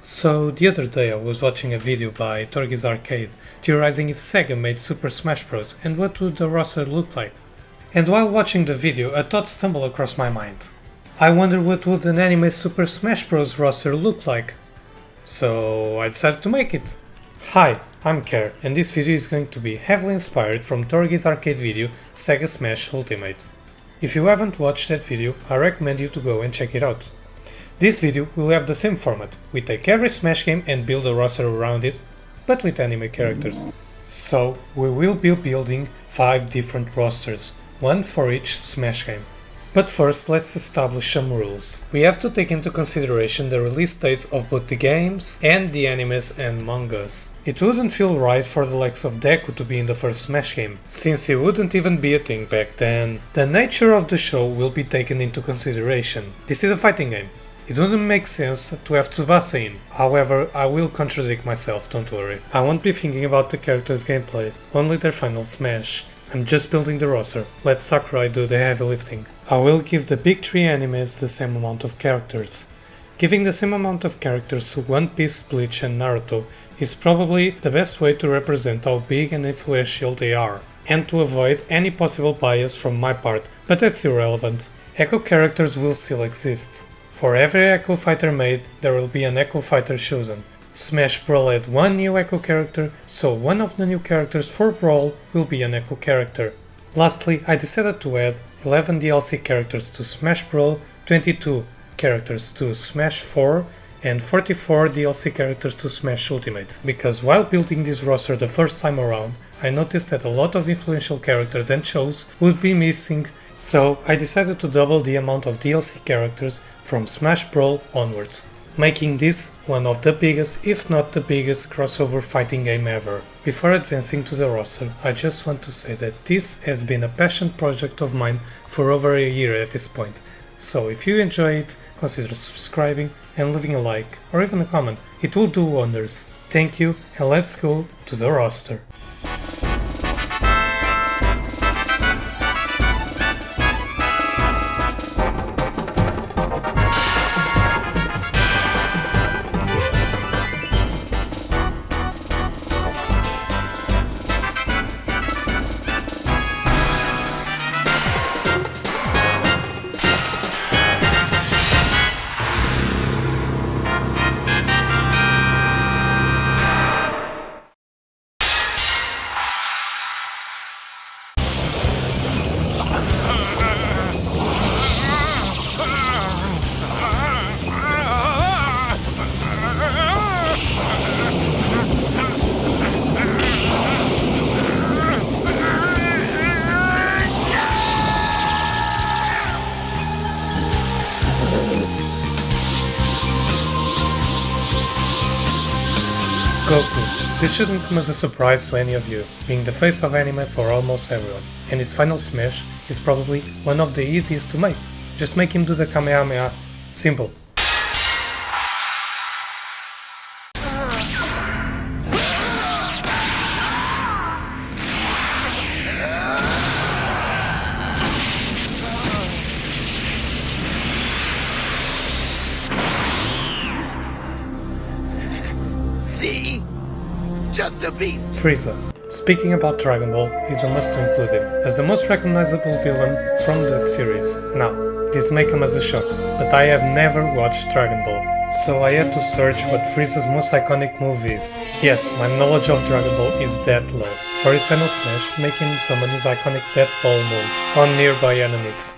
So the other day I was watching a video by Thorgi's Arcade theorizing if Sega made Super Smash Bros. And what would the roster look like. And while watching the video a thought stumbled across my mind. I wonder what would an anime Super Smash Bros. Roster look like. So I decided to make it. Hi, I'm Care and this video is going to be heavily inspired from Thorgi's arcade video Sega Smash Ultimate. If you haven't watched that video, I recommend you to go and check it out. This video will have the same format, we take every Smash game and build a roster around it, but with anime characters. So we will be building 5 different rosters, one for each Smash game. But first let's establish some rules. We have to take into consideration the release dates of both the games and the animes and mangas. It wouldn't feel right for the likes of Deku to be in the first Smash game, since he wouldn't even be a thing back then. The nature of the show will be taken into consideration. This is a fighting game. It wouldn't make sense to have Tsubasa in. However, I will contradict myself, don't worry. I won't be thinking about the characters' gameplay, only their final smash. I'm just building the roster, let Sakurai do the heavy lifting. I will give the big 3 animes the same amount of characters. Giving the same amount of characters to One Piece, Bleach and Naruto is probably the best way to represent how big and influential they are, and to avoid any possible bias from my part, but that's irrelevant. Echo characters will still exist. For every Echo Fighter made, there will be an Echo Fighter chosen. Smash Brawl had 1 new Echo character, so one of the new characters for Brawl will be an Echo character. Lastly, I decided to add 11 DLC characters to Smash Brawl, 22 characters to Smash 4, and 44 DLC characters to Smash Ultimate, because while building this roster the first time around, I noticed that a lot of influential characters and shows would be missing, so I decided to double the amount of DLC characters from Smash Brawl onwards, making this one of the biggest, if not the biggest, crossover fighting game ever. Before advancing to the roster, I just want to say that this has been a passion project of mine for over a year at this point, so if you enjoy it, consider subscribing and leaving a like or even a comment, it will do wonders. Thank you and let's go to the roster. Goku. This shouldn't come as a surprise to any of you, being the face of anime for almost everyone, and his final smash is probably one of the easiest to make. Just make him do the Kamehameha. Simple. Just a beast! Frieza. Speaking about Dragon Ball, is a must to include him, as the most recognizable villain from the series. Now, this may come as a shock, but I have never watched Dragon Ball, so I had to search what Frieza's most iconic move is. Yes, my knowledge of Dragon Ball is that low. For his final smash, make him summon his iconic Death Ball move on nearby enemies.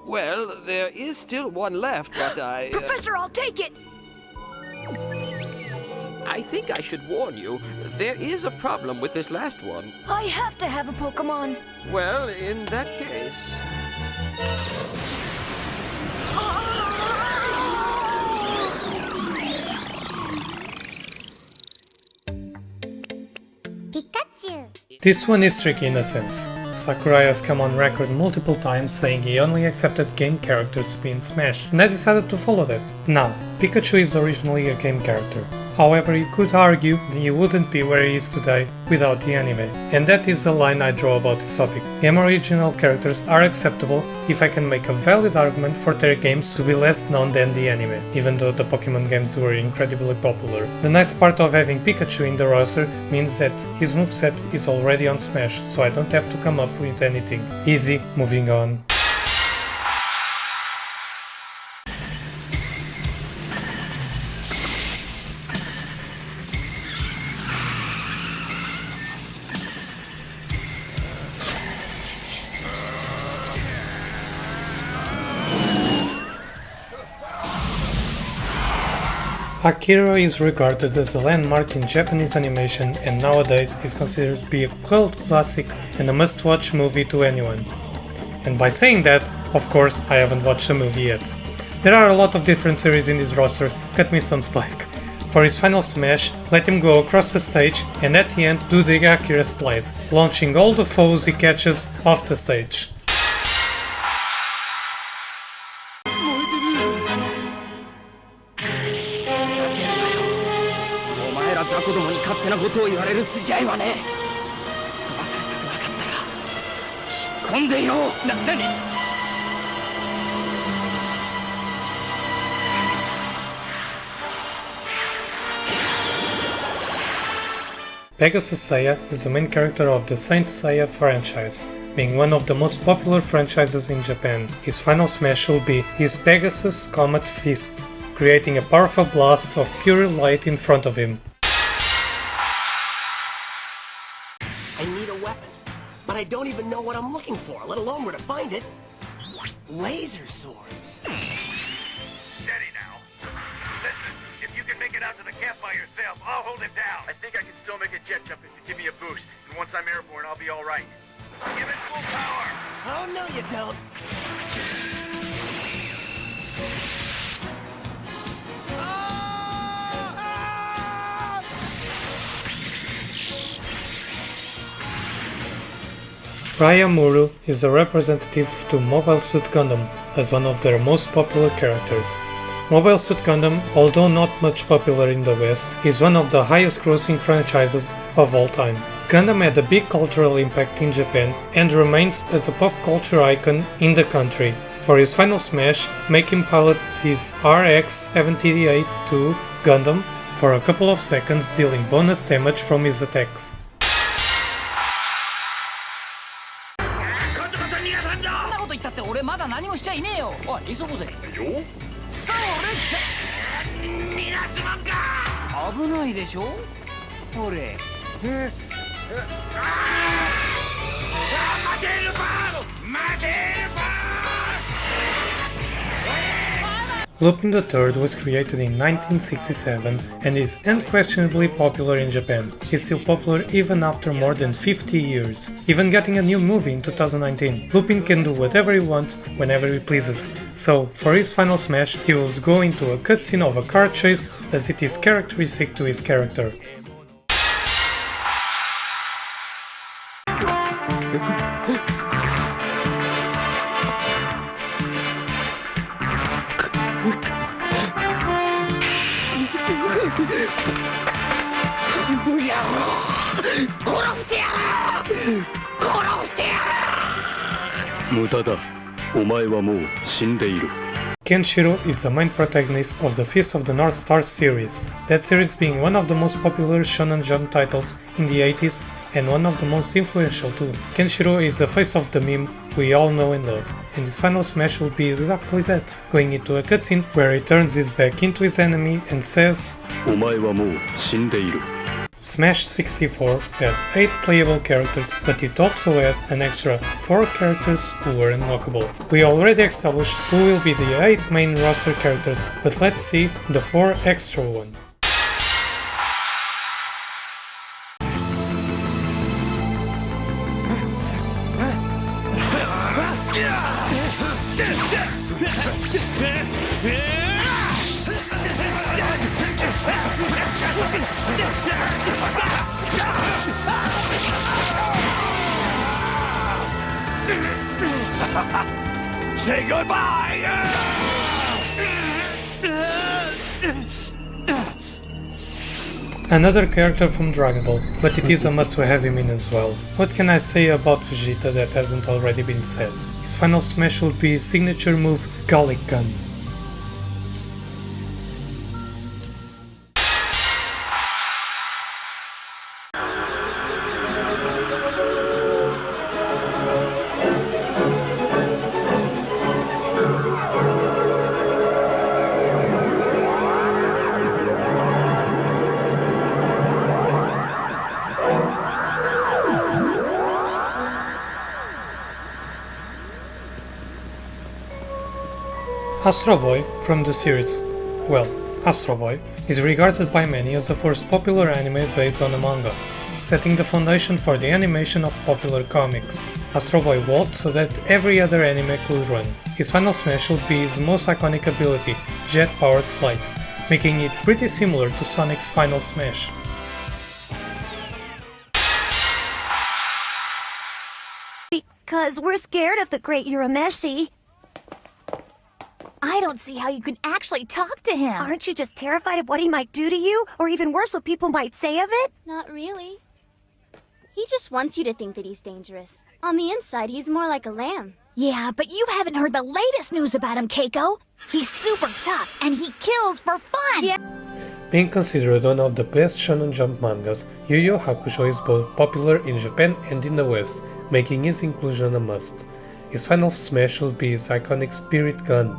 Well, there is still one left, but Professor, I'll take it! I think I should warn you, there is a problem with this last one. I have to have a Pokemon. Well, in that case... Pikachu! This one is tricky in a sense. Sakurai has come on record multiple times saying he only accepted game characters to be in Smash, and I decided to follow that. Now, Pikachu is originally a game character. However, you could argue that he wouldn't be where he is today without the anime. And that is the line I draw about this topic. Game original characters are acceptable if I can make a valid argument for their games to be less known than the anime, even though the Pokemon games were incredibly popular. The nice part of having Pikachu in the roster means that his moveset is already on Smash, so I don't have to come up with anything. Easy, moving on. Akira is regarded as a landmark in Japanese animation and nowadays is considered to be a cult classic and a must-watch movie to anyone. And by saying that, of course, I haven't watched the movie yet. There are a lot of different series in this roster, cut me some slack. For his final smash, let him go across the stage and at the end do the Akira slide, launching all the foes he catches off the stage. 雑魚どもに勝手なことを言われる筋合いはねえ。飛ばされたくなかったら引っ込んでいろ。何Pegasus Seiya is the main character of the Saint Seiya franchise, being one of the most popular franchises in Japan. His final smash will be his Pegasus Comet Fist, creating a powerful blast of pure light in front of him. I need a weapon, but I don't even know what I'm looking for, let alone where to find it. Laser swords. Steady now. Listen, if you can make it out to the camp by yourself, I'll hold him down. I think I can still make a jet jump if you give me a boost. And once I'm airborne, I'll be all right. Give it full power. Oh, no you don't. Ryamuru is a representative to Mobile Suit Gundam as one of their most popular characters. Mobile Suit Gundam, although not much popular in the West, is one of the highest grossing franchises of all time. Gundam had a big cultural impact in Japan and remains as a pop culture icon in the country. For his final smash, make him pilot his RX-78-2 Gundam for a couple of seconds, dealing bonus damage from his attacks. そんなこと言ったって俺まだ何もしちゃいねえよ。おい急ごうぜ。よさあ俺って逃がすもんか。危ないでしょほれ。待てるパー待てるパー Lupin III was created in 1967 and is unquestionably popular in Japan. He's still popular even after more than 50 years, even getting a new movie in 2019. Lupin can do whatever he wants, whenever he pleases, so for his final smash he will go into a cutscene of a car chase as it is characteristic to his character. Kenshiro is the main protagonist of the Fist of the North Star series, that series being one of the most popular Shonen Jump titles in the 80s and one of the most influential too. Kenshiro is the face of the meme we all know and love, and his final smash will be exactly that, going into a cutscene where he turns his back into his enemy and says, Smash 64 had 8 playable characters, but it also had an extra 4 characters who were unlockable. We already established who will be the 8 main roster characters, but let's see the 4 extra ones. Say goodbye! Another character from Dragon Ball, but it is a must-have him in as well. What can I say about Vegeta that hasn't already been said? His final smash would be his signature move, Garlic Gun. Astro Boy from the series, well, Astro Boy, is regarded by many as the first popular anime based on a manga, setting the foundation for the animation of popular comics. Astro Boy walked so that every other anime could run. His final smash would be his most iconic ability, jet-powered flight, making it pretty similar to Sonic's final smash. Because we're scared of the great Urameshi. I don't see how you can actually talk to him. Aren't you just terrified of what he might do to you? Or even worse, what people might say of it? Not really. He just wants you to think that he's dangerous. On the inside, he's more like a lamb. Yeah, but you haven't heard the latest news about him, Keiko. He's super tough, and he kills for fun! Yeah. Being considered one of the best Shonen Jump mangas, Yu Yu Hakusho is both popular in Japan and in the West, making his inclusion a must. His final smash would be his iconic Spirit Gun.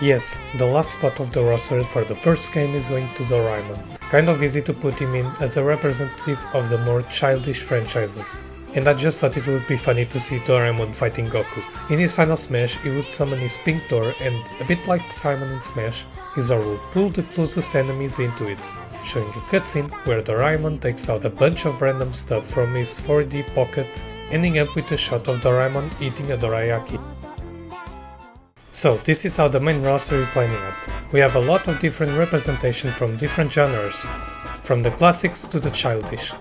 Yes, the last spot of the roster for the first game is going to Doraemon. Kind of easy to put him in as a representative of the more childish franchises. And I just thought it would be funny to see Doraemon fighting Goku. In his final smash, he would summon his pink door and, a bit like Simon in Smash, his Zoro would pull the closest enemies into it, showing a cutscene where Doraemon takes out a bunch of random stuff from his 4D pocket, ending up with a shot of Doraemon eating a dorayaki. So this is how the main roster is lining up. We have a lot of different representation from different genres, from the classics to the childish.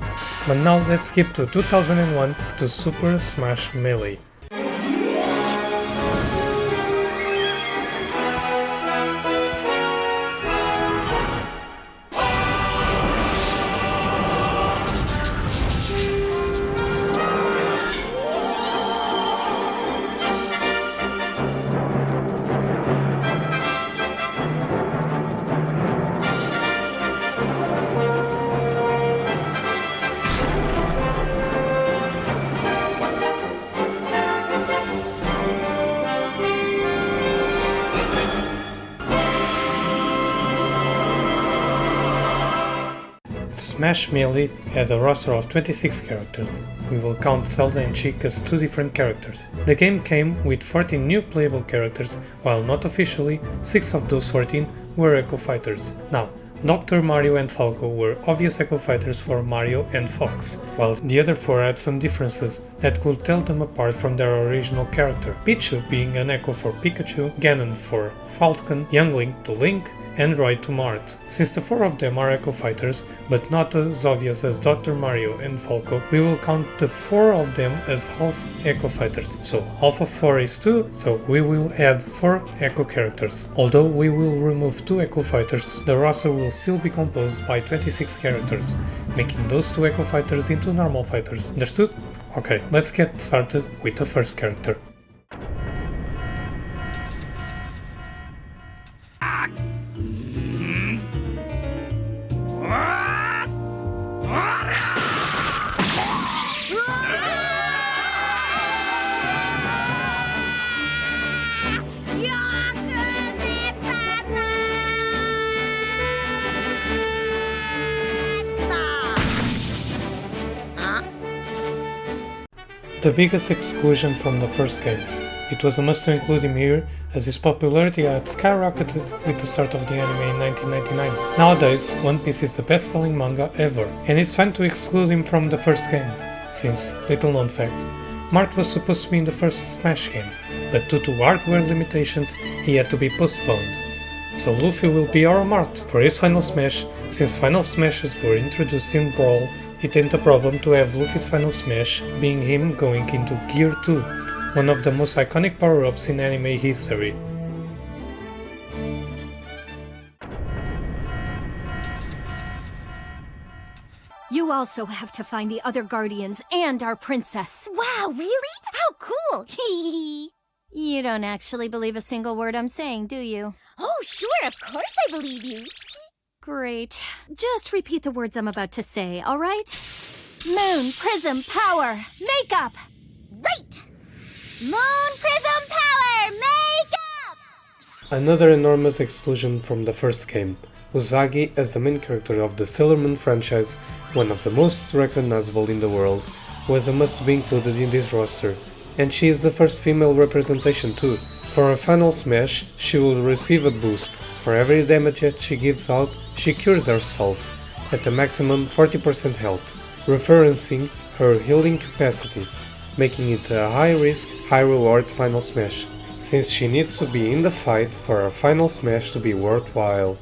But now let's skip to 2001 to Super Smash Melee. Smash Melee had a roster of 26 characters. We will count Zelda and Chic as two different characters. The game came with 14 new playable characters, while not officially, 6 of those 14 were Echo Fighters. Now, Dr. Mario and Falco were obvious Echo Fighters for Mario and Fox, while the other 4 had some differences that could tell them apart from their original character. Pichu being an Echo for Pikachu, Ganon for Falcon, Young Link to Link, and Roy to Mart. Since the 4 of them are Echo Fighters, but not as obvious as Dr. Mario and Falco, we will count the 4 of them as half Echo Fighters. So half of 4 is 2, so we will add 4 Echo characters. Although we will remove 2 Echo Fighters, the roster will still be composed by 26 characters, making those 2 Echo Fighters into normal fighters. Understood? Okay, let's get started with the first character. The biggest exclusion from the first game. It was a must to include him here, as his popularity had skyrocketed with the start of the anime in 1999. Nowadays, One Piece is the best-selling manga ever, and it's fun to exclude him from the first game, since, little known fact, Mart was supposed to be in the first Smash game, but due to hardware limitations he had to be postponed. So Luffy will be our Mart for his Final Smash. Since Final Smashes were introduced in Brawl, it ain't a problem to have Luffy's Final Smash being him going into Gear 2, one of the most iconic power-ups in anime history. You also have to find the other Guardians and our princess. Wow, really? How cool! You don't actually believe a single word I'm saying, do you? Oh, sure, of course I believe you. Great. Just repeat the words I'm about to say, alright? Moon, Prism, Power, Makeup! Right! Moon Prism Power! Makeup! Another enormous exclusion from the first game. Usagi as the main character of the Sailor Moon franchise, one of the most recognizable in the world, was a must be included in this roster, and she is the first female representation too. For her final smash, she will receive a boost. For every damage that she gives out, she cures herself, at a maximum 40% health, referencing her healing capacities, making it a high risk, high reward final smash, since she needs to be in the fight for her final smash to be worthwhile.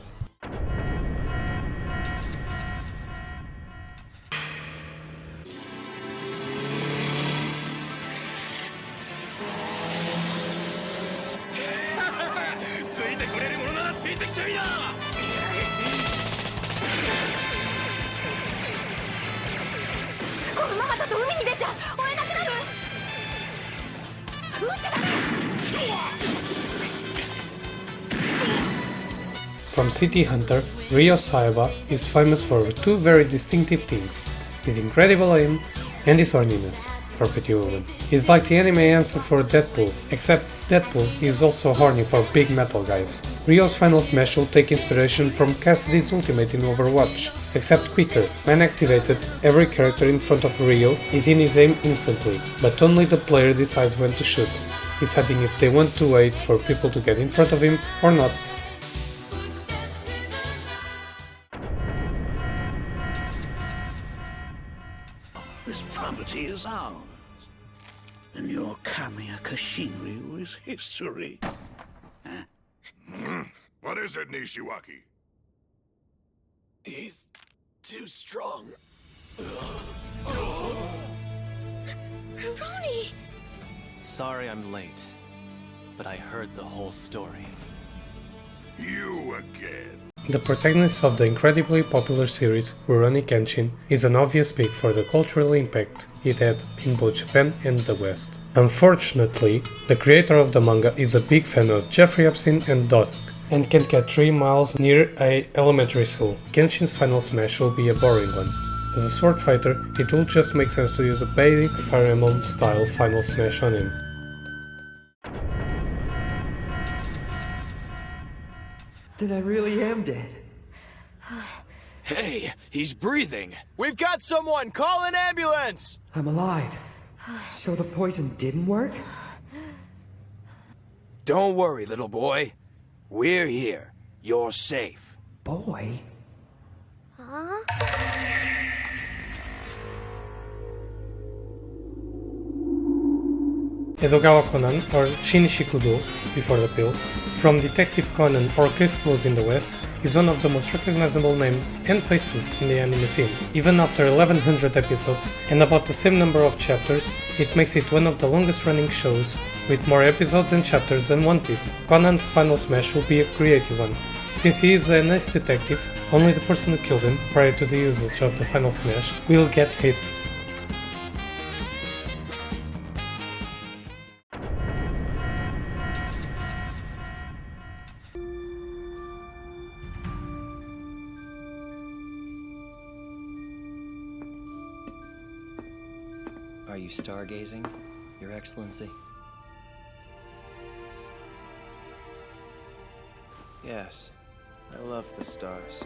From City Hunter, Ryo Saiba is famous for two very distinctive things: his incredible aim and his horniness for pretty women. He's like the anime answer for Deadpool, except Deadpool is also horny for big metal guys. Ryo's final smash will take inspiration from Cassidy's ultimate in Overwatch, except quicker. When activated, every character in front of Ryo is in his aim instantly, but only the player decides when to shoot, deciding if they want to wait for people to get in front of him or not. This property is ours, and your Kamiya Kashinryu is history. What is it, Nishiwaki? He's too strong. Ronnie! Sorry I'm late, but I heard the whole story. You again. The protagonist of the incredibly popular series, Rurouni Kenshin, is an obvious pick for the cultural impact it had in both Japan and the West. Unfortunately, the creator of the manga is a big fan of Jeffrey Epstein and Doc, and can't get 3 miles near a elementary school. Kenshin's final smash will be a boring one. As a sword fighter, it will just make sense to use a basic Fire Emblem style final smash on him. Then I really am dead. Hey, he's breathing. We've got someone! Call an ambulance! I'm alive. So the poison didn't work? Don't worry, little boy. We're here. You're safe. Boy? Huh? Edogawa Conan, or Shinichi Kudo, before the pill, from Detective Conan or Case Closed in the West, is one of the most recognizable names and faces in the anime scene. Even after 1100 episodes and about the same number of chapters, it makes it one of the longest running shows, with more episodes and chapters than One Piece. Conan's final smash will be a creative one. Since he is an ace detective, only the person who killed him prior to the usage of the final smash will get hit. Are you stargazing, Your Excellency? Yes, I love the stars.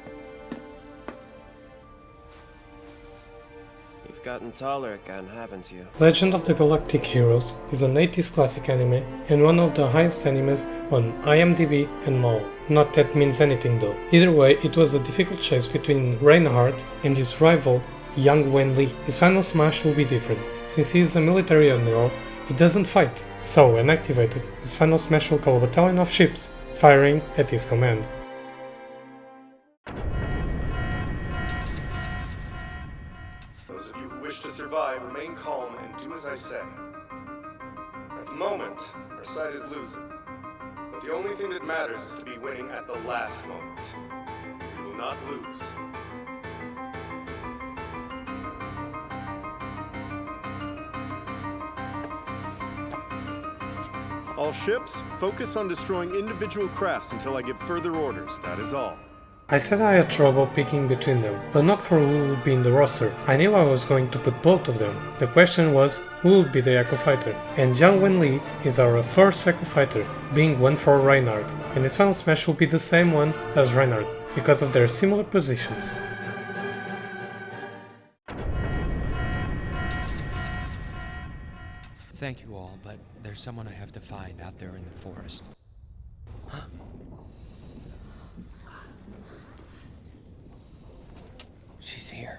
You've gotten taller again, haven't you? Legend of the Galactic Heroes is an 80s classic anime and one of the highest animes on IMDb and MAL. Not that means anything though. Either way, it was a difficult choice between Reinhardt and his rival Young Wenli, his final smash will be different. Since he is a military admiral, he doesn't fight, so when activated, his final smash will call a battalion of ships, firing at his command. Those of you who wish to survive, remain calm and do as I say. At the moment, our side is losing. But the only thing that matters is to be winning at the last moment. We will not lose. All ships, focus on destroying individual crafts until I give further orders, that is all. I said I had trouble picking between them, but not for who would be in the roster. I knew I was going to put both of them. The question was, who would be the Echo Fighter? And Jiang Wenli is our first Echo Fighter, being one for Reinhardt, and his final smash will be the same one as Reinhardt, because of their similar positions. Thank you all, but there's someone I have to find out there in the forest. Huh? She's here.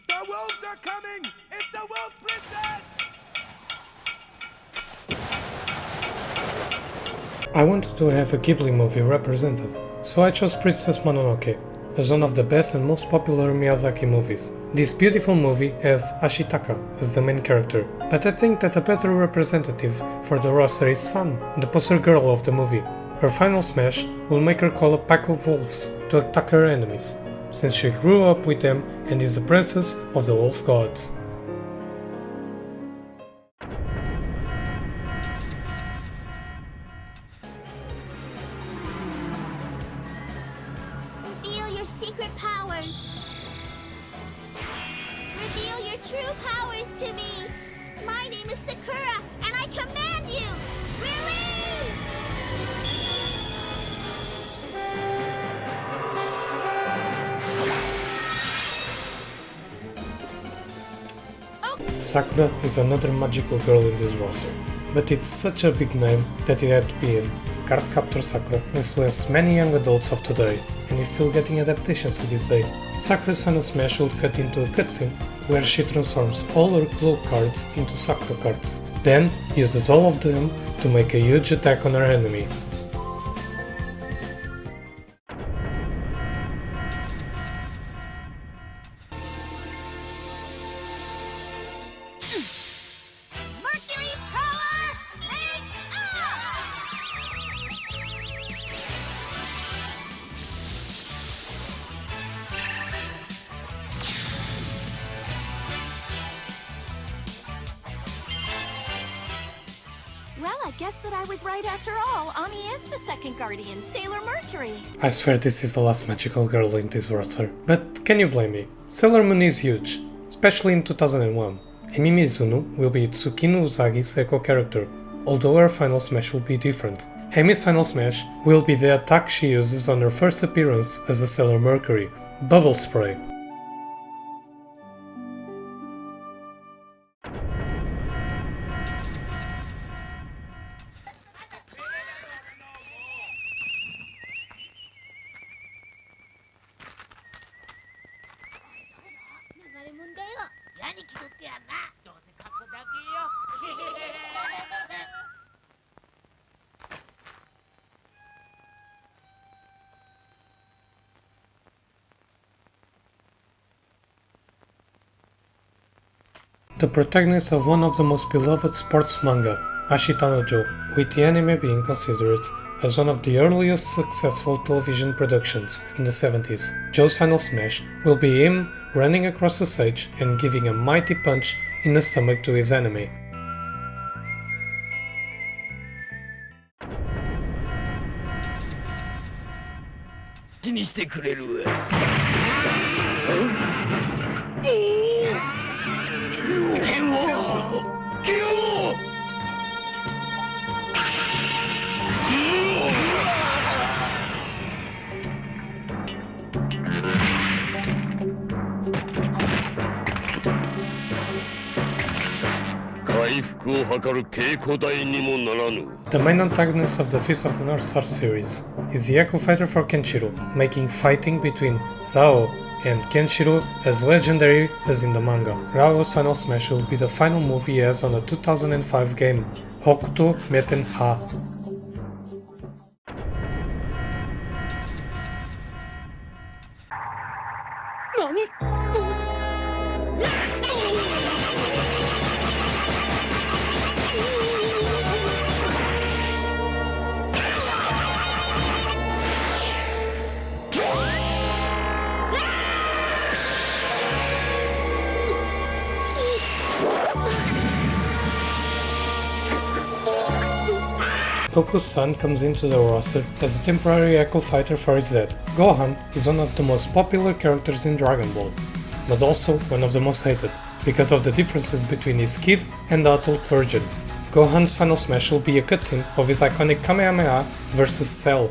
The wolves are coming! It's the Wolf Princess! I wanted to have a Ghibli movie represented, so I chose Princess Mononoke as one of the best and most popular Miyazaki movies. This beautiful movie has Ashitaka as the main character, but I think that a better representative for the roster is San, the poster girl of the movie. Her final smash will make her call a pack of wolves to attack her enemies, since she grew up with them and is the princess of the wolf gods. Reveal your secret powers. Reveal your true powers to me. My name is Sakura, and I command you. Release! Sakura is another magical girl in this roster, but it's such a big name that it had to be in. Cardcaptor Sakura influenced many young adults of today, and is still getting adaptations to this day. Sakura's final smash would cut into a cutscene where she transforms all her glow cards into Sakura cards, then uses all of them to make a huge attack on her enemy. Mercury power, make Well, I guess that I was right after all. Ami is the second guardian, Sailor Mercury. I swear this is the last magical girl in this roster, but can you blame me? Sailor Moon is huge, especially in 2001. Emi Mizuno will be Tsukino Usagi's Echo character, although her final smash will be different. Emi's final smash will be the attack she uses on her first appearance as the Sailor Mercury, Bubble Spray. The protagonist of one of the most beloved sports manga, Ashita no Joe, with the anime being considered as one of the earliest successful television productions in the 70s. Joe's final smash will be him running across the stage and giving a mighty punch in the stomach to his enemy. The main antagonist of the Fist of the North Star series is the Echo Fighter for Kenshiro, making fighting between Rao and Kenshiro as legendary as in the manga. Rao's final smash will be the final move he has on the 2005 game, Hokuto Meten Ha. Goku's son comes into the roster as a temporary Echo Fighter for his dad. Gohan is one of the most popular characters in Dragon Ball, but also one of the most hated, because of the differences between his kid and the adult version. Gohan's final smash will be a cutscene of his iconic Kamehameha vs Cell.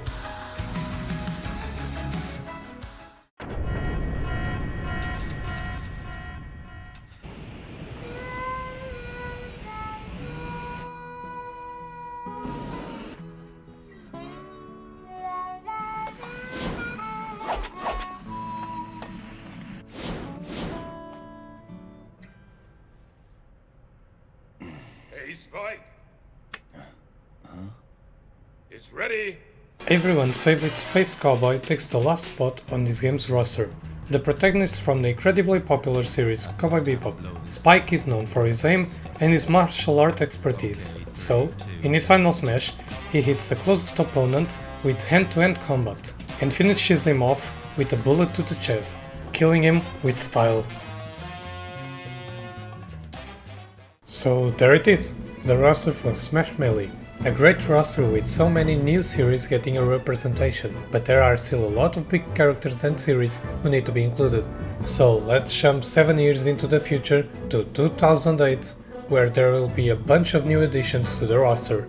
Hey, Spike. It's ready. Everyone's favorite space cowboy takes the last spot on this game's roster. The protagonist from the incredibly popular series Cowboy Bebop, Spike is known for his aim and his martial art expertise. So, in his final smash, he hits the closest opponent with hand-to-hand combat and finishes him off with a bullet to the chest, killing him with style. So there it is, the roster for Smash Melee. A great roster with so many new series getting a representation, but there are still a lot of big characters and series who need to be included. So let's jump 7 years into the future to 2008, where there will be a bunch of new additions to the roster.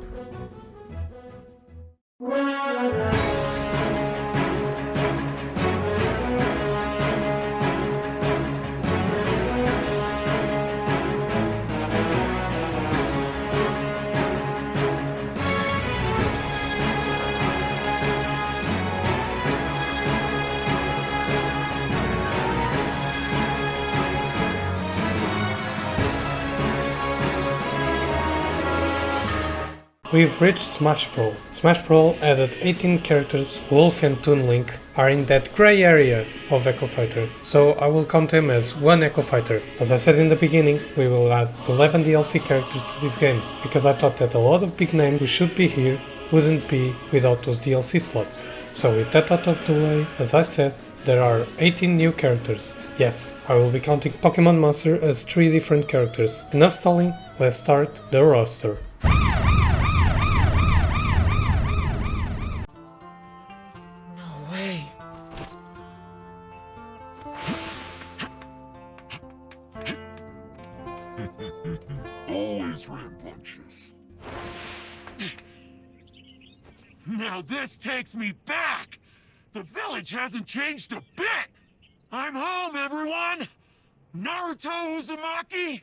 We've reached Smash Brawl. Smash Brawl added 18 characters. Wolf and Toon Link are in that grey area of Echo Fighter, so I will count them as one Echo Fighter. As I said in the beginning, we will add 11 DLC characters to this game, because I thought that a lot of big names who should be here wouldn't be without those DLC slots. So with that out of the way, as I said, there are 18 new characters. Yes, I will be counting Pokemon Master as 3 different characters. Enough stalling, let's start the roster. Always rambunctious. Now this takes me back! The village hasn't changed a bit! I'm home, everyone! Naruto Uzumaki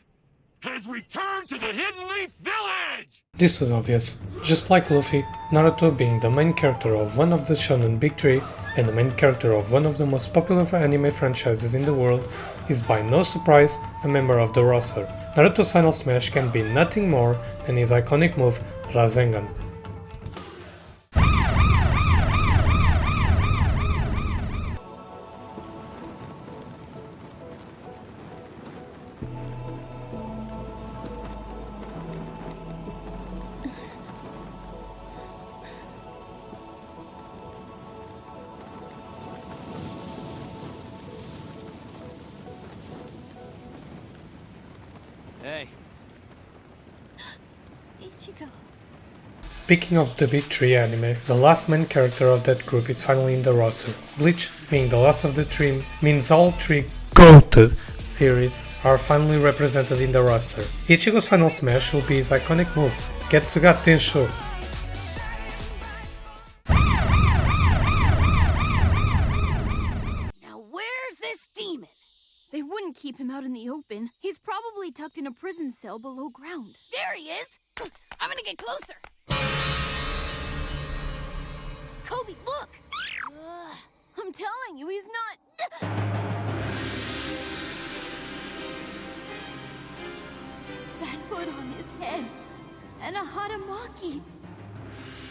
has returned to the Hidden Leaf Village! This was obvious. Just like Luffy, Naruto being the main character of one of the shonen big three and the main character of one of the most popular anime franchises in the world, is by no surprise a member of the roster. Naruto's final smash can be nothing more than his iconic move Rasengan. Hey. Ichigo. Speaking of the big three anime, the last main character of that group is finally in the roster. Bleach, being the last of the three, means all three GOATed series are finally represented in the roster. Ichigo's final smash will be his iconic move, Getsuga Tensho. Now where's this demon? They wouldn't keep him out in the open. He's probably tucked in a prison cell below ground. There he is! I'm gonna get closer. Kobe, look! I'm telling you, he's not... That hood on his head. And a Haramaki.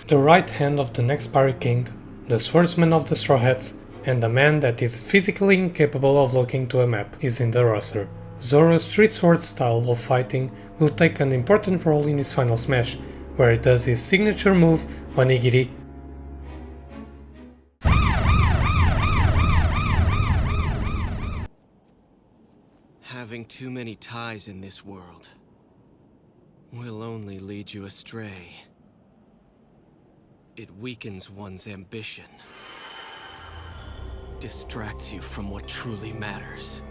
The right hand of the next Pirate King, the swordsman of the Straw Hats, and a man that is physically incapable of looking to a map is in the roster. Zoro's three sword style of fighting will take an important role in his final smash, where he does his signature move, Onigiri. Having too many ties in this world will only lead you astray. It weakens one's ambition, distracts you from what truly matters.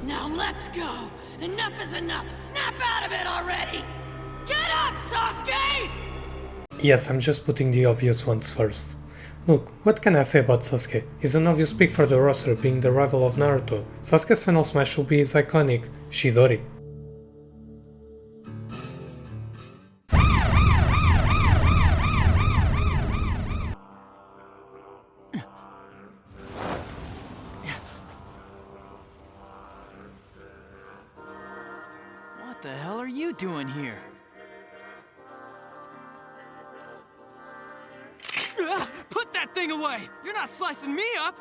Now let's go! Enough is enough! Snap out of it already! Get up, Sasuke! Yes, I'm just putting the obvious ones first. Look, what can I say about Sasuke? He's an obvious pick for the roster, being the rival of Naruto. Sasuke's final smash will be his iconic Chidori. What the hell are you doing here? Put that thing away! You're not slicing me up!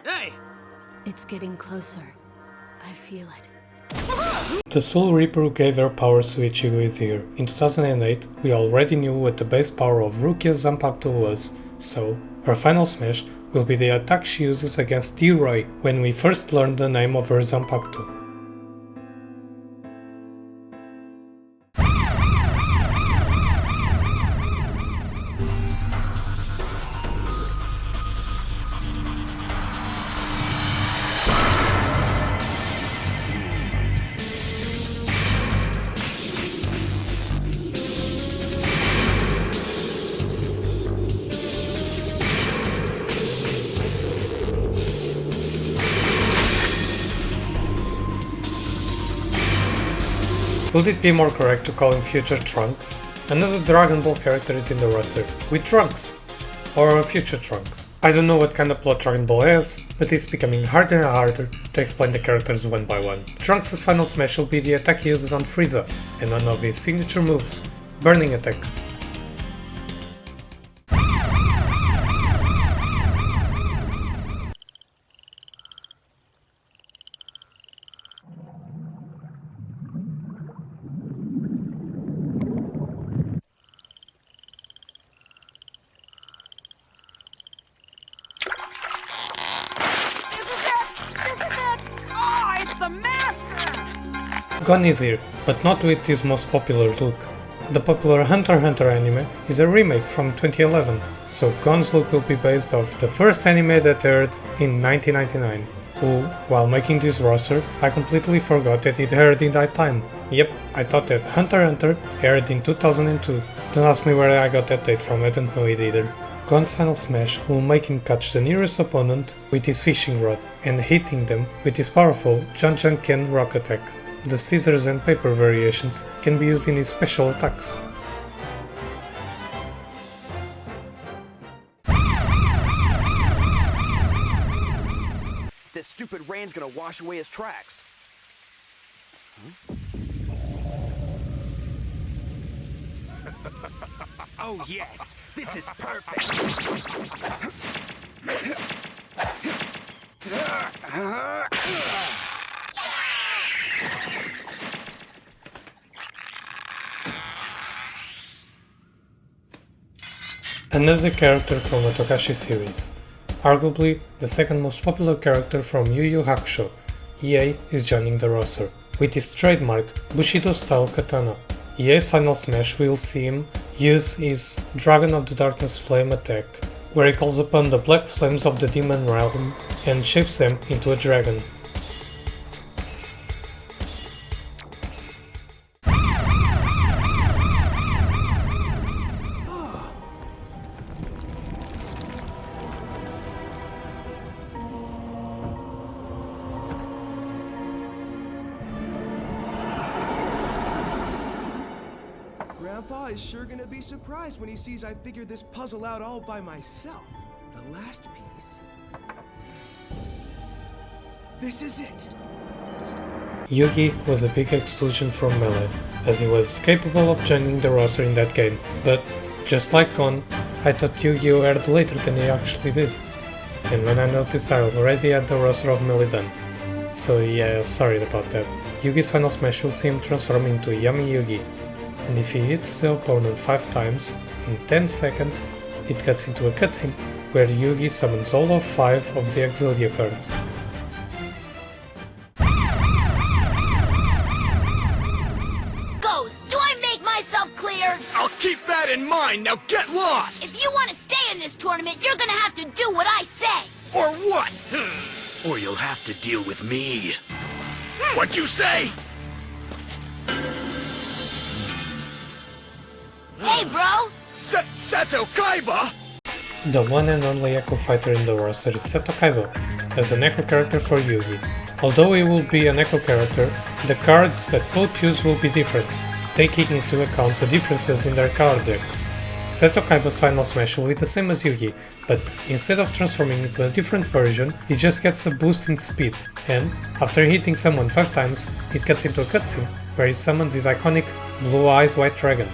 Hey! It's getting closer. I feel it. The Soul Reaper who gave her powers to Ichigo is here. In 2008, we already knew what the base power of Rukia's Zanpakuto was, so her final smash will be the attack she uses against D-Roy when we first learned the name of her Zanpakuto. Would it be more correct to call him Future Trunks? Another Dragon Ball character is in the roster, with Trunks, or Future Trunks. I don't know what kind of plot Dragon Ball has, but it's becoming harder and harder to explain the characters one by one. Trunks' final smash will be the attack he uses on Frieza, and one of his signature moves, Burning Attack. Gon is here, but not with his most popular look. The popular Hunter x Hunter anime is a remake from 2011, so Gon's look will be based off the first anime that aired in 1999. While making this roster, I completely forgot that it aired in that time. Yep, I thought that Hunter x Hunter aired in 2002. Don't ask me where I got that date from, I don't know it either. Gon's final smash will make him catch the nearest opponent with his fishing rod and hitting them with his powerful Janjanken rock attack. The scissors and paper variations can be used in his special attacks. This stupid rain's gonna wash away his tracks. Oh yes, this is perfect. Another character from the Togashi series. Arguably the second most popular character from Yu Yu Hakusho, EA is joining the roster. With his trademark Bushido-style katana, EA's final smash will see him use his Dragon of the Darkness Flame attack, where he calls upon the black flames of the Demon Realm and shapes them into a dragon. Grandpa is sure gonna be surprised when he sees I figured this puzzle out all by myself. The last piece. This is it! Yugi was a big exclusion from Melee, as he was capable of joining the roster in that game, but just like Gon, I thought Yu-Gi-Oh! Aired later than he actually did, and when I noticed I already had the roster of Melee done. So yeah, sorry about that. Yugi's final smash will see him transform into Yummy Yugi, and if he hits the opponent 5 times, in 10 seconds, it gets into a cutscene where Yugi summons all of 5 of the Exodia cards. Ghost, do I make myself clear? I'll keep that in mind, now get lost! If you want to stay in this tournament, you're gonna have to do what I say. Or what? Or you'll have to deal with me. What'd you say? Hey, bro! Seto Kaiba? The one and only Echo fighter in the roster is Seto Kaiba, as an Echo character for Yugi. Although he will be an Echo character, the cards that both use will be different, taking into account the differences in their card decks. Seto Kaiba's final smash will be the same as Yugi, but instead of transforming into a different version, he just gets a boost in speed, and after hitting someone 5 times, it gets into a cutscene, where he summons his iconic Blue Eyes White Dragon.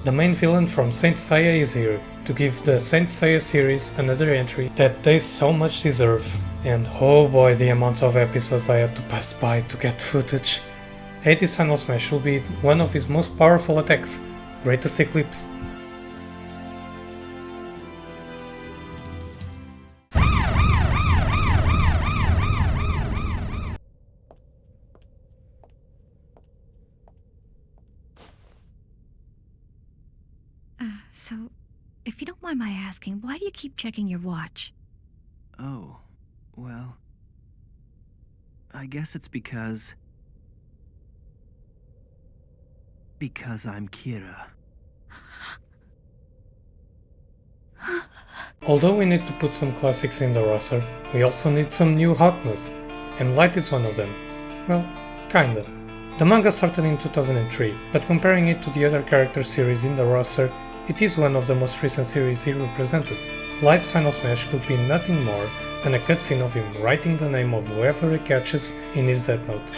The main villain from Saint Seiya is here, to give the Saint Seiya series another entry that they so much deserve, and oh boy the amounts of episodes I had to pass by to get footage. Hades' final smash will be one of his most powerful attacks, Greatest Eclipse. So, if you don't mind my asking, why do you keep checking your watch? Oh, well... I guess it's because I'm Kira. Although we need to put some classics in the roster, we also need some new hotness, and Light is one of them. Well, kinda. The manga started in 2003, but comparing it to the other character series in the roster, it is one of the most recent series he represented. Light's final smash could be nothing more than a cutscene of him writing the name of whoever he catches in his Death Note.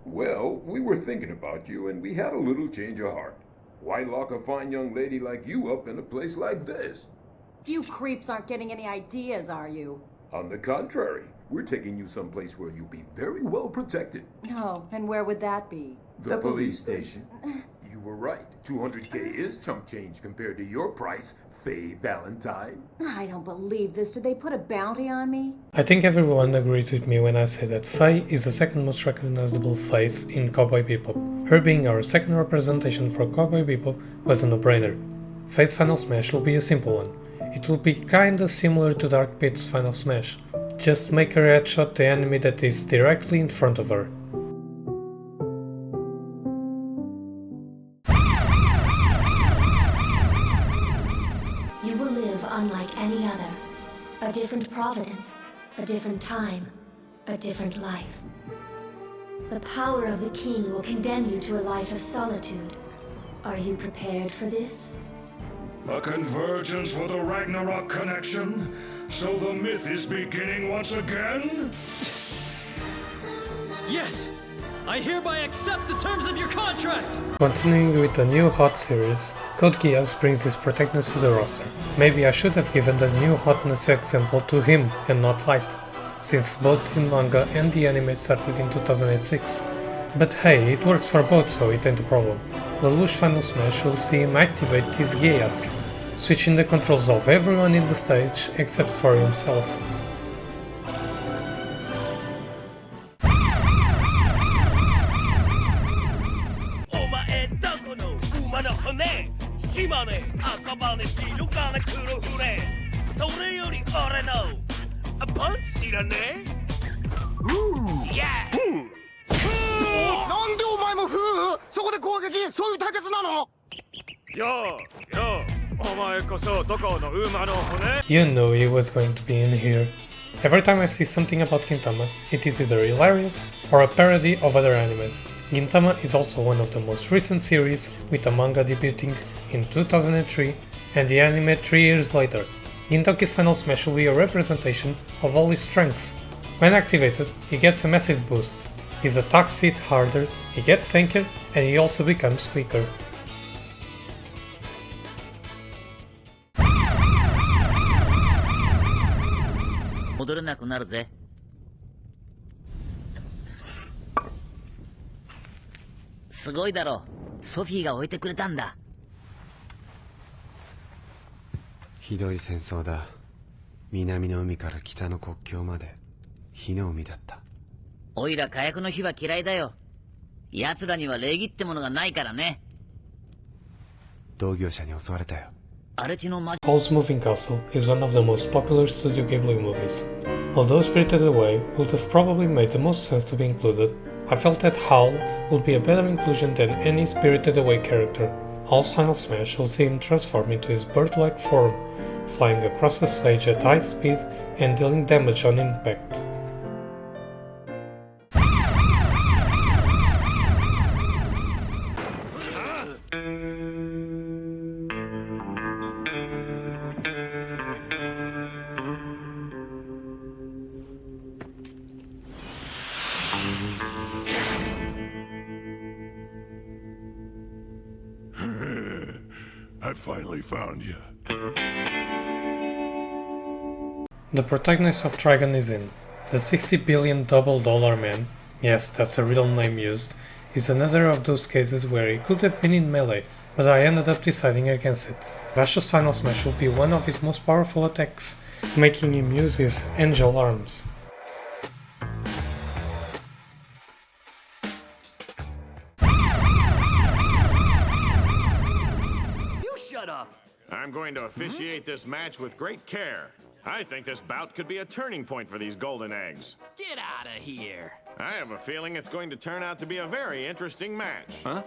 Well, we were thinking about you and we had a little change of heart. Why lock a fine young lady like you up in a place like this? You creeps aren't getting any ideas, are you? On the contrary, we're taking you someplace where you'll be very well protected. Oh, and where would that be? The police station. You were right. 200K is chump change compared to your price, Faye Valentine. I don't believe this. Did they put a bounty on me? I think everyone agrees with me when I say that Faye is the second most recognizable face in Cowboy Bebop. Her being our second representation for Cowboy Bebop was a no-brainer. Faye's final smash will be a simple one. It will be kinda similar to Dark Pit's final smash. Just make her headshot the enemy that is directly in front of her. You will live unlike any other. A different providence, a different time, a different life. The power of the king will condemn you to a life of solitude. Are you prepared for this? A convergence with a Ragnarok connection? So the myth is beginning once again? Yes! I hereby accept the terms of your contract! Continuing with the new hot series, Code Geass brings his protectness to the roster. Maybe I should have given the new hotness example to him and not Light, since both the manga and the anime started in 2006. But hey, it works for both, so it ain't a problem. Lelouch's final smash will see him activate his Geass. switching the controls of everyone in the stage except for himself. You knew he was going to be in here. Every time I see something about Gintama, it is either hilarious or a parody of other animes. Gintama is also one of the most recent series, with the manga debuting in 2003 and the anime 3 years later. Gintoki's final smash will be a representation of all his strengths. When activated, he gets a massive boost. His attacks hit harder, he gets tankier, and he also becomes quicker. Howl's Moving Castle is one of the most popular Studio Ghibli movies. Although Spirited Away would have probably made the most sense to be included, I felt that Howl would be a better inclusion than any Spirited Away character. Howl's final smash will see him transform into his bird-like form, flying across the stage at high speed and dealing damage on impact. I finally found you. The protagonist of Dragon is in. The $60 billion double dollar man, yes, that's a real name used, is another of those cases where he could have been in melee, but I ended up deciding against it. Vasho's final smash will be one of his most powerful attacks, making him use his angel arms. I'm going to officiate this match with great care. I think this bout could be a turning point for these golden eggs. Get out of here. I have a feeling it's going to turn out to be a very interesting match. Huh?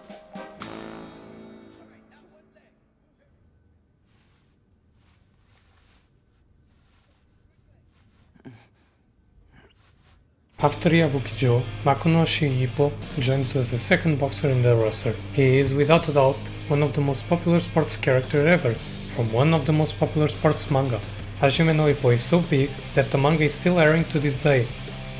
After Yabukijo, Makono Shiipo joins as the second boxer in the roster. He is without a doubt one of the most popular sports characters ever, from one of the most popular sports manga. Hajime no Ippo is so big that the manga is still airing to this day,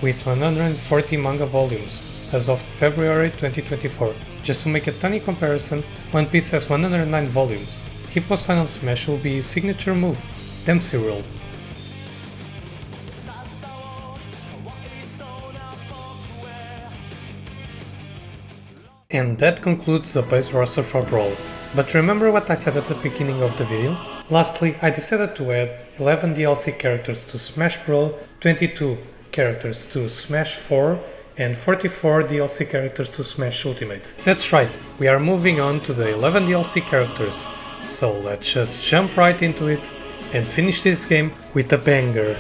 with 140 manga volumes, as of February 2024. Just to make a tiny comparison, One Piece has 109 volumes. Hippo's final smash will be his signature move, Dempsey Roll. And that concludes the base roster for Brawl. But remember what I said at the beginning of the video? Lastly, I decided to add 11 DLC characters to Smash Brawl, 22 characters to Smash 4, and 44 DLC characters to Smash Ultimate. That's right, we are moving on to the 11 DLC characters. So let's just jump right into it and finish this game with a banger.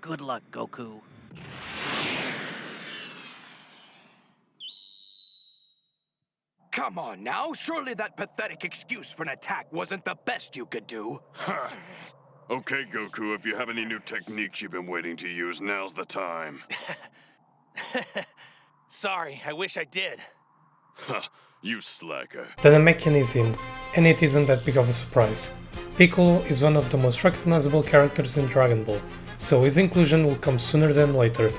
Good luck, Goku. Come on now, surely that pathetic excuse for an attack wasn't the best you could do. Okay, Goku, if you have any new techniques you've been waiting to use, now's the time. Sorry, I wish I did. Huh, you slacker. The Namekian is in, and it isn't that big of a surprise. Piccolo is one of the most recognizable characters in Dragon Ball, so his inclusion will come sooner than later.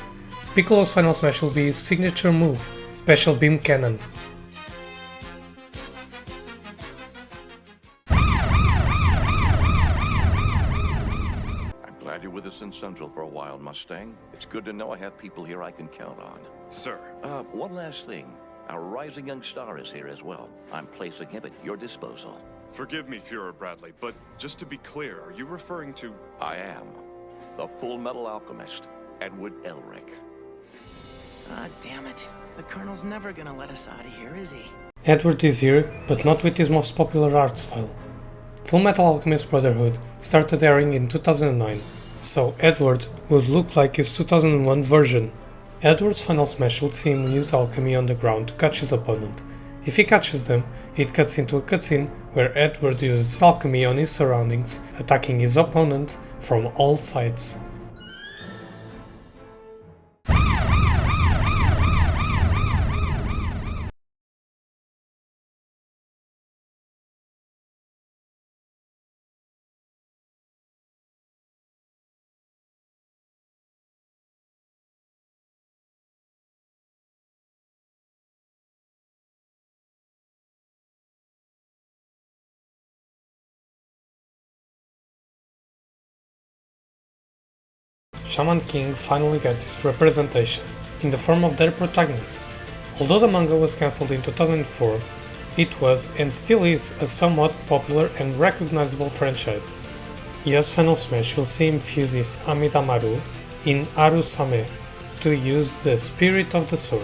Piccolo's final smash will be his signature move, Special Beam Cannon. I'm glad you're with us Citizen Central for a while, Mustang. It's good to know I have people here I can count on. Sir. One last thing. Our rising young star is here as well. I'm placing him at your disposal. Forgive me, Führer Bradley, but just to be clear, are you referring to... I am. The Full Metal Alchemist, Edward Elric. Ah, damn it. The Colonel's never gonna let us out of here, is he? Edward is here, but not with his most popular art style. Fullmetal Alchemist Brotherhood started airing in 2009, so Edward would look like his 2001 version. Edward's final smash would see him use alchemy on the ground to catch his opponent. If he catches them, it cuts into a cutscene where Edward uses alchemy on his surroundings, attacking his opponent from all sides. Shaman King finally gets its representation, in the form of their protagonist. Although the manga was cancelled in 2004, it was and still is a somewhat popular and recognizable franchise. Yo's final smash will see him fuse his Amidamaru in Arusame to use the spirit of the sword.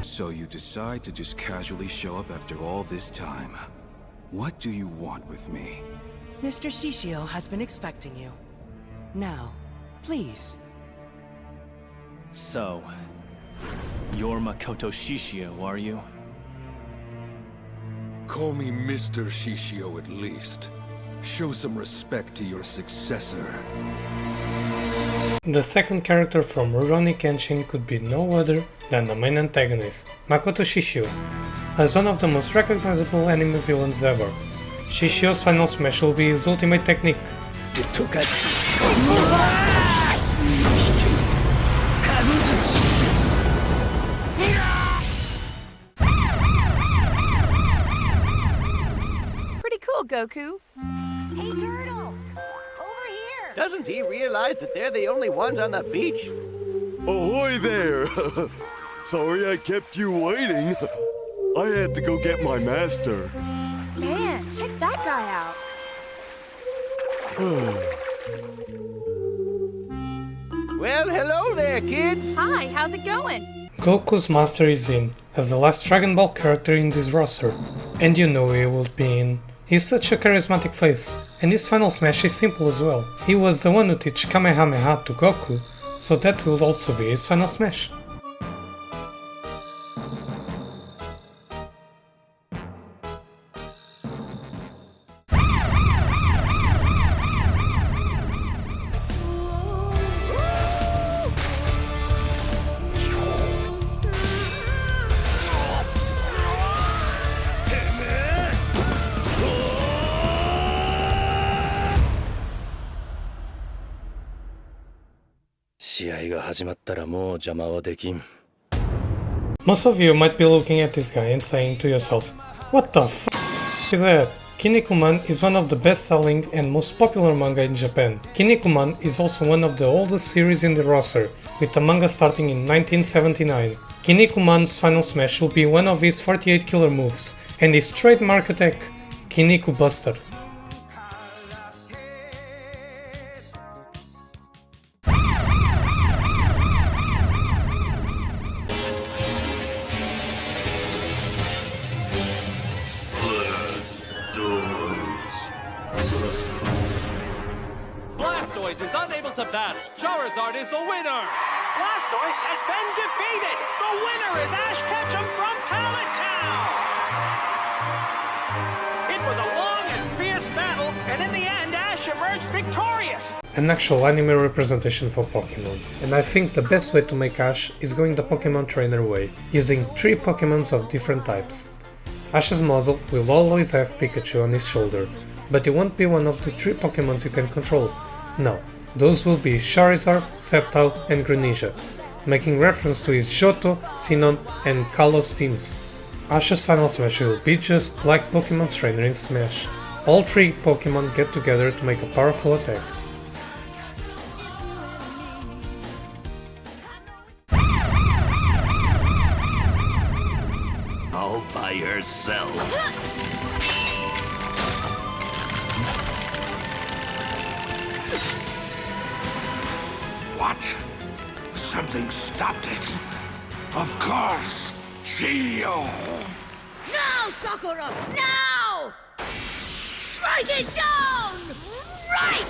So you decide to just casually show up after all this time. What do you want with me? Mr. Shishio has been expecting you. Now, please. So, you're Makoto Shishio, are you? Call me Mr. Shishio at least. Show some respect to your successor. The second character from Rurouni Kenshin could be no other than the main antagonist, Makoto Shishio, as one of the most recognizable anime villains ever. Shishio's final smash will be his ultimate technique. It took us. Pretty cool, Goku. Hey, Turtle! Over here! Doesn't he realize that they're the only ones on the beach? Ahoy there! Sorry I kept you waiting. I had to go get my master. Man, check that guy out. Well, hello there, kids! Hi, how's it going? Goku's master is in, as the last Dragon Ball character in this roster, and you know he would be in. He's such a charismatic face, and his final smash is simple as well. He was the one who teach Kamehameha to Goku, so that will also be his final smash. Most of you might be looking at this guy and saying to yourself, what the f is that? Kinnikuman is one of the best-selling and most popular manga in Japan. Kinnikuman is also one of the oldest series in the roster, with the manga starting in 1979. Kinnikuman's final smash will be one of his 48 killer moves, and his trademark attack, Kinniku Buster. Blastoise is unable to battle. Charizard is the winner. Blastoise has been defeated. The winner is Ash Ketchum from Pallet Town. It was a long and fierce battle, and in the end, Ash emerged victorious. An actual anime representation for Pokemon, and I think the best way to make Ash is going the Pokemon Trainer way, using 3 Pokemons of different types. Ash's model will always have Pikachu on his shoulder, but it won't be one of the 3 Pokemons you can control. No, those will be Charizard, Sceptile and Greninja, making reference to his Johto, Sinnoh and Kalos teams. Ash's final Smash will be just like Pokemon's trainer in Smash. All three Pokemon get together to make a powerful attack. All by yourself. What? Something stopped it. Of course, Geo. No, Sakura! No! Strike it down! Right!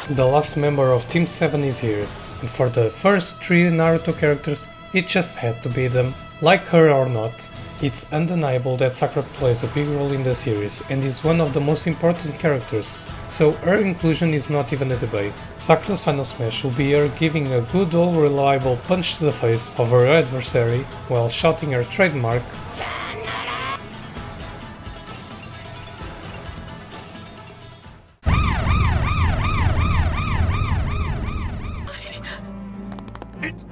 The last member of Team 7 is here, and for the first 3 Naruto characters, it just had to be them. Like her or not, it's undeniable that Sakura plays a big role in the series and is one of the most important characters, so her inclusion is not even a debate. Sakura's final Smash will be her giving a good old reliable punch to the face of her adversary while shouting her trademark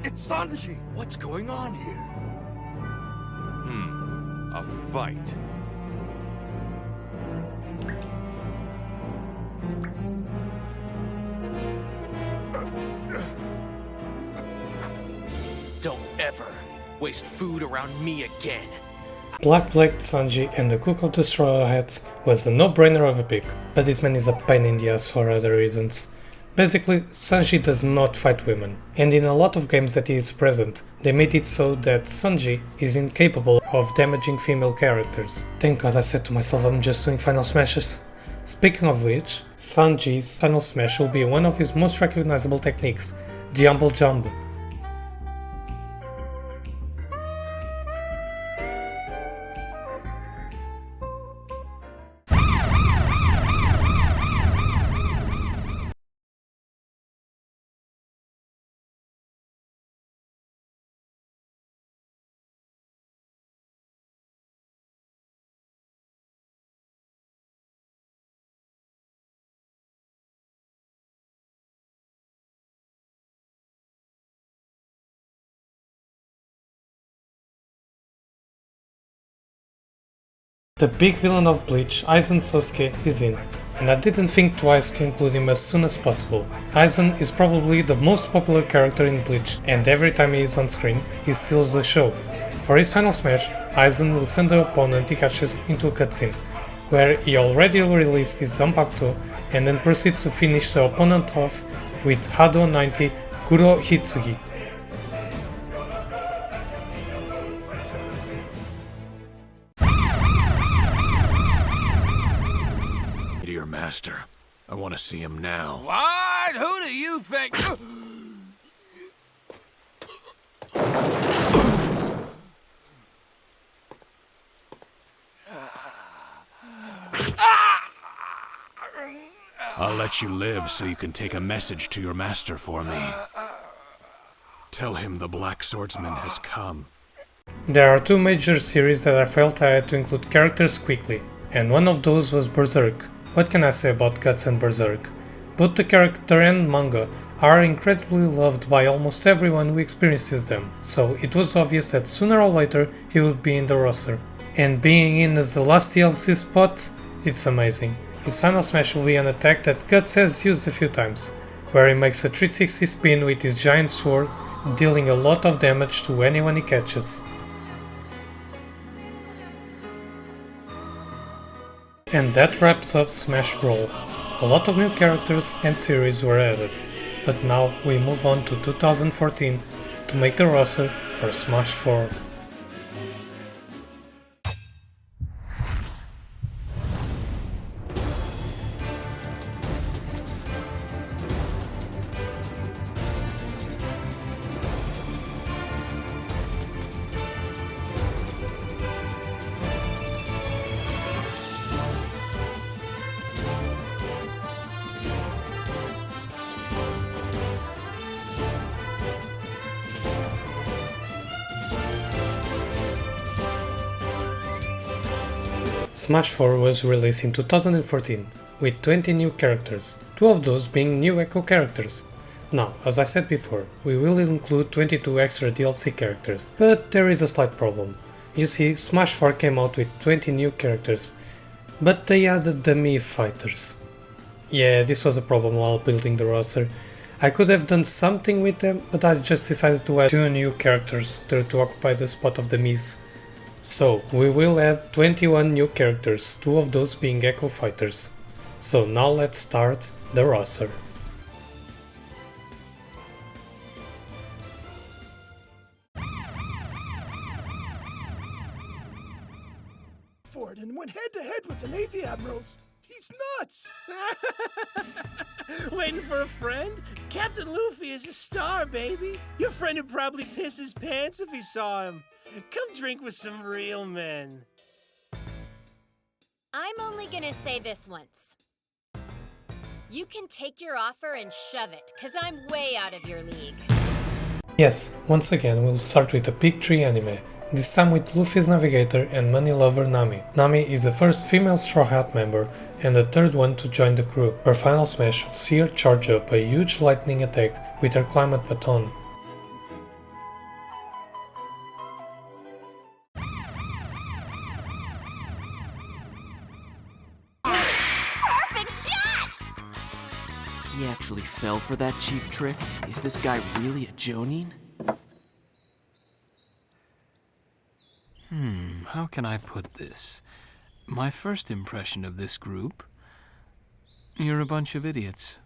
It's Sanji! What's going on here? A fight. Don't ever waste food around me again. Black-Blacked Sanji and the Cook of the Straw Hats was a no-brainer of a pick, but this man is a pain in the ass for other reasons. Basically, Sanji does not fight women, and in a lot of games that he is present, they made it so that Sanji is incapable of damaging female characters. Thank God I said to myself I'm just doing final smashes. Speaking of which, Sanji's final smash will be one of his most recognizable techniques, the Humble Jump. The big villain of Bleach, Aizen Sosuke, is in, and I didn't think twice to include him as soon as possible. Aizen is probably the most popular character in Bleach, and every time he is on screen, he steals the show. For his final smash, Aizen will send the opponent he catches into a cutscene, where he already released his Zanpakuto and then proceeds to finish the opponent off with Hado 90 Kuro Hitsugi. Dear master, I want to see him now. What? Who do you think? I'll let you live so you can take a message to your master for me. Tell him the Black Swordsman has come. There are 2 major series that I felt I had to include characters quickly, and one of those was Berserk. What can I say about Guts and Berserk? Both the character and manga are incredibly loved by almost everyone who experiences them, so it was obvious that sooner or later he would be in the roster. And being in as the last DLC spot, it's amazing. His final smash will be an attack that Guts has used a few times, where he makes a 360 spin with his giant sword, dealing a lot of damage to anyone he catches. And that wraps up Smash Brawl. A lot of new characters and series were added, but now we move on to 2014 to make the roster for Smash 4. Smash 4 was released in 2014, with 20 new characters, 2 of those being new Echo characters. Now, as I said before, we will include 22 extra DLC characters, but there is a slight problem. You see, Smash 4 came out with 20 new characters, but they added the Mii fighters. Yeah, this was a problem while building the roster. I could have done something with them, but I just decided to add 2 new characters there to occupy the spot of the Miis. So, we will add 21 new characters, 2 of those being Echo Fighters. So now let's start the roster. Ford and went head to head with the Navy admirals. He's nuts! Waiting for a friend? Captain Luffy is a star, baby. Your friend would probably piss his pants if he saw him. Come drink with some real men. I'm only gonna say this once. You can take your offer and shove it, cause I'm way out of your league. Yes, once again we'll start with the Big 3 anime, this time with Luffy's navigator and money lover Nami. Nami is the first female Straw Hat member and the third one to join the crew. Her final smash will see her charge up a huge lightning attack with her climate baton. Perfect shot! He actually fell for that cheap trick? Is this guy really a Jonin? How can I put this? My first impression of this group? You're a bunch of idiots.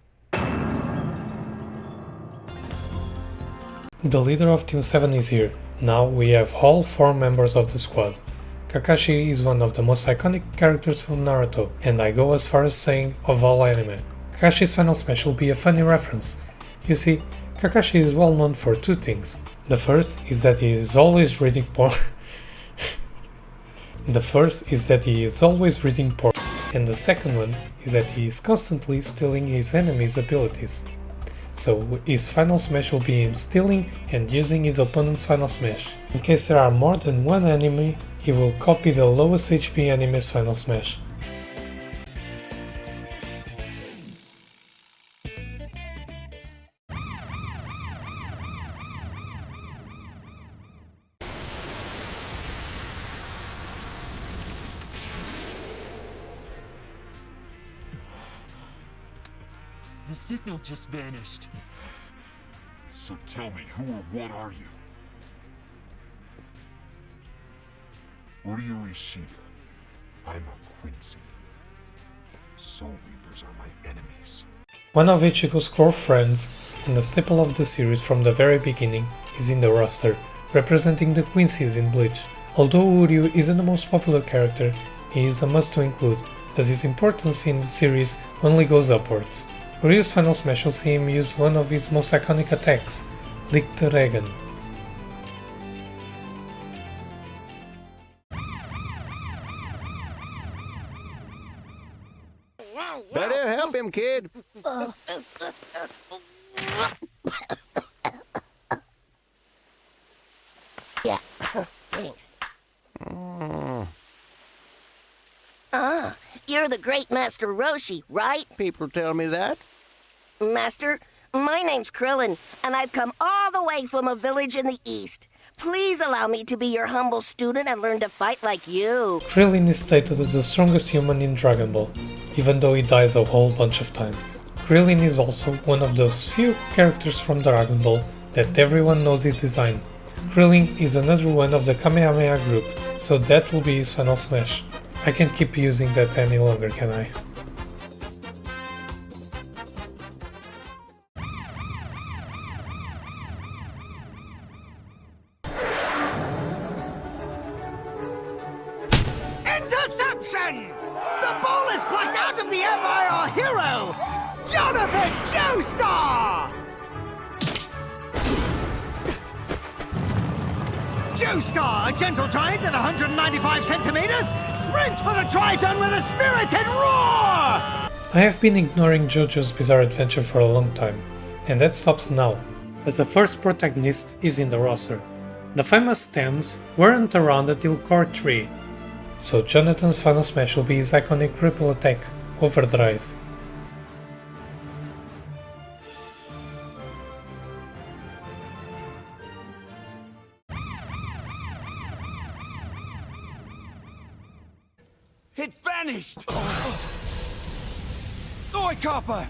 The leader of Team 7 is here. Now we have all 4 members of the squad. Kakashi is one of the most iconic characters from Naruto, and I go as far as saying of all anime. Kakashi's final smash will be a funny reference. You see, Kakashi is well known for 2 things. The first is that he is always reading porn. And the second one is that he is constantly stealing his enemy's abilities. So his final smash will be him stealing and using his opponent's final smash. In case there are more than one enemy, he will copy the lowest HP enemy's final smash. The signal just vanished. So tell me, who or what are you? Uryu Ishida. I'm a Quincy. Soul Reapers are my enemies. One of Ichigo's core friends, and a staple of the series from the very beginning, is in the roster, representing the Quincy's in Bleach. Although Uryu isn't the most popular character, he is a must to include, as his importance in the series only goes upwards. Uryu's final smash will see him use one of his most iconic attacks, Lick the Dragon. Better help him, kid. Yeah, thanks. Ah, you're the great Master Roshi, right? People tell me that. Master, my name's Krillin, and I've come all the way from a village in the east. Please allow me to be your humble student and learn to fight like you. Krillin is stated as the strongest human in Dragon Ball, even though he dies a whole bunch of times. Krillin is also one of those few characters from Dragon Ball that everyone knows his design. Krillin is another one of the Kamehameha group, so that will be his final smash. I can't keep using that any longer, can I? Interception! The ball is plucked out of the air by our hero, Jonathan Joestar! Joestar, a gentle giant at 195 centimeters, sprints for the Tri-Zone with a spirited roar! I have been ignoring JoJo's Bizarre Adventure for a long time, and that stops now, as the first protagonist is in the roster. The famous stands weren't around until Core 3, so Jonathan's final smash will be his iconic ripple attack, Overdrive. It vanished! Oi, Kappa!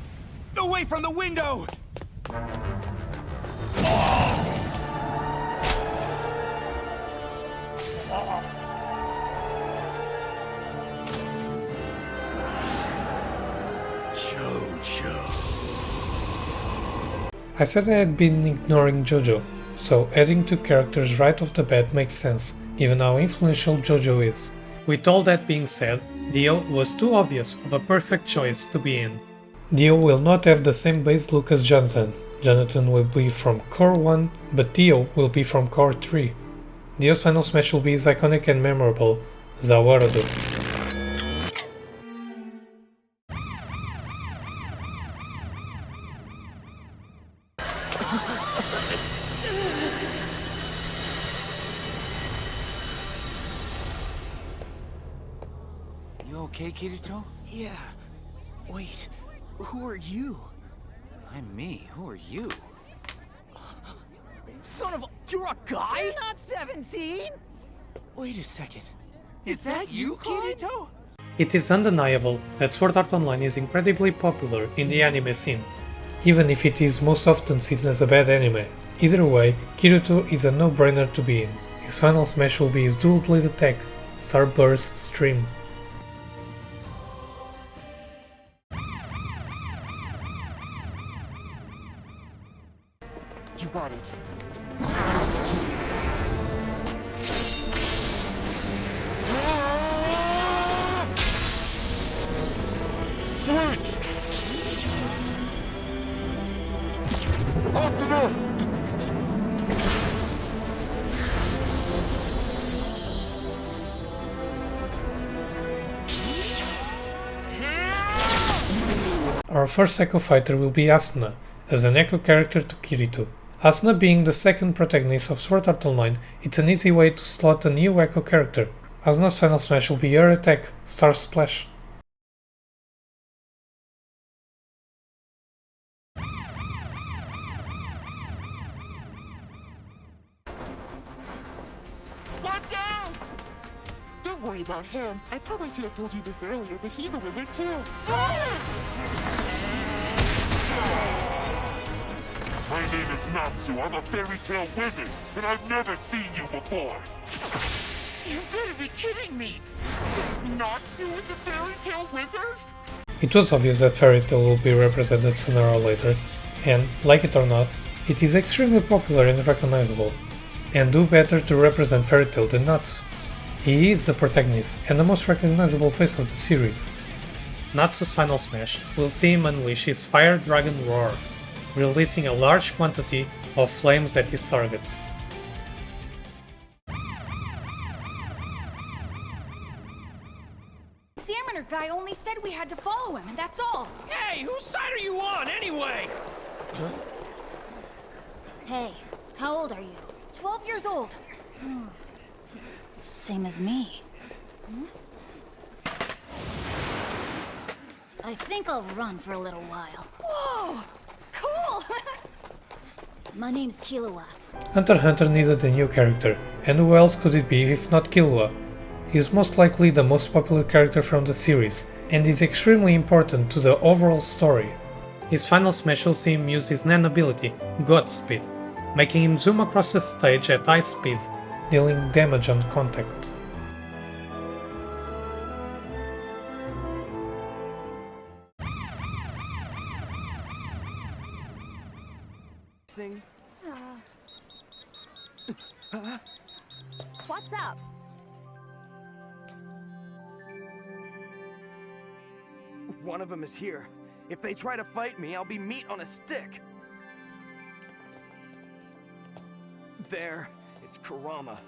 Away from the window! I said I had been ignoring JoJo, so adding two characters right off the bat makes sense, given how influential JoJo is. With all that being said, Dio was too obvious of a perfect choice to be in. Dio will not have the same base look as Jonathan. Jonathan will be from Core 1, but Dio will be from Core 3. Dio's final smash will be as iconic and memorable as Awarado. You okay, Kirito? Yeah. Wait, who are you? I'm me. Who are you? Son of a... You're a guy? You're not 17! Wait a second. Is that you, Kirito? It is undeniable that Sword Art Online is incredibly popular in the anime scene, even if it is most often seen as a bad anime. Either way, Kirito is a no-brainer to be in. His final smash will be his dual blade attack, Starburst Stream. You got it. Switch! Off the door! Our first Echo fighter will be Asuna, as an Echo character to Kirito. Asuna being the second protagonist of Sword Art Online, it's an easy way to slot a new Echo character. Asuna's final smash will be her attack, Star Splash. Watch out! Don't worry about him. I probably should have told you this earlier, but he's a wizard too. My name is Natsu, I'm a fairy tale wizard, and I've never seen you before. You gotta be kidding me! Natsu is a fairy tale wizard? It was obvious that Fairy Tail will be represented sooner or later, and, like it or not, it is extremely popular and recognizable. And do better to represent Fairy Tail than Natsu. He is the protagonist and the most recognizable face of the series. Natsu's final smash will see him unleash his Fire Dragon Roar, releasing a large quantity of flames at his target. Examiner guy only said we had to follow him, and that's all. Hey, whose side are you on, anyway? Hey, how old are you? 12 years old. Same as me. I think I'll run for a little while. Whoa! Cool! My name's Killua. Hunter x Hunter needed a new character, and who else could it be if not Killua? He is most likely the most popular character from the series, and is extremely important to the overall story. His final smash will see him use his Nen ability, Godspeed, making him zoom across the stage at high speed, dealing damage on contact. What's up? One of them is here. If they try to fight me, I'll be meat on a stick. There, it's Kurama.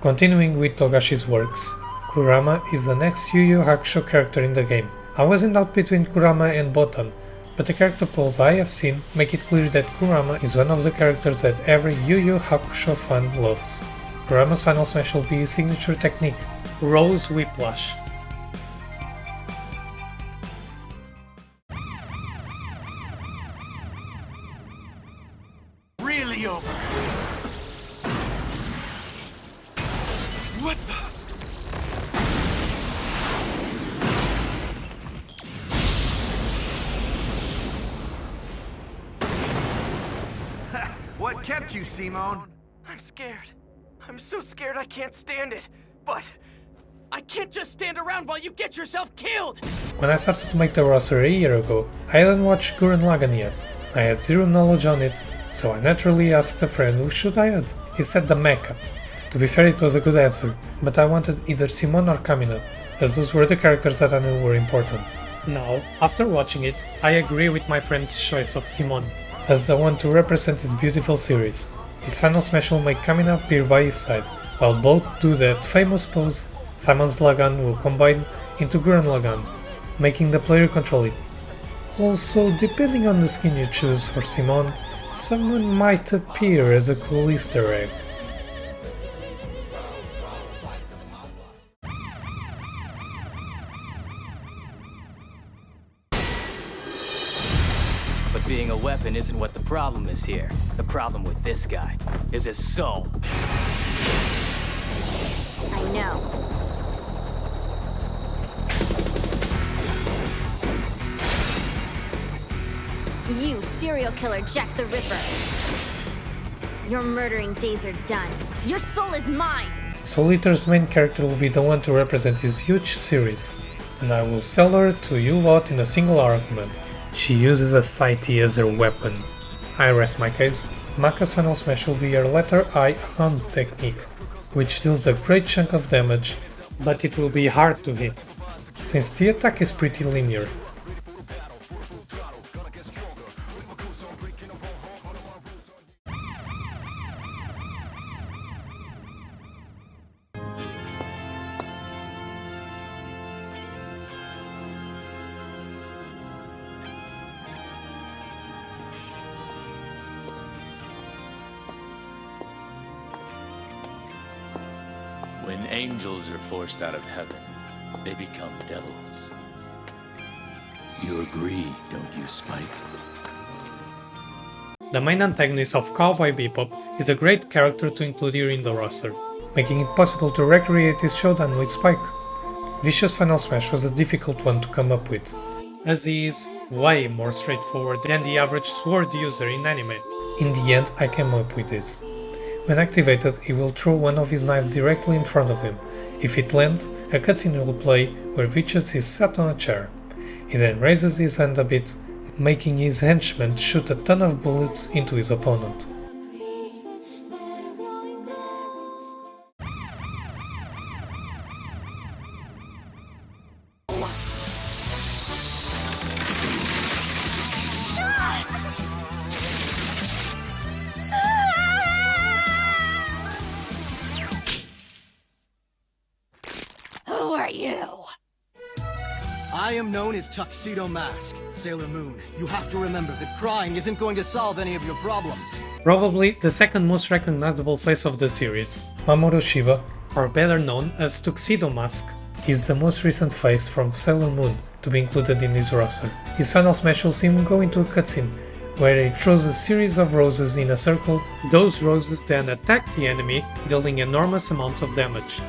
Continuing with Togashi's works, Kurama is the next Yu Yu Hakusho character in the game. I was in doubt between Kurama and Botan, but the character polls I have seen make it clear that Kurama is one of the characters that every Yu Yu Hakusho fan loves. Kurama's final smash will be his signature technique, Rose Whiplash. Really over. What the? What kept you, Simone? I'm scared. I'm so scared I can't stand it. But I can't just stand around while you get yourself killed! When I started to make the roster a year ago, I hadn't watched Gurren Lagann yet. I had zero knowledge on it, so I naturally asked a friend who should I add. He said the mecha. To be fair, it was a good answer, but I wanted either Simone or Kamina, as those were the characters that I knew were important. Now, after watching it, I agree with my friend's choice of Simone, as the one to represent his beautiful series. His final smash will make Kamina appear by his side. While both do that famous pose, Simon's Lagann will combine into Gurren Lagann, making the player control it. Also, depending on the skin you choose for Simone, someone might appear as a cool Easter egg. But being a weapon isn't what the problem is here. The problem with this guy is his soul. I know. You, serial killer Jack the Ripper. Your murdering days are done. Your soul is mine! Soul Eater's main character will be the one to represent his huge series, and I will sell her to you lot in a single argument. She uses a sighty as her weapon. I rest my case. Maka's final smash will be her letter I hunt technique, which deals a great chunk of damage, but it will be hard to hit, since the attack is pretty linear. When angels are forced out of heaven, they become devils. You agree, don't you, Spike? The main antagonist of Cowboy Bebop is a great character to include here in the roster, making it possible to recreate his showdown with Spike. Vicious Final Smash was a difficult one to come up with, as he is way more straightforward than the average sword user in anime. In the end, I came up with this. When activated, he will throw one of his knives directly in front of him. If it lands, a cutscene will play where Vicious is sat on a chair. He then raises his hand a bit, making his henchman shoot a ton of bullets into his opponent. 'Who are you? I am known as Tuxedo Mask. Sailor Moon, you have to remember that crying isn't going to solve any of your problems. Probably the second most recognizable face of the series, Mamoru Shiba, or better known as Tuxedo Mask, is the most recent face from Sailor Moon to be included in this roster. His final smash will see him go into a cutscene, where he throws a series of roses in a circle. Those roses then attack the enemy, dealing enormous amounts of damage.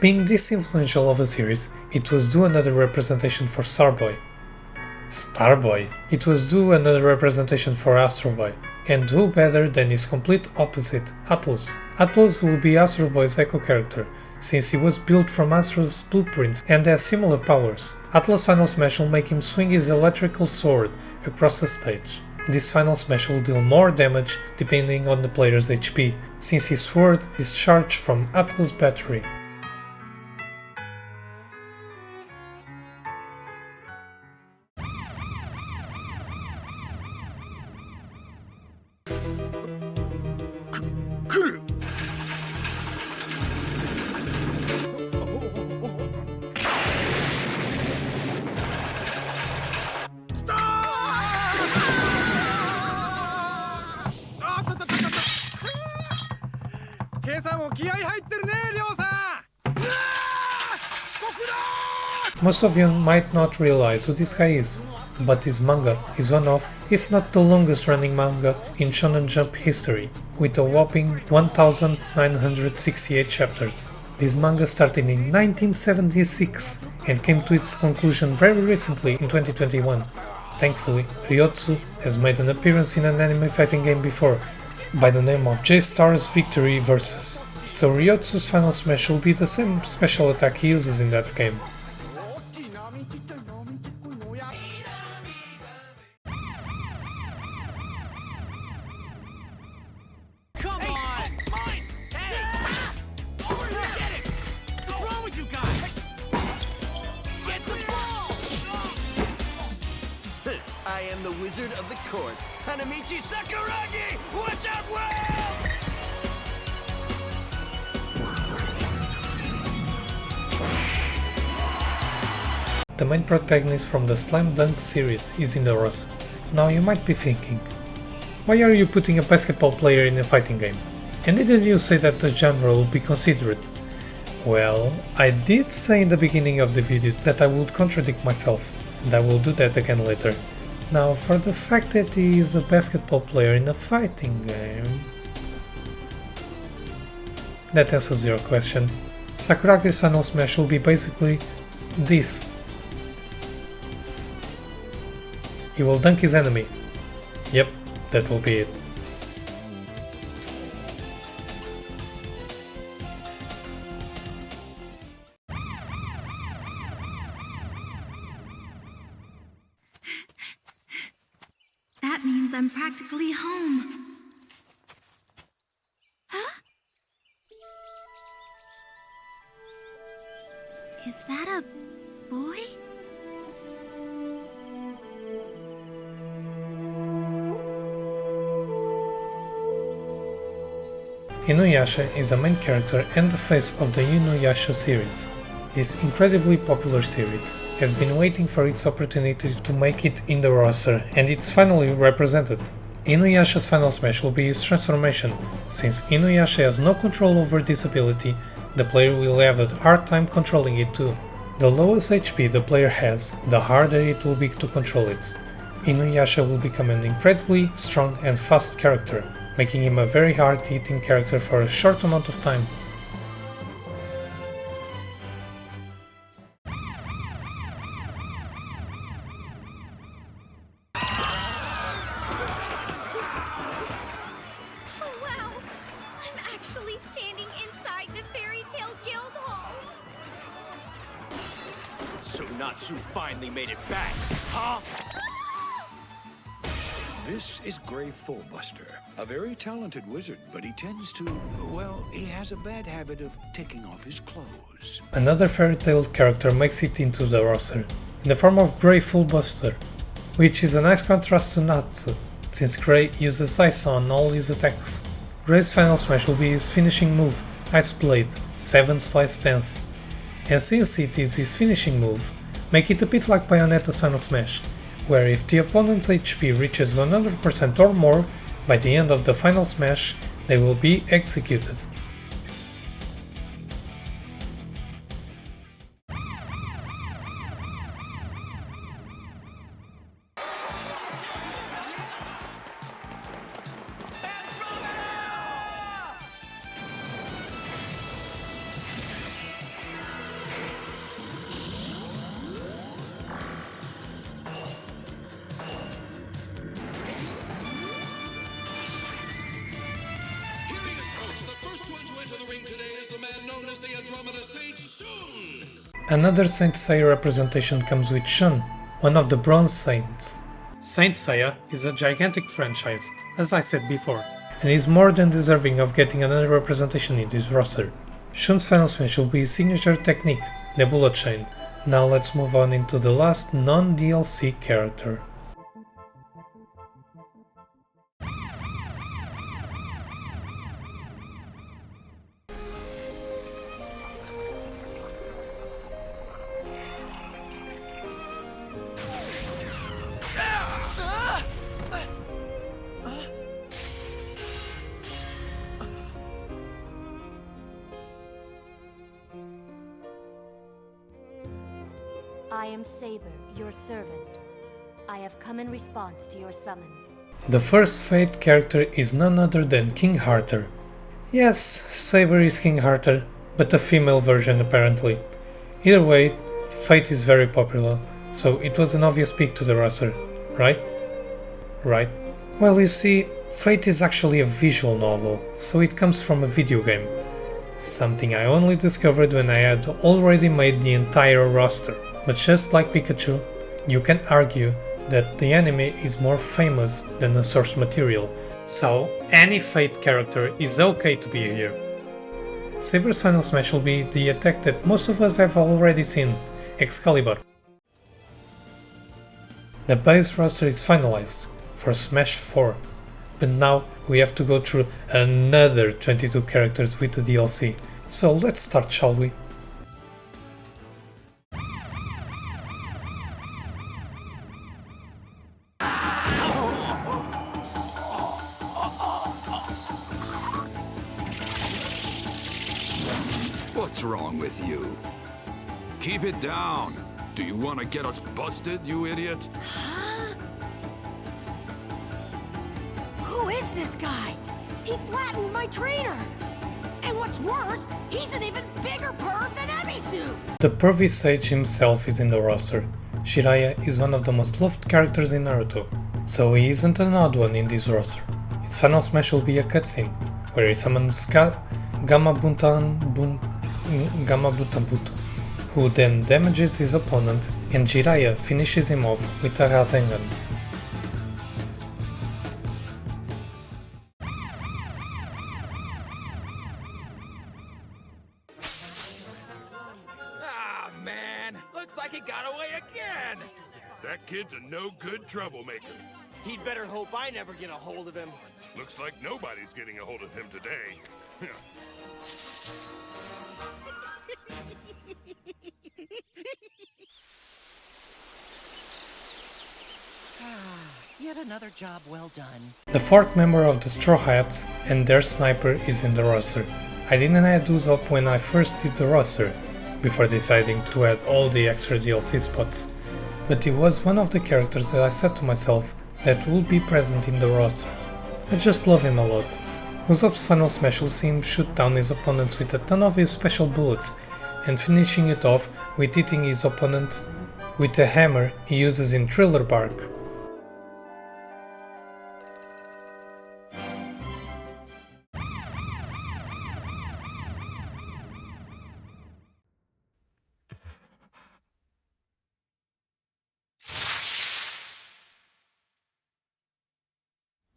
Being this influential of a series, it was due another representation for Starboy. It was due another representation for Astro Boy, and who better than his complete opposite, Atlus. Atlus will be Astro Boy's echo character, since he was built from Astro's blueprints and has similar powers. Atlus' final smash will make him swing his electrical sword across the stage. This final smash will deal more damage depending on the player's HP, since his sword is charged from Atlus' battery. Most of you might not realize who this guy is, but his manga is one of, if not the longest running manga in Shonen Jump history, with a whopping 1968 chapters. This manga started in 1976 and came to its conclusion very recently in 2021. Thankfully, Ryotsu has made an appearance in an anime fighting game before, by the name of J-Star's Victory Versus. So Ryotsu's final smash will be the same special attack he uses in that game. I am the wizard of the court, Hanamichi Sakuragi! Watch out, Will! The main protagonist from the Slam Dunk series is in the roster. Now you might be thinking, why are you putting a basketball player in a fighting game? And didn't you say that the genre will be considered? Well, I did say in the beginning of the video that I would contradict myself, and I will do that again later. Now, for the fact that he is a basketball player in a fighting game... That answers your question. Sakuragi's final smash will be basically this. He will dunk his enemy. Yep, that will be it. That means I'm practically home. Huh? Is that a boy? Inuyasha is a main character and the face of the Inuyasha series. This incredibly popular series has been waiting for its opportunity to make it in the roster, and it's finally represented. Inuyasha's final smash will be his transformation. Since Inuyasha has no control over this ability, the player will have a hard time controlling it too. The lowest HP the player has, the harder it will be to control it. Inuyasha will become an incredibly strong and fast character, making him a very hard-hitting character for a short amount of time. Oh wow! I'm actually standing inside the Fairy Tale Guild Hall! So Natsu finally made it back, huh? This is Gray Fullbuster, a very talented wizard, but he tends to, well, he has a bad habit of taking off his clothes. Another fairy tale character makes it into the roster, in the form of Gray Fullbuster, which is a nice contrast to Natsu, since Gray uses ice on all his attacks. Gray's final smash will be his finishing move, Ice Blade, 7 Slice Dance. And since it is his finishing move, make it a bit like Bayonetta's final smash, where if the opponent's HP reaches 100% or more, by the end of the final smash, they will be executed. Another Saint Seiya representation comes with Shun, one of the Bronze Saints. Saint Seiya is a gigantic franchise, as I said before, and is more than deserving of getting another representation in this roster. Shun's final smash will be his signature technique, Nebula Chain. Now let's move on into the last non-DLC character. I am Saber, your servant. I have come in response to your summons. The first Fate character is none other than King Arthur. Yes, Saber is King Arthur, but a female version apparently. Either way, Fate is very popular, so it was an obvious pick to the roster, right? Right. Well, you see, Fate is actually a visual novel, so it comes from a video game. Something I only discovered when I had already made the entire roster. But just like Pikachu, you can argue that the anime is more famous than the source material, so any Fate character is okay to be here. Saber's final smash will be the attack that most of us have already seen, Excalibur. The base roster is finalized for Smash 4, but now we have to go through another 22 characters with the DLC, so let's start, shall we? What's wrong with you? Keep it down. Do you want to get us busted, you idiot? Who is this guy? He flattened my trainer! And what's worse, he's an even bigger perv than Emisu! The pervy sage himself is in the roster. Jiraiya is one of the most loved characters in Naruto, so he isn't an odd one in this roster. His final smash will be a cutscene, where he summons Gamma Butabuta, who then damages his opponent, and Jiraiya finishes him off with a Rasengan. Ah, man! Looks like he got away again! That kid's a no-good troublemaker. He'd better hope I never get a hold of him. Looks like nobody's getting a hold of him today. Yet another job well done. The fourth member of the Straw Hats and their sniper is in the roster. I didn't add those up when I first did the roster, before deciding to add all the extra DLC spots, but he was one of the characters that I said to myself that will be present in the roster. I just love him a lot. Usopp's final smash will see him shoot down his opponents with a ton of his special bullets, and finishing it off with hitting his opponent with the hammer he uses in Thriller Bark.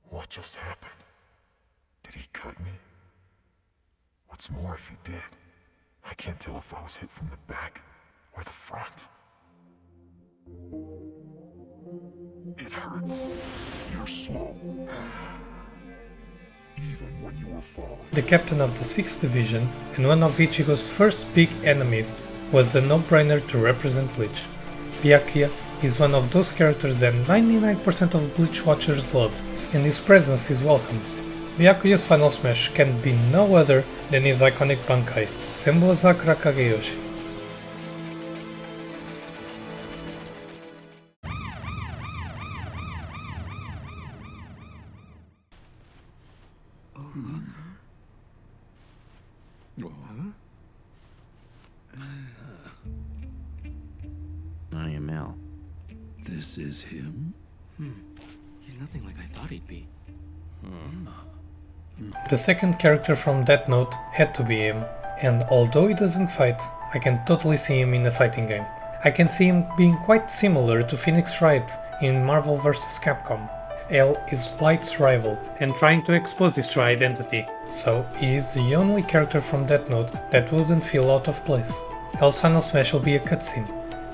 What just happened? Did he cut me? What's more, if he did, I can't tell if I was hit from the back or the front. It hurts. You're slow. Even when you were falling. The captain of the 6th Division and one of Ichigo's first big enemies was a no-brainer to represent Bleach. Byakuya is one of those characters that 99% of Bleach watchers love, and his presence is welcome. Byakuya's final smash can be no other than his iconic Bankai, Senbou Sakura Kageyoshi. I am Al. This is him? He's nothing like I thought he'd be. The second character from Death Note had to be him, and although he doesn't fight, I can totally see him in a fighting game. I can see him being quite similar to Phoenix Wright in Marvel vs. Capcom. L is Light's rival and trying to expose his true identity, so he is the only character from Death Note that wouldn't feel out of place. L's final smash will be a cutscene,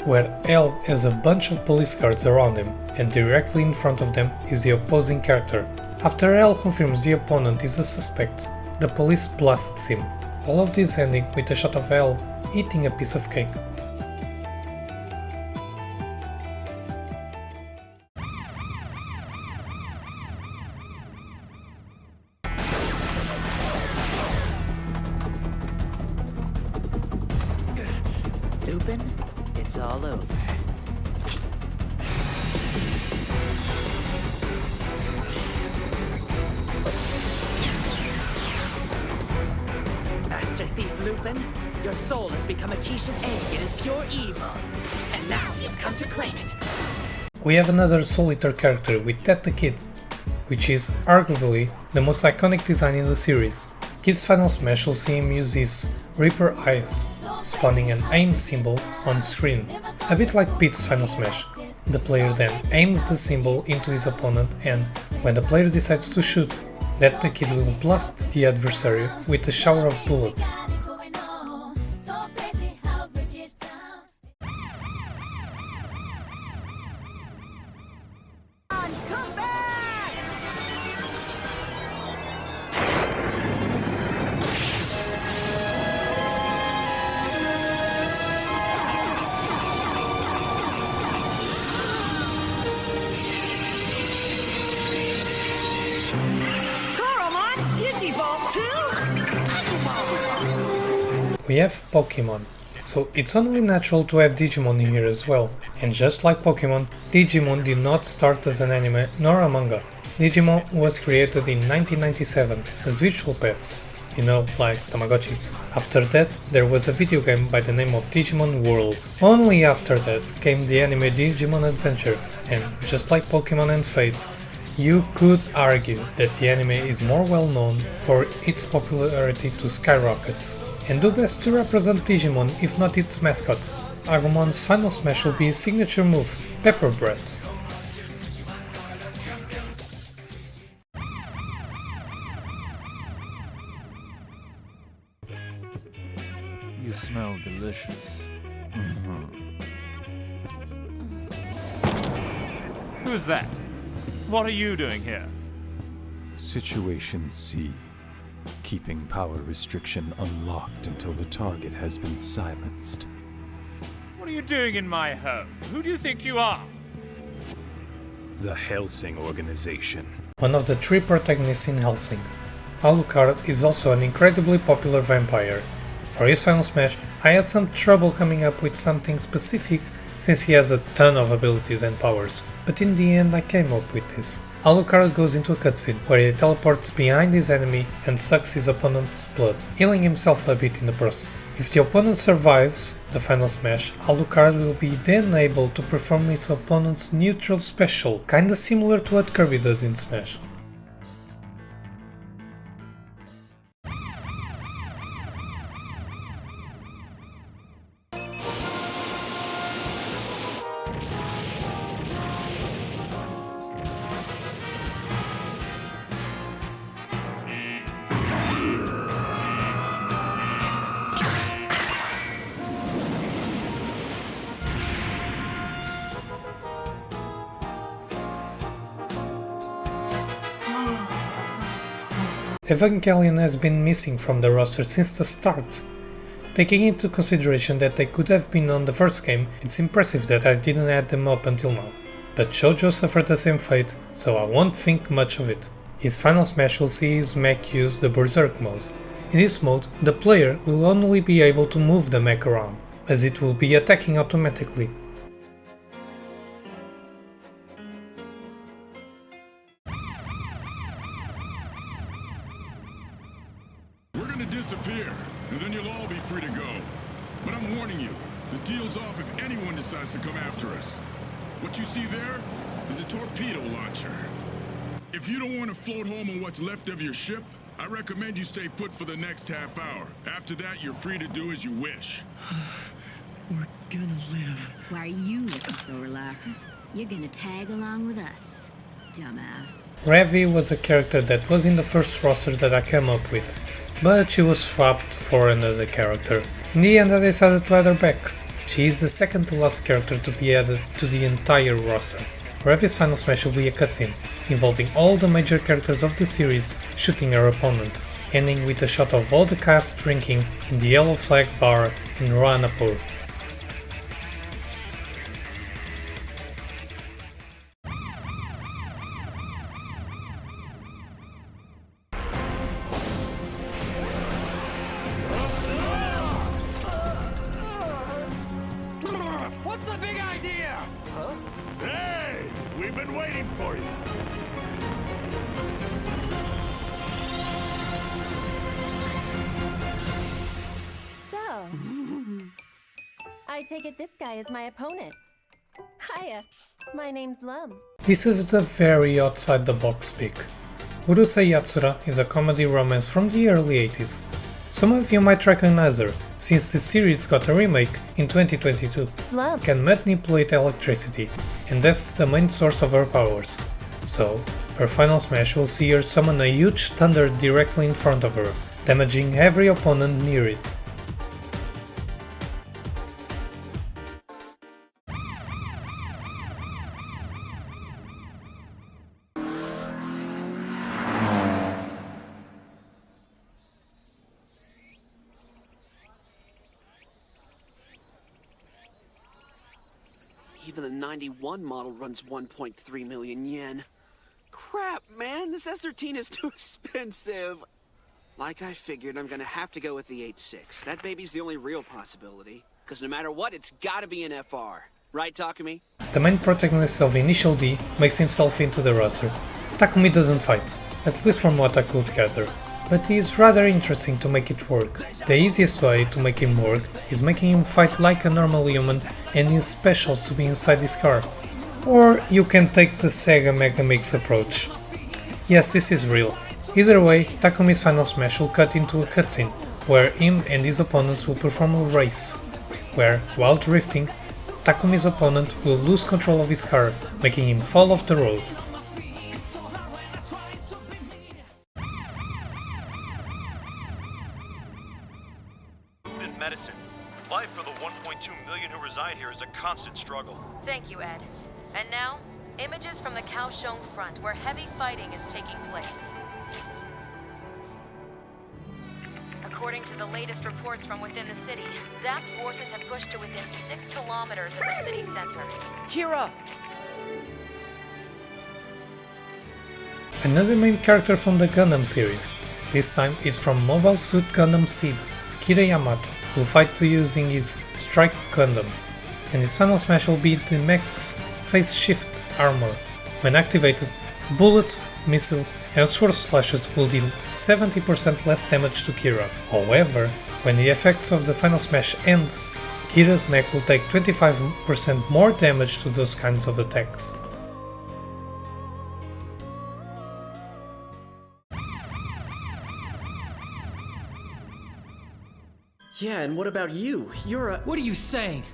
where L has a bunch of police guards around him, and directly in front of them is the opposing character. After L confirms the opponent is a suspect, the police blasts him. All of this ending with a shot of L eating a piece of cake. Lupin, it's it's all over. Master Thief Lupin, your soul has become a quiche of egg. It is pure evil. And now you've come to claim it. We have another solitaire character with Ted the Kid, which is arguably the most iconic design in the series. Kid's final smash will see him use his Reaper Eyes, spawning an aim symbol on screen, a bit like Pete's final smash. The player then aims the symbol into his opponent, and when the player decides to shoot, that the Kid will blast the adversary with a shower of bullets. We have Pokemon, so it's only natural to have Digimon here as well. And just like Pokemon, Digimon did not start as an anime nor a manga. Digimon was created in 1997 as virtual pets, you know, like Tamagotchi. After that, there was a video game by the name of Digimon World. Only after that came the anime Digimon Adventure, and just like Pokemon and Fate, you could argue that the anime is more well known for its popularity to skyrocket, and do best to represent Digimon if not its mascot. Agumon's final smash will be his signature move, Pepper Breath. You smell delicious. Who's that? What are you doing here? Situation C. Keeping power restriction unlocked until the target has been silenced. What are you doing in my home? Who do you think you are? The Helsing organization. One of the three protagonists in Helsing. Alucard is also an incredibly popular vampire. For his final smash, I had some trouble coming up with something specific since he has a ton of abilities and powers, but in the end I came up with this. Alucard goes into a cutscene where he teleports behind his enemy and sucks his opponent's blood, healing himself a bit in the process. If the opponent survives the final smash, Alucard will be then able to perform his opponent's neutral special, kinda similar to what Kirby does in Smash. Evangelion has been missing from the roster since the start. Taking into consideration that they could have been on the first game, it's impressive that I didn't add them up until now. But Shoujo suffered the same fate, so I won't think much of it. His final smash will see his mech use the Berserk mode. In this mode, the player will only be able to move the mech around, as it will be attacking automatically. Disappear, and then you'll all be free to go. But I'm warning you, the deal's off if anyone decides to come after us. What you see there is a torpedo launcher. If you don't want to float home on what's left of your ship, I recommend you stay put for the next half hour. After that, you're free to do as you wish. We're gonna live. Why are you looking so relaxed? You're gonna tag along with us, dumbass. Revi was a character that was in the first roster that I came up with, but she was swapped for another character. In the end I decided to add her back. She is the second to last character to be added to the entire roster. Revi's final smash will be a cutscene, involving all the major characters of the series shooting her opponent, ending with a shot of all the cast drinking in the Yellow Flag bar in Ranapur. waiting for you. So, I take it this guy is my opponent. Hiya, my name's Lum. This is a very outside-the-box pick. Urusei Yatsura is a comedy romance from the early 80s. Some of you might recognize her, since the series got a remake in 2022. Lum can manipulate electricity, and that's the main source of her powers. So, her final smash will see her summon a huge thunder directly in front of her, damaging every opponent near it. Even the 91 model runs 1.3 million yen. Crap, man, this S13 is too expensive. Like I figured, I'm gonna have to go with the 8.6. That baby's the only real possibility. Because no matter what, it's gotta be an FR. Right, Takumi? The main protagonist of Initial D makes himself into the roster. Takumi doesn't fight, at least from what I could gather, but he is rather interesting to make it work. The easiest way to make him work is making him fight like a normal human and his specials to be inside his car. Or you can take the Sega Mega Mix approach. Yes, this is real. Either way, Takumi's final smash will cut into a cutscene, where him and his opponents will perform a race, where, while drifting, Takumi's opponent will lose control of his car, making him fall off the road. Medicine. Life for the 1.2 million who reside here is a constant struggle. Thank you, Ed. And now, images from the Kaohsiung front, where heavy fighting is taking place. According to the latest reports from within the city, Zap's forces have pushed to within 6 kilometers of the city center. Kira! Another main character from the Gundam series, this time is from Mobile Suit Gundam Seed, Kira Yamato, will fight to using his Strike Gundam, and his final smash will be the mech's Phase Shift armor. When activated, bullets, missiles and sword slashes will deal 70% less damage to Kira. However, when the effects of the final smash end, Kira's mech will take 25% more damage to those kinds of attacks. Yeah, and what about you? You're a... What are you saying?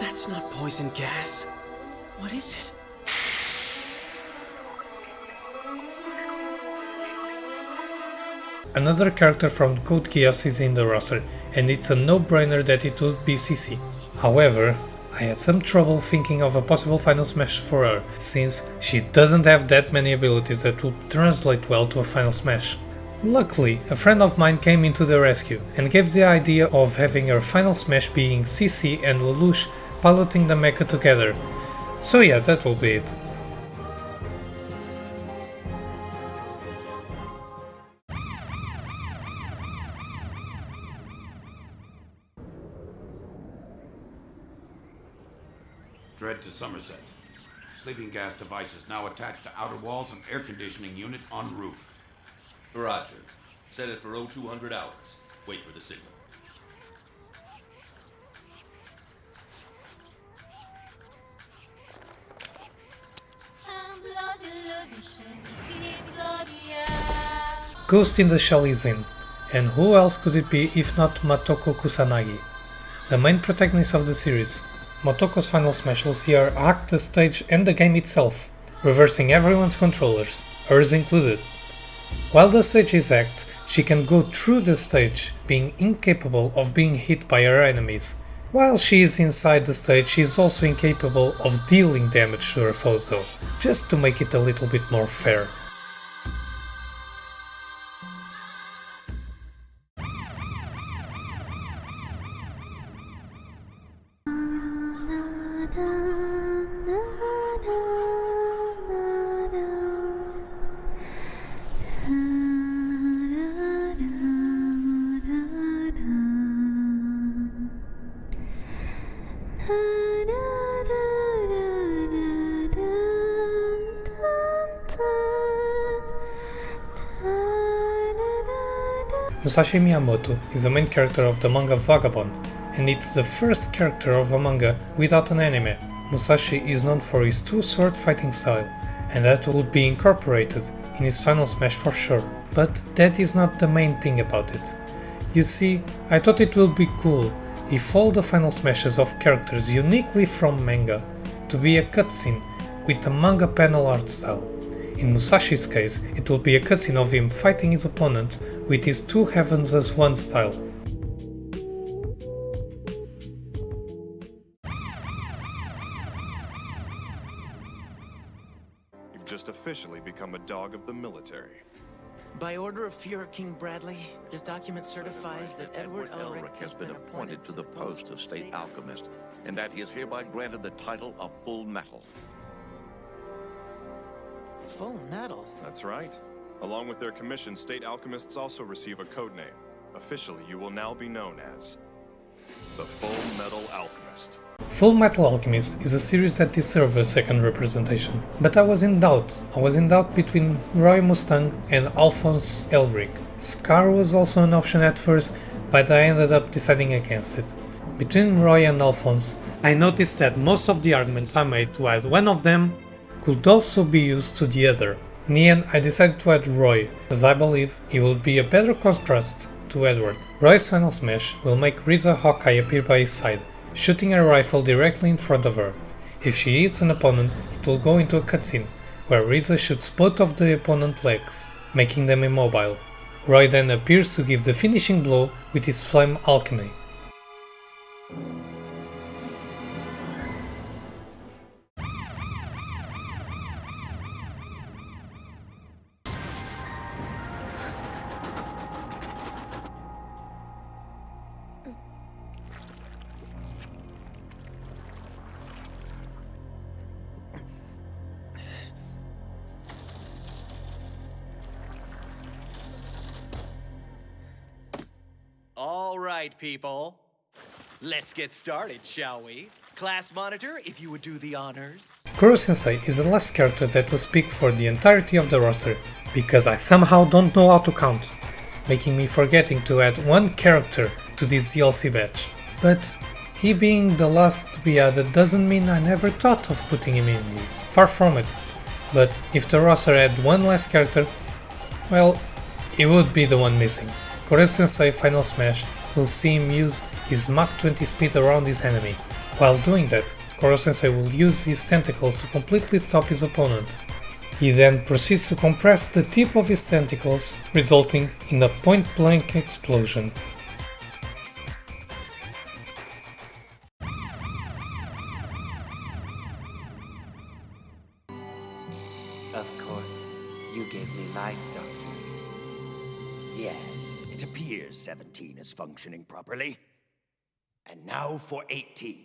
That's not poison gas. What is it? Another character from Code Geass is in the roster, and it's a no-brainer that it would be CC. However, I had some trouble thinking of a possible final smash for her, since she doesn't have that many abilities that would translate well to a final smash. Luckily, a friend of mine came into the rescue and gave the idea of having her final smash being CC and Lelouch piloting the mecha together. So yeah, that will be it. Dread to Somerset. Sleeping gas devices now attached to outer walls and air conditioning unit en route. Roger. Set it for 0200 hours. Wait for the signal. Ghost in the Shell is in, and who else could it be if not Matoko Kusanagi, the main protagonist of the series. Motoko's final smash will see her hack the stage and the game itself, reversing everyone's controllers, hers included. While the stage is hacked, she can go through the stage, being incapable of being hit by her enemies. While she is inside the stage, she is also incapable of dealing damage to her foes though, just to make it a little bit more fair. Musashi Miyamoto is the main character of the manga Vagabond, and it's the first character of a manga without an anime. Musashi is known for his two-sword fighting style, and that would be incorporated in his Final Smash for sure. But that is not the main thing about it. You see, I thought it would be cool if all the Final Smashes of characters uniquely from manga to be a cutscene with a manga panel art style. In Musashi's case, it will be a cutscene of him fighting his opponent with his two heavens as one style. You've just officially become a dog of the military. By order of Führer King Bradley, this document certifies that Edward Elric has been appointed to the post of State Alchemist, and that he is hereby granted the title of Full Metal. Full Metal? That's right. Along with their commission, State Alchemists also receive a codename. Officially, you will now be known as the Full Metal Alchemist. Full Metal Alchemist is a series that deserves a second representation, but I was in doubt. I was in doubt between Roy Mustang and Alphonse Elric. Scar was also an option at first, but I ended up deciding against it. Between Roy and Alphonse, I noticed that most of the arguments I made to add one of them could also be used to the other. In the end, I decided to add Roy, as I believe he will be a better contrast to Edward. Roy's Final Smash will make Riza Hawkeye appear by his side, shooting a rifle directly in front of her. If she hits an opponent, it will go into a cutscene, where Riza shoots both of the opponent's legs, making them immobile. Roy then appears to give the finishing blow with his flame alchemy. All right, people. Let's get started, shall we? Class monitor, if you would do the honors. Kuro-sensei is the last character that will speak for the entirety of the roster, because I somehow don't know how to count, making me forgetting to add one character to this DLC batch. But he being the last to be added doesn't mean I never thought of putting him in here. Far from it. But if the roster had one last character, well, he would be the one missing. Kuro-sensei Final Smash will see him use his Mach 20 speed around his enemy. While doing that, Kuro-sensei will use his tentacles to completely stop his opponent. He then proceeds to compress the tip of his tentacles, resulting in a point-blank explosion. Of course, you gave me life, Doctor. Yes, it appears 17 is functioning properly. And now for 18.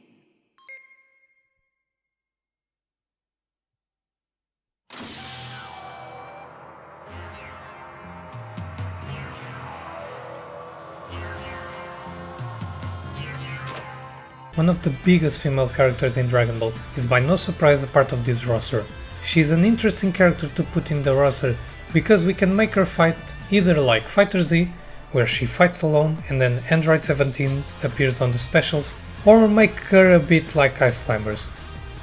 One of the biggest female characters in Dragon Ball is by no surprise a part of this roster. She's an interesting character to put in the roster because we can make her fight either like Fighter Z, where she fights alone and then Android 17 appears on the specials, or make her a bit like Ice Climbers.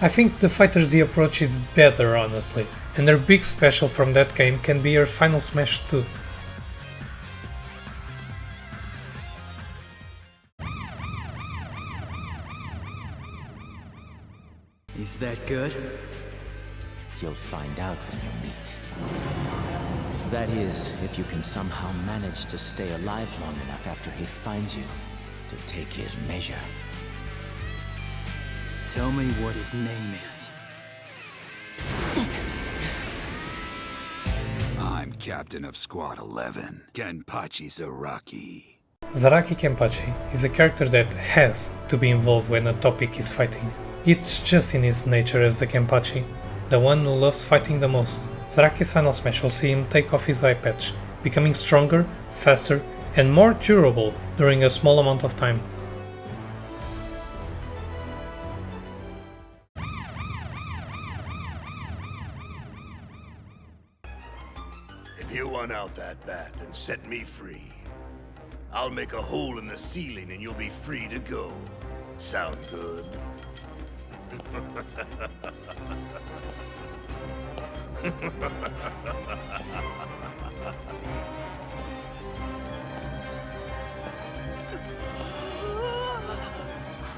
I think the Fighter Z approach is better honestly, and her big special from that game can be her Final Smash 2. Is that good? You'll find out when you meet. That is, if you can somehow manage to stay alive long enough after he finds you to take his measure. Tell me what his name is. I'm Captain of Squad 11, Kenpachi Zaraki. Zaraki Kenpachi is a character that has to be involved when a topic is fighting. It's just in his nature as a Kenpachi, the one who loves fighting the most. Zaraki's Final Smash will see him take off his eye patch, becoming stronger, faster, and more durable during a small amount of time. If you want out that bad, then set me free. I'll make a hole in the ceiling and you'll be free to go. Sound good?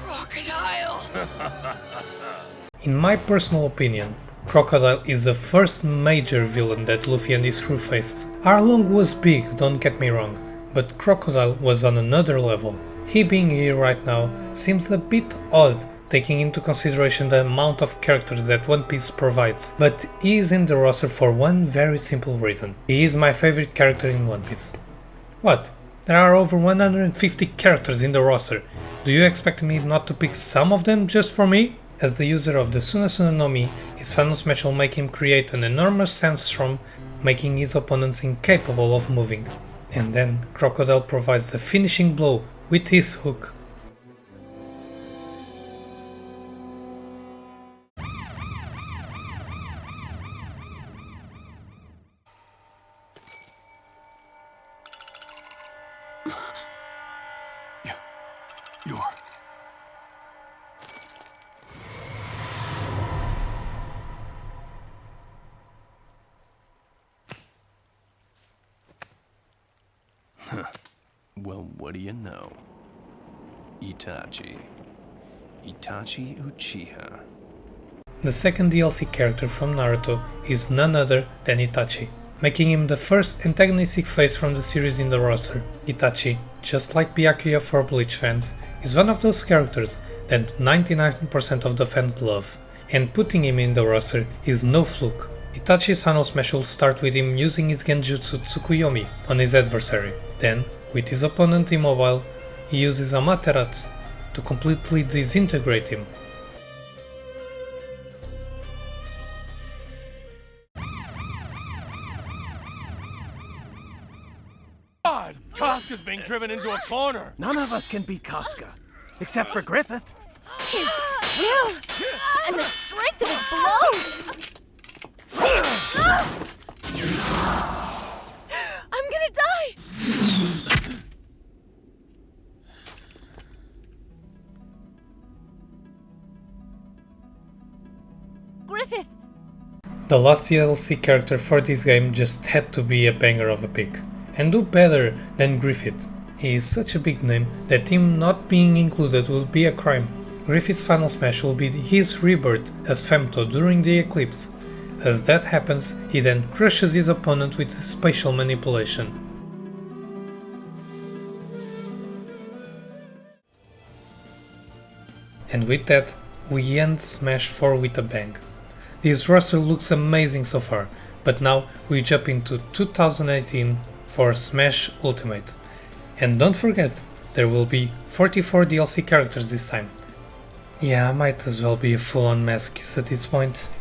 Crocodile! In my personal opinion, Crocodile is the first major villain that Luffy and his crew faced. Arlong was big, don't get me wrong, but Crocodile was on another level. He being here right now seems a bit odd, taking into consideration the amount of characters that One Piece provides, but he is in the roster for one very simple reason. He is my favorite character in One Piece. What? There are over 150 characters in the roster. Do you expect me not to pick some of them just for me? As the user of the Sunasuna no Mi, his final smash will make him create an enormous sandstorm, making his opponents incapable of moving. And then Crocodile provides the finishing blow with his hook. You're... Well, what do you know? Itachi. Itachi Uchiha. The second DLC character from Naruto is none other than Itachi, making him the first antagonistic face from the series in the roster. Itachi, just like Byakuya for Bleach fans, is one of those characters that 99% of the fans love, and putting him in the roster is no fluke. Itachi's final smash will start with him using his Genjutsu Tsukuyomi on his adversary. Then, with his opponent immobile, he uses Amaterasu to completely disintegrate him. God! Casca's being driven into a corner! None of us can beat Casca, except for Griffith. His skill and the strength of his blows! I'm gonna die! Griffith! The last DLC character for this game just had to be a banger of a pick, and do better than Griffith. He is such a big name that him not being included would be a crime. Griffith's final smash will be his rebirth as Femto during the eclipse. As that happens, he then crushes his opponent with spatial manipulation. And with that, we end Smash 4 with a bang. This roster looks amazing so far, but now we jump into 2018 for Smash Ultimate. And don't forget, there will be 44 DLC characters this time. Yeah, I might as well be a full-on masochist at this point.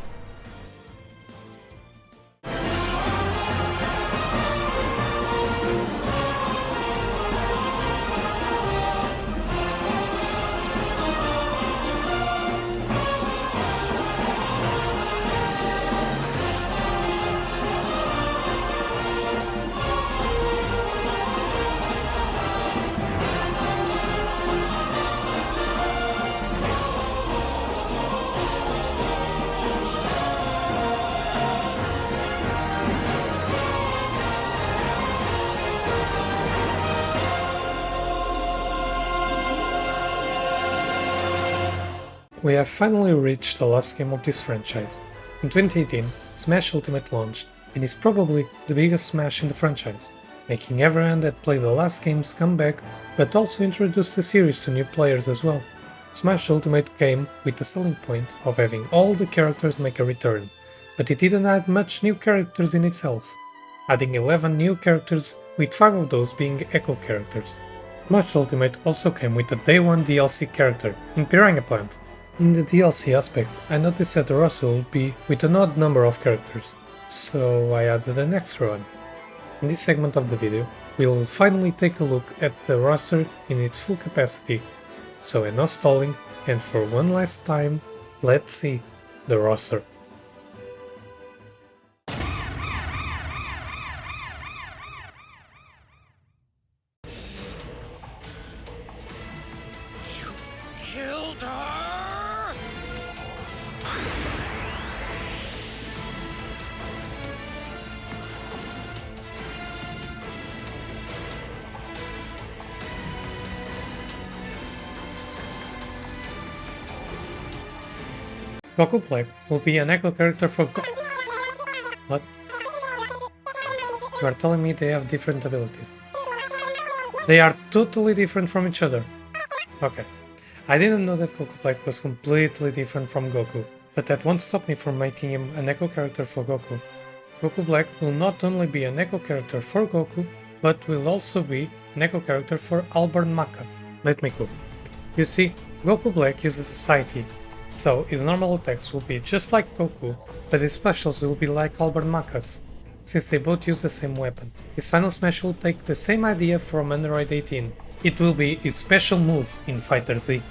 We have finally reached the last game of this franchise. In 2018, Smash Ultimate launched, and is probably the biggest Smash in the franchise, making everyone that played the last games come back, but also introduced the series to new players as well. Smash Ultimate came with the selling point of having all the characters make a return, but it didn't add much new characters in itself, adding 11 new characters, with 5 of those being Echo characters. Smash Ultimate also came with a Day 1 DLC character, in Piranha Plant. In the DLC aspect, I noticed that the roster would be with an odd number of characters, so I added an extra one. In this segment of the video, we'll finally take a look at the roster in its full capacity. So enough stalling, and for one last time, let's see the roster. Goku Black will be an echo character for What? You are telling me they have different abilities. They are totally different from each other. Okay. I didn't know that Goku Black was completely different from Goku, but that won't stop me from making him an echo character for Goku. Goku Black will not only be an echo character for Goku, but will also be an echo character for Alburn Maka. Let me go. You see, Goku Black uses a Scythe, so his normal attacks will be just like Goku, but his specials will be like Alburn Maka's, since they both use the same weapon. His final smash will take the same idea from Android 18. It will be his special move in Fighter Z.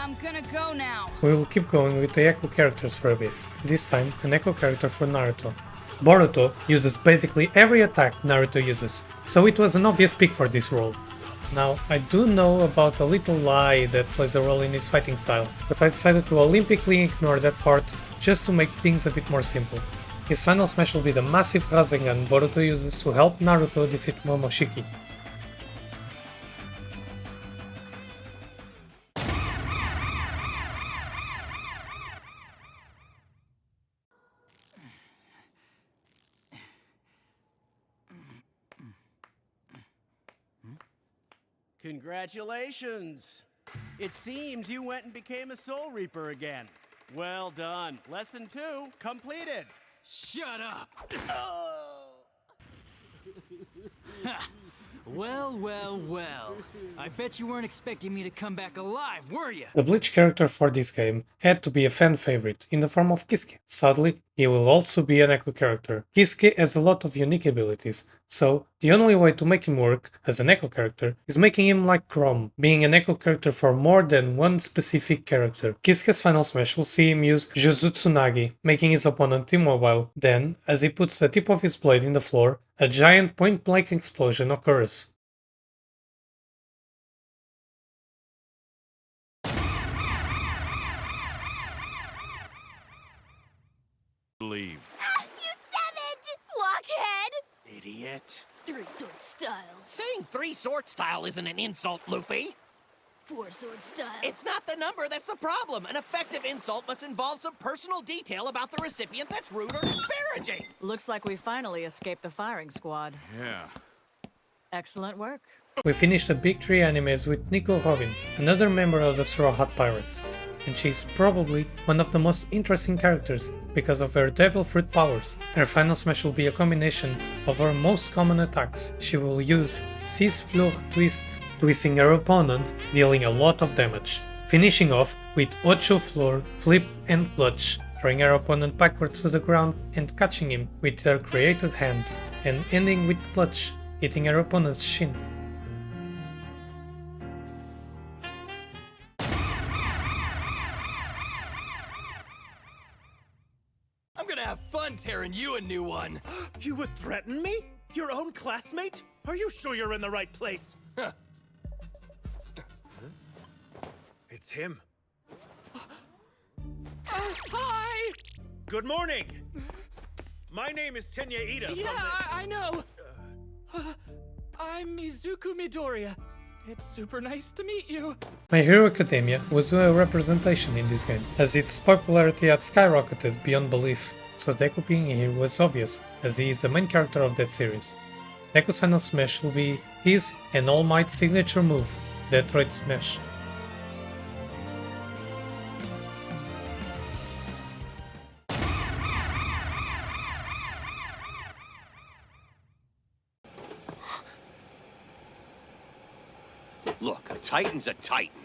I'm gonna go now. We will keep going with the Echo characters for a bit, this time an Echo character for Naruto. Boruto uses basically every attack Naruto uses, so it was an obvious pick for this role. Now, I do know about a little lie that plays a role in his fighting style, but I decided to olympically ignore that part just to make things a bit more simple. His final smash will be the massive Rasengan Boruto uses to help Naruto defeat Momoshiki. Congratulations! It seems you went and became a Soul Reaper again. Well done. Lesson 2 completed. Shut up! Well. I bet you weren't expecting me to come back alive, were you? The Bleach character for this game had to be a fan favorite in the form of Kisuke. Sadly, he will also be an Echo character. Kisuke has a lot of unique abilities, so the only way to make him work as an Echo character is making him like Chrome, being an Echo character for more than one specific character. Kisuke's final smash will see him use Jujutsunagi, making his opponent immobile. Then, as he puts the tip of his blade in the floor, a giant point-blank explosion occurs. Leave. You savage! Blockhead! Idiot. Three-sword style. Saying three-sword style isn't an insult, Luffy. Four-sword style. It's not the number that's the problem. An effective insult must involve some personal detail about the recipient that's rude or disparaging. Looks like we finally escaped the firing squad. Yeah. Excellent work. We finished the big three animes with Nico Robin, another member of the Straw Hat Pirates, and she's probably one of the most interesting characters because of her Devil Fruit powers. Her final smash will be a combination of her most common attacks. She will use Six Floor Twist, twisting her opponent, dealing a lot of damage, finishing off with Ocho Floor, Flip and Clutch, throwing her opponent backwards to the ground and catching him with her created hands, and ending with Clutch, hitting her opponent's shin. I'm gonna have fun tearing you a new one. You would threaten me? Your own classmate? Are you sure you're in the right place? It's him. Hi! Good morning. My name is Tenya Ida. Yeah, I know. I'm Mizuku Midoriya. It's super nice to meet you. My Hero Academia was a representation in this game, as its popularity had skyrocketed beyond belief, so Deku being here was obvious, as he is the main character of that series. Deku's final smash will be his and All Might's signature move, Detroit Smash. Look, a Titan's a Titan.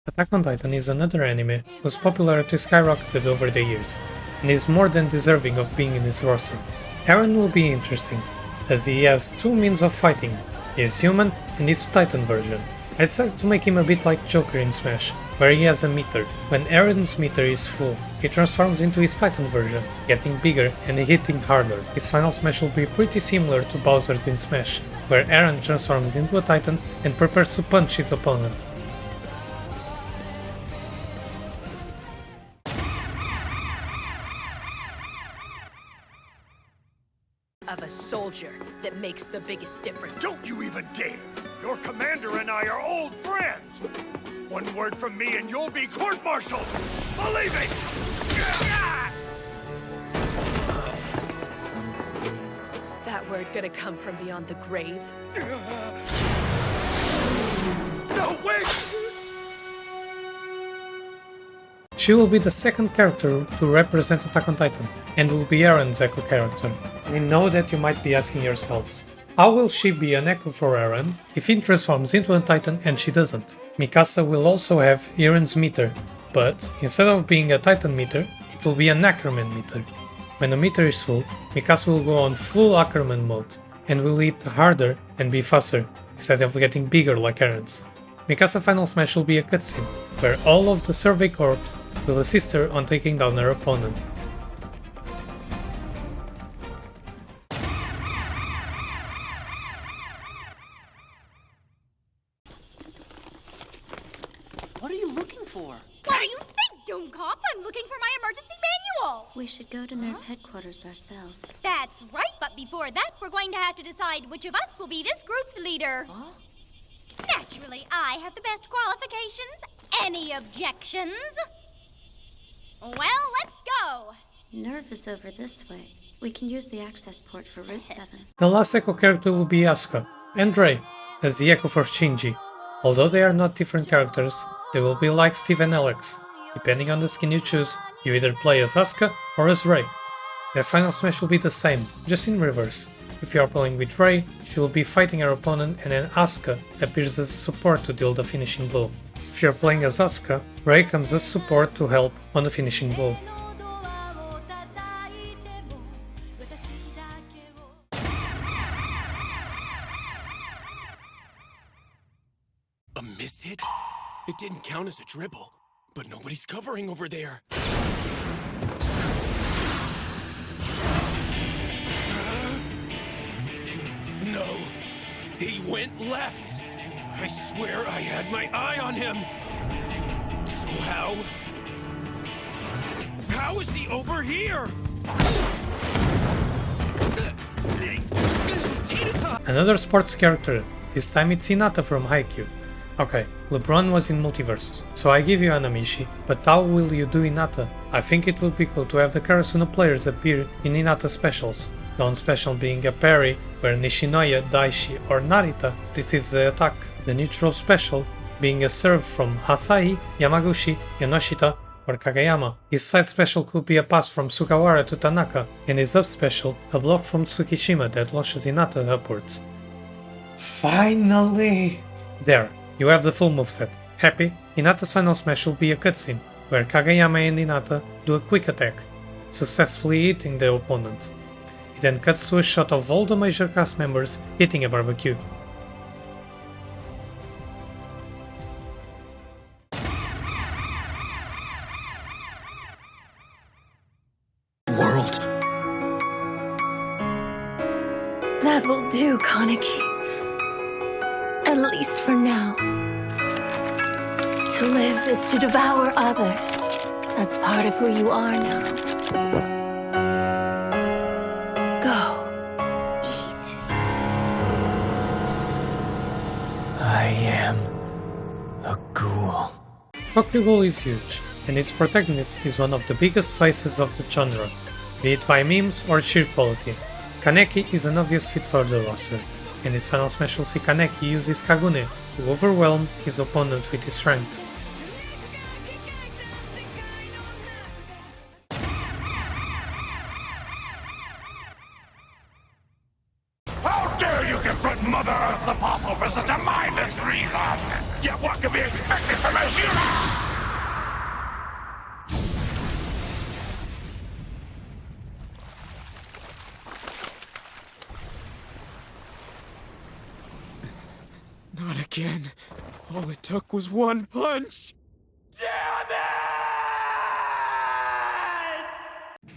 Attack on Titan is another anime whose popularity skyrocketed over the years, and is more than deserving of being in its roster. Eren will be interesting, as he has two means of fighting, his human and his Titan version. I decided to make him a bit like Joker in Smash, where he has a meter. When Eren's meter is full, he transforms into his Titan version, getting bigger and hitting harder. His final smash will be pretty similar to Bowser's in Smash, where Eren transforms into a Titan and prepares to punch his opponent. Of a soldier that makes the biggest difference. Don't you even dare! Your commander and I are old friends! One word from me and you'll be court-martialed! Believe it! That word gonna come from beyond the grave? No, wait! She will be the second character to represent Attack on Titan, and will be Eren's Echo character. I know that you might be asking yourselves, how will she be an Echo for Eren if he transforms into a Titan and she doesn't? Mikasa will also have Eren's meter, but instead of being a Titan meter, it will be an Ackerman meter. When the meter is full, Mikasa will go on full Ackerman mode, and will hit harder and be faster, instead of getting bigger like Eren's. Mikasa's final smash will be a cutscene, where all of the Survey Corps will assist her on taking down her opponent. What are you looking for? What do you think, Doomcop? I'm looking for my emergency manual! We should go to Nerf headquarters ourselves. That's right, but before that, we're going to have to decide which of us will be this group's leader. Huh? Naturally, I have the best qualifications. Any objections? Well, let's go! Nerf is over this way. We can use the access port for Route 7. The last Echo character will be Asuka, and Rei, as the Echo for Shinji. Although they are not different characters, they will be like Steve and Alex. Depending on the skin you choose, you either play as Asuka or as Rei. Their final smash will be the same, just in reverse. If you are playing with Rei, she will be fighting her opponent and then Asuka appears as support to deal the finishing blow. If you are playing as Asuka, Rei comes as support to help on the finishing blow. A miss hit? It didn't count as a dribble, but nobody's covering over there. No, he went left. I swear I had my eye on him. So how is he over here? Another sports character, this time it's Hinata from Haikyuu. Okay, LeBron was in Multiverses, so I give you Anamishi, but how will you do Hinata? I think it would be cool to have the Karasuno players appear in Hinata specials. The one special being a parry, where Nishinoya, Daishi or Narita receives the attack. The neutral special being a serve from Hasai, Yamaguchi, Yanoshita or Kageyama. His side special could be a pass from Sugawara to Tanaka, and his up special a block from Tsukishima that launches Hinata upwards. Finally! There, you have the full moveset. Happy? Hinata's final smash will be a cutscene, where Kageyama and Hinata do a quick attack, successfully hitting the opponent. It then cuts to a shot of all the major cast members hitting a barbecue. World. That will do, Kaneki. At least for now. To live is to devour others. That's part of who you are now. Go. Eat. I am a ghoul. Tokyo Ghoul is huge, and its protagonist is one of the biggest faces of the genre, be it by memes or sheer quality. Kaneki is an obvious fit for the roster, and its final smash will see Kaneki use his Kagune to overwhelm his opponents with his strength. How dare you confront Mother Earth's apostle for such a mindless freedom! Yet what can be expected from a hero? Not again. All it took was one punch. Damn it!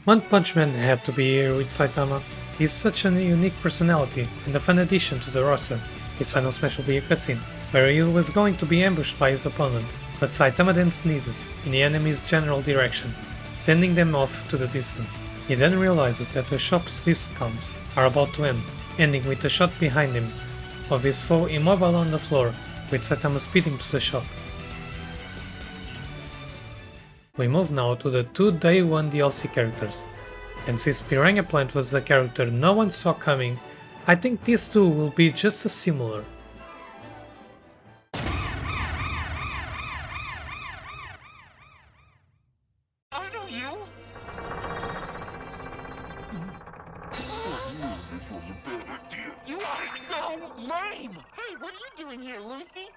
One Punch Man had to be here with Saitama. He's such a unique personality and a fun addition to the roster. His final smash will be a cutscene, where he was going to be ambushed by his opponent, but Saitama then sneezes in the enemy's general direction, sending them off to the distance. He then realizes that the shop's discounts are about to end, ending with a shot behind him of his foe immobile on the floor, with Saitama speeding to the shop. We move now to the 2 Day 1 DLC characters, and since Piranha Plant was a character no one saw coming, I think these two will be just as similar. I know you! You are so lame! Hey, what are you doing here, Lucy?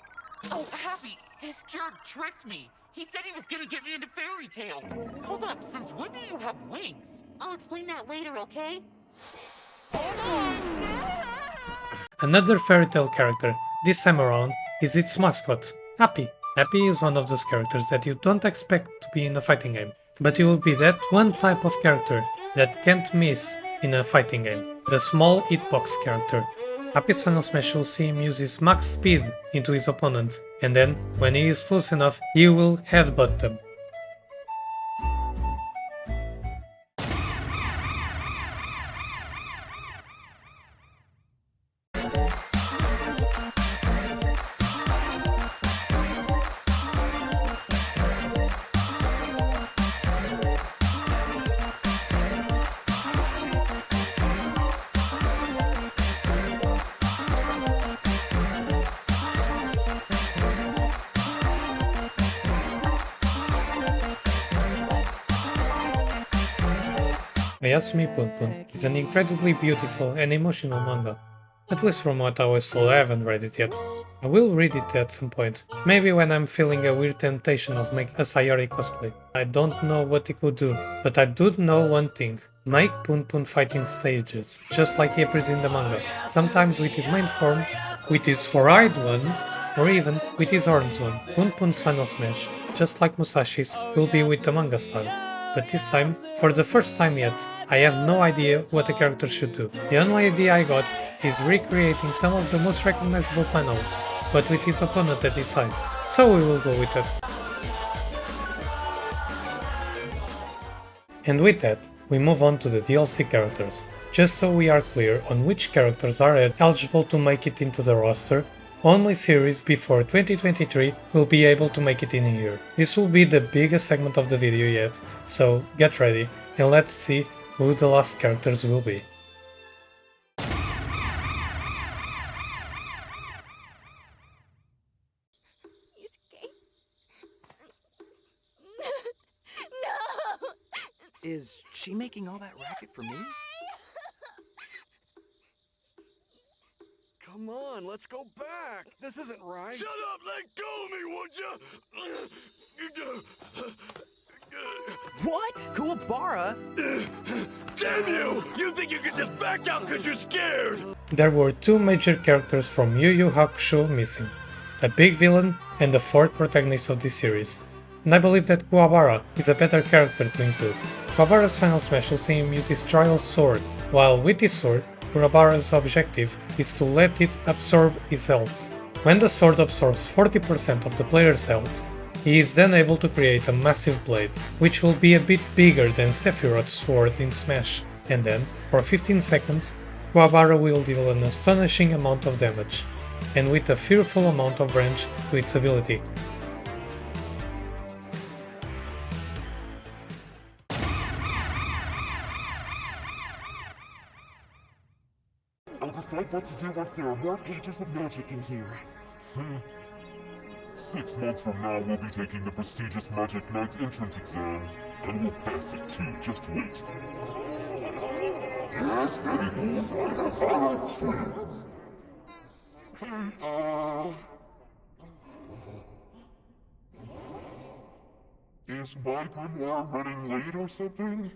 Oh, Happy, this jerk tricked me. He said he was gonna get me into Fairy Tail. Hold up, since when do you have wings? I'll explain that later, okay? Another Fairy Tail character, this time around, is its mascot, Happy. Happy is one of those characters that you don't expect to be in a fighting game, but he will be that one type of character that can't miss in a fighting game, the small hitbox character. Happy's final smash will see him use his max speed into his opponent, and then, when he is close enough, he will headbutt them. Ayasumi Punpun is an incredibly beautiful and emotional manga, at least from what I saw. I haven't read it yet. I will read it at some point, maybe when I'm feeling a weird temptation of make a Sayori cosplay. I don't know what it could do, but I do know one thing: make Punpun fight in stages, just like he appears in the manga, sometimes with his main form, with his four-eyed one, or even with his horns one. Punpun's final smash, just like Musashi's, will be with the manga style. But this time, for the first time yet, I have no idea what the character should do. The only idea I got is recreating some of the most recognizable panels, but with his opponent at his side, so we will go with that. And with that, we move on to the DLC characters. Just so we are clear on which characters are eligible to make it into the roster, only series before 2023 will be able to make it in here. This will be the biggest segment of the video yet, so get ready and let's see who the last characters will be. No! Is she making all that racket for me? Come on, let's go back. This isn't right. Shut up! Let go of me, would you? What? Kuwabara? Damn you! You think you can just back out because you're scared? There were two major characters from Yu Yu Hakusho missing, a big villain and the fourth protagonist of this series. And I believe that Kuwabara is a better character to include. Kuwabara's final smash will see him use his trial sword, while with his sword, Kuwabara's objective is to let it absorb his health. When the sword absorbs 40% of the player's health, he is then able to create a massive blade, which will be a bit bigger than Sephiroth's sword in Smash, and then, for 15 seconds, Kuwabara will deal an astonishing amount of damage, and with a fearful amount of range to its ability. I'll decide what to do once there are more pages of magic in here. 6 months from now, we'll be taking the prestigious Magic Knight's entrance exam, and we'll pass it too. Just wait. Yes, Daddy Wolf, I have high hopes for you. Hey, Is my grimoire running late or something?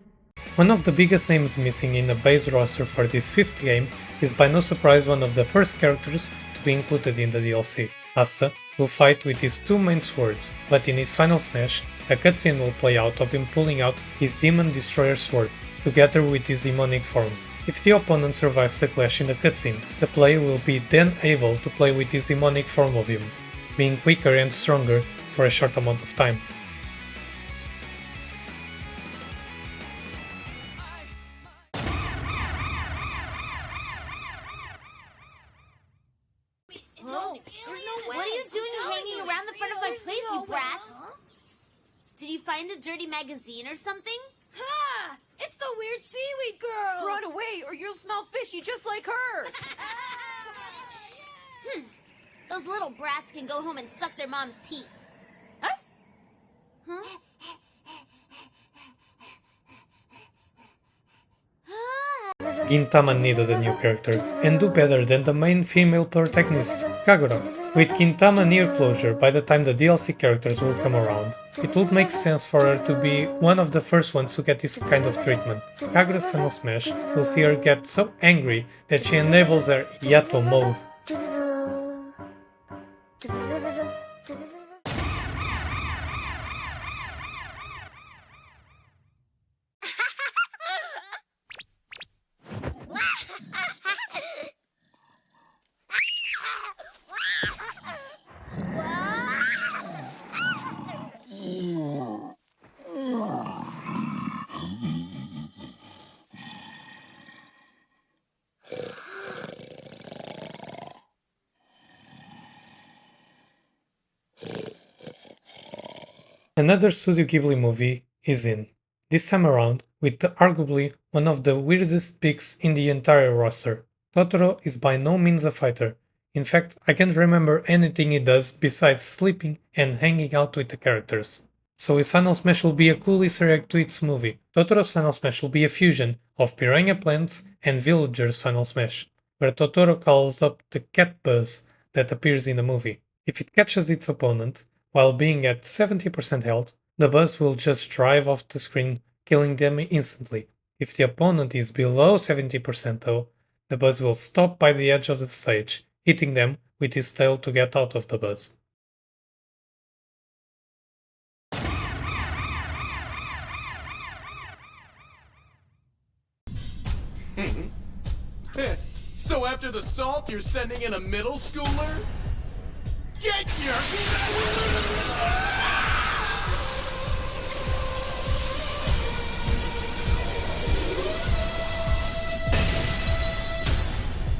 One of the biggest names missing in the base roster for this 5th game is by no surprise one of the first characters to be included in the DLC. Asta will fight with his 2 main swords, but in his final smash, a cutscene will play out of him pulling out his Demon Destroyer sword, together with his demonic form. If the opponent survives the clash in the cutscene, the player will be then able to play with his demonic form of him, being quicker and stronger for a short amount of time. What are you doing hanging around the front of my place, you brats? Did you find a dirty magazine or something? Ha! It's the weird seaweed girl! Run away or you'll smell fishy just like her! Those little brats can go home and suck their mom's teeth. Huh? Huh? Gintama needed a new character, and do better than the main female protagonist, Kagura. With Gintama near closure by the time the DLC characters will come around, it would make sense for her to be one of the first ones to get this kind of treatment. Kagura's final smash will see her get so angry that she enables her Yato mode. Another Studio Ghibli movie is in, this time around with arguably one of the weirdest picks in the entire roster. Totoro is by no means a fighter. In fact, I can't remember anything he does besides sleeping and hanging out with the characters. So his final smash will be a cool Easter egg to its movie. Totoro's final smash will be a fusion of Piranha Plants and Villager's final smash, where Totoro calls up the cat buzz that appears in the movie. If it catches its opponent, while being at 70% health, the buzz will just drive off the screen, killing them instantly. If the opponent is below 70% though, the buzz will stop by the edge of the stage, hitting them with his tail to get out of the buzz. So after the salt, you're sending in a middle schooler? Get your...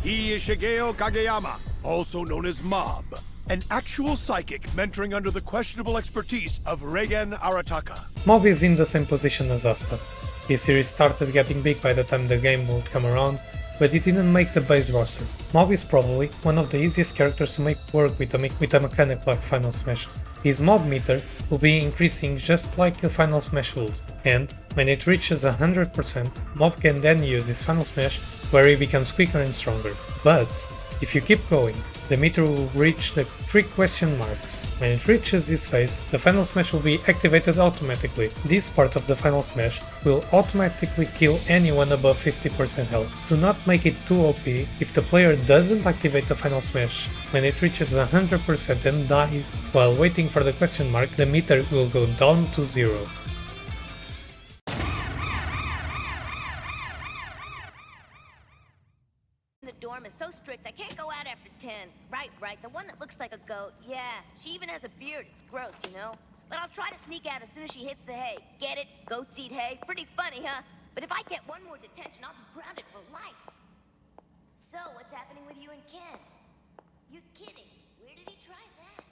He is Shigeo Kageyama, also known as Mob, an actual psychic mentoring under the questionable expertise of Reigen Arataka. Mob is in the same position as Asta. His series started getting big by the time the game would come around, but it didn't make the base roster. Mob is probably one of the easiest characters to make work with a mechanic like Final Smashes. His mob meter will be increasing just like the Final Smash would, and when it reaches 100%, Mob can then use his Final Smash where he becomes quicker and stronger. But if you keep going, the meter will reach the 3 question marks. When it reaches this phase, the Final Smash will be activated automatically. This part of the Final Smash will automatically kill anyone above 50% health. Do not make it too OP if the player doesn't activate the Final Smash. When it reaches 100% and dies, while waiting for the question mark, the meter will go down to 0. The dorm is so strict I can't go out after 10. Right, the one that looks like a goat. Yeah, she even has a beard. It's gross, you know? But I'll try to sneak out as soon as she hits the hay. Get it? Goats eat hay? Pretty funny, huh? But if I get one more detention, I'll be grounded for life. So, what's happening with you and Ken? You're kidding. Where did he try that?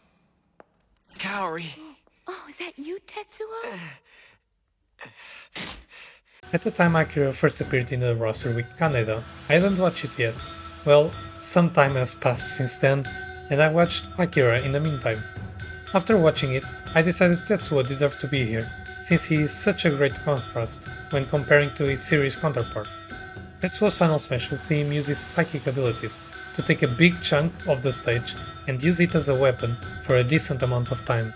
Kaori. Oh, is that you, Tetsuo? At the time Akira first appeared in the roster with Kaneda, I hadn't watched it yet. Well, some time has passed since then, and I watched Akira in the meantime. After watching it, I decided Tetsuo deserved to be here, since he is such a great contrast when comparing to his series counterpart. Tetsuo's Final Smash will see him use his psychic abilities to take a big chunk of the stage and use it as a weapon for a decent amount of time.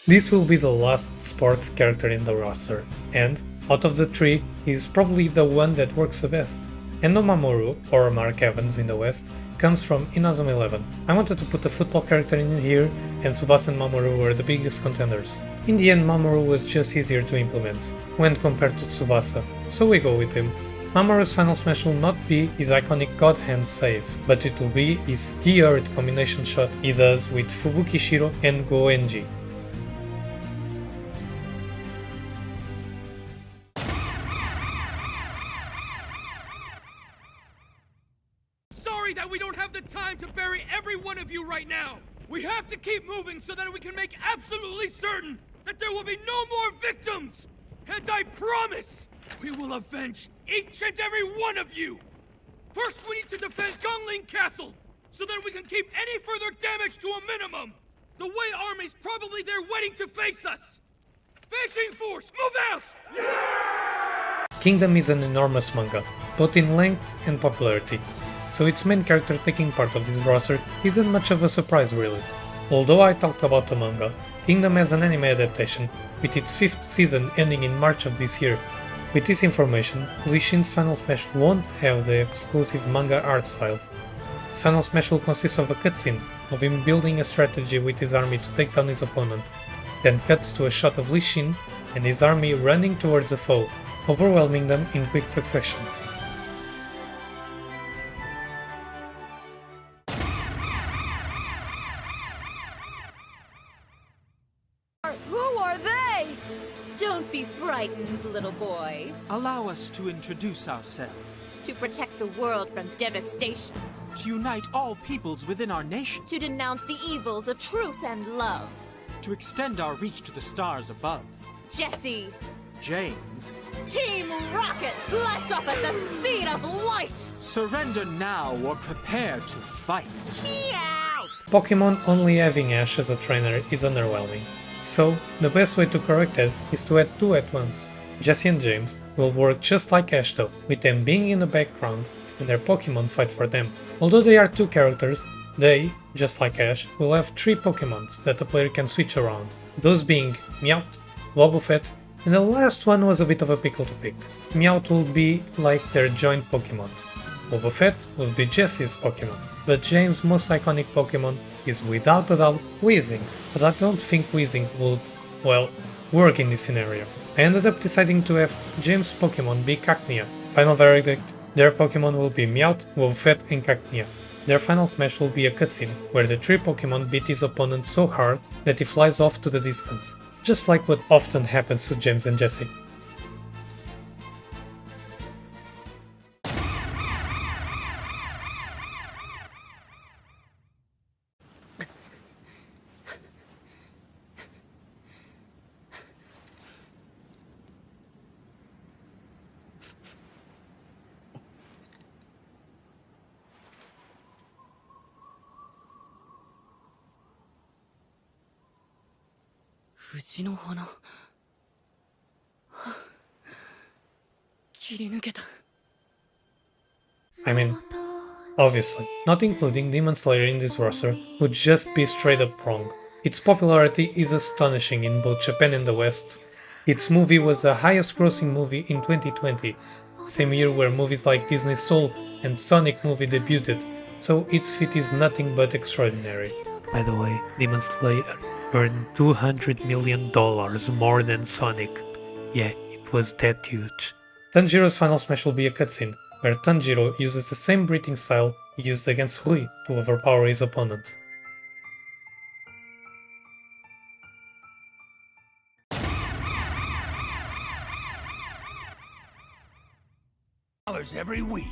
This will be the last sports character in the roster, and, out of the three, he's probably the one that works the best. Endo Mamoru, or Mark Evans in the West, comes from Inazuma 11. I wanted to put a football character in here, and Tsubasa and Mamoru were the biggest contenders. In the end, Mamoru was just easier to implement, when compared to Tsubasa, so we go with him. Mamoru's final smash will not be his iconic God Hand save, but it will be his D-Earth combination shot he does with Fubuki Shiro and Goenji. Sorry that we don't have the time to bury every one of you right now! We have to keep moving so that we can make absolutely certain that there will be no more victims! And I promise, we will avenge each and every one of you! First, we need to defend Gungling Castle, so that we can keep any further damage to a minimum! The Wei army's probably there waiting to face us! Facing force, move out! Kingdom is an enormous manga, both in length and popularity, so its main character taking part of this roster isn't much of a surprise really. Although I talked about the manga, Kingdom has an anime adaptation, with its 5th season ending in March of this year. With this information, Lee Shin's Final Smash won't have the exclusive manga art style. His Final Smash will consist of a cutscene of him building a strategy with his army to take down his opponent, then cuts to a shot of Lee Shin and his army running towards the foe, overwhelming them in quick succession. Who are they? Don't be frightened, little boy. Allow us to introduce ourselves. To protect the world from devastation. To unite all peoples within our nation. To denounce the evils of truth and love. To extend our reach to the stars above. Jesse. James. Team Rocket, blast off at the speed of light! Surrender now or prepare to fight. Meow! Pokemon only having Ash as a trainer is underwhelming, so the best way to correct that is to add two at once. Jesse and James will work just like Ash though, with them being in the background and their Pokemon fight for them. Although they are two characters, they, just like Ash, will have three Pokemons that the player can switch around, those being Meowth, Wobbuffet, and the last one was a bit of a pickle to pick. Meowth will be like their joint Pokemon. Wobbuffet will be Jesse's Pokemon, but James' most iconic Pokemon is without a doubt Weezing, but I don't think Weezing would, well, work in this scenario. I ended up deciding to have James' Pokemon be Cacnea. Final verdict, their Pokemon will be Meowth, Wobbuffet and Cacnea. Their final smash will be a cutscene, where the three Pokemon beat his opponent so hard that he flies off to the distance, just like what often happens to James and Jesse. I mean, obviously, not including Demon Slayer in this roster would just be straight up wrong. Its popularity is astonishing in both Japan and the West. Its movie was the highest grossing movie in 2020, same year where movies like Disney's Soul and Sonic movie debuted, so its feat is nothing but extraordinary. By the way, Demon Slayer earned $200 million more than Sonic. Yeah, it was that huge. Tanjiro's final smash will be a cutscene, where Tanjiro uses the same breathing style he used against Rui to overpower his opponent. Every week.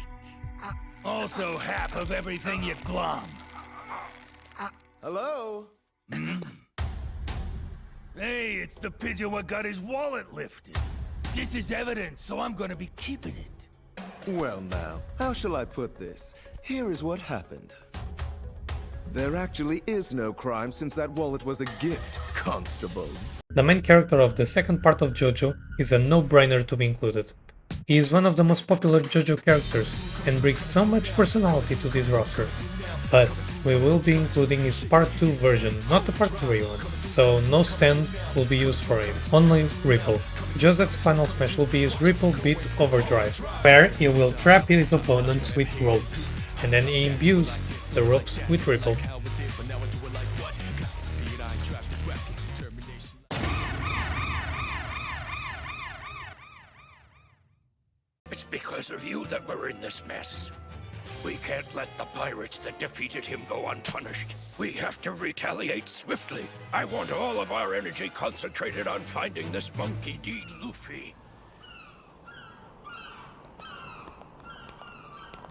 Also half of everything you glum. Hello? Hey, it's the pigeon what got his wallet lifted. This is evidence, so I'm gonna be keeping it. Well now, how shall I put this? Here is what happened. There actually is no crime since that wallet was a gift. Constable. The main character of the second part of JoJo is a no-brainer to be included. He is one of the most popular JoJo characters and brings so much personality to this roster. But we will be including his part 2 version, not the part 3 one, so no stand will be used for him, only Ripple. Joseph's final smash will be his Ripple Beat Overdrive, where he will trap his opponents with ropes, and then he imbues the ropes with Ripple. It's because of you that we're in this mess. We can't let the pirates that defeated him go unpunished. We have to retaliate swiftly. I want all of our energy concentrated on finding this Monkey D. Luffy.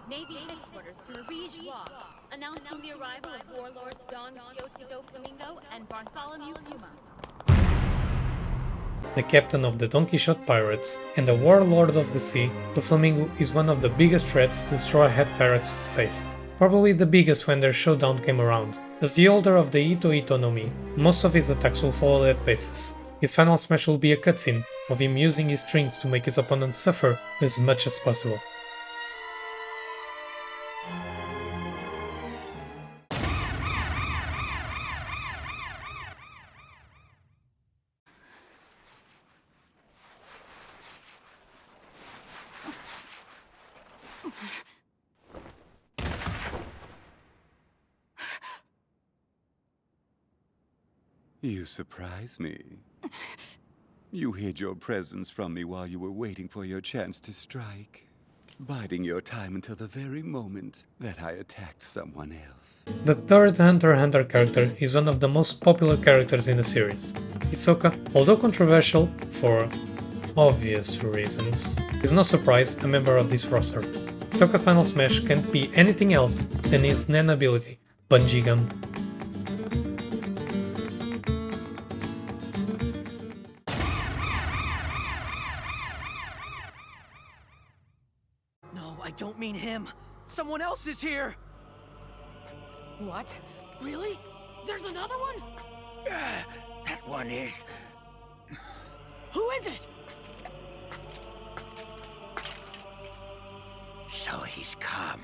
Navy headquarters to Marie Joie, announcing the arrival of warlords Don Quixote do Flamingo and Bartholomew Kuma. The captain of the Don Quixote pirates and the warlord of the sea, Doflamingo is one of the biggest threats the Straw Hat pirates faced. Probably the biggest when their showdown came around. As the holder of the Ito Ito no Mi, most of his attacks will follow that basis. His final smash will be a cutscene of him using his strings to make his opponent suffer as much as possible. You surprise me. You hid your presence from me while you were waiting for your chance to strike, biding your time until the very moment that I attacked someone else. The third Hunter x Hunter character is one of the most popular characters in the series. Hisoka, although controversial for obvious reasons, is no surprise a member of this roster. Hisoka's final smash can't be anything else than his Nen ability, Bungee Gun. I don't mean him. Someone else is here. What? Really? There's another one? That one is... Who is it? So he's come.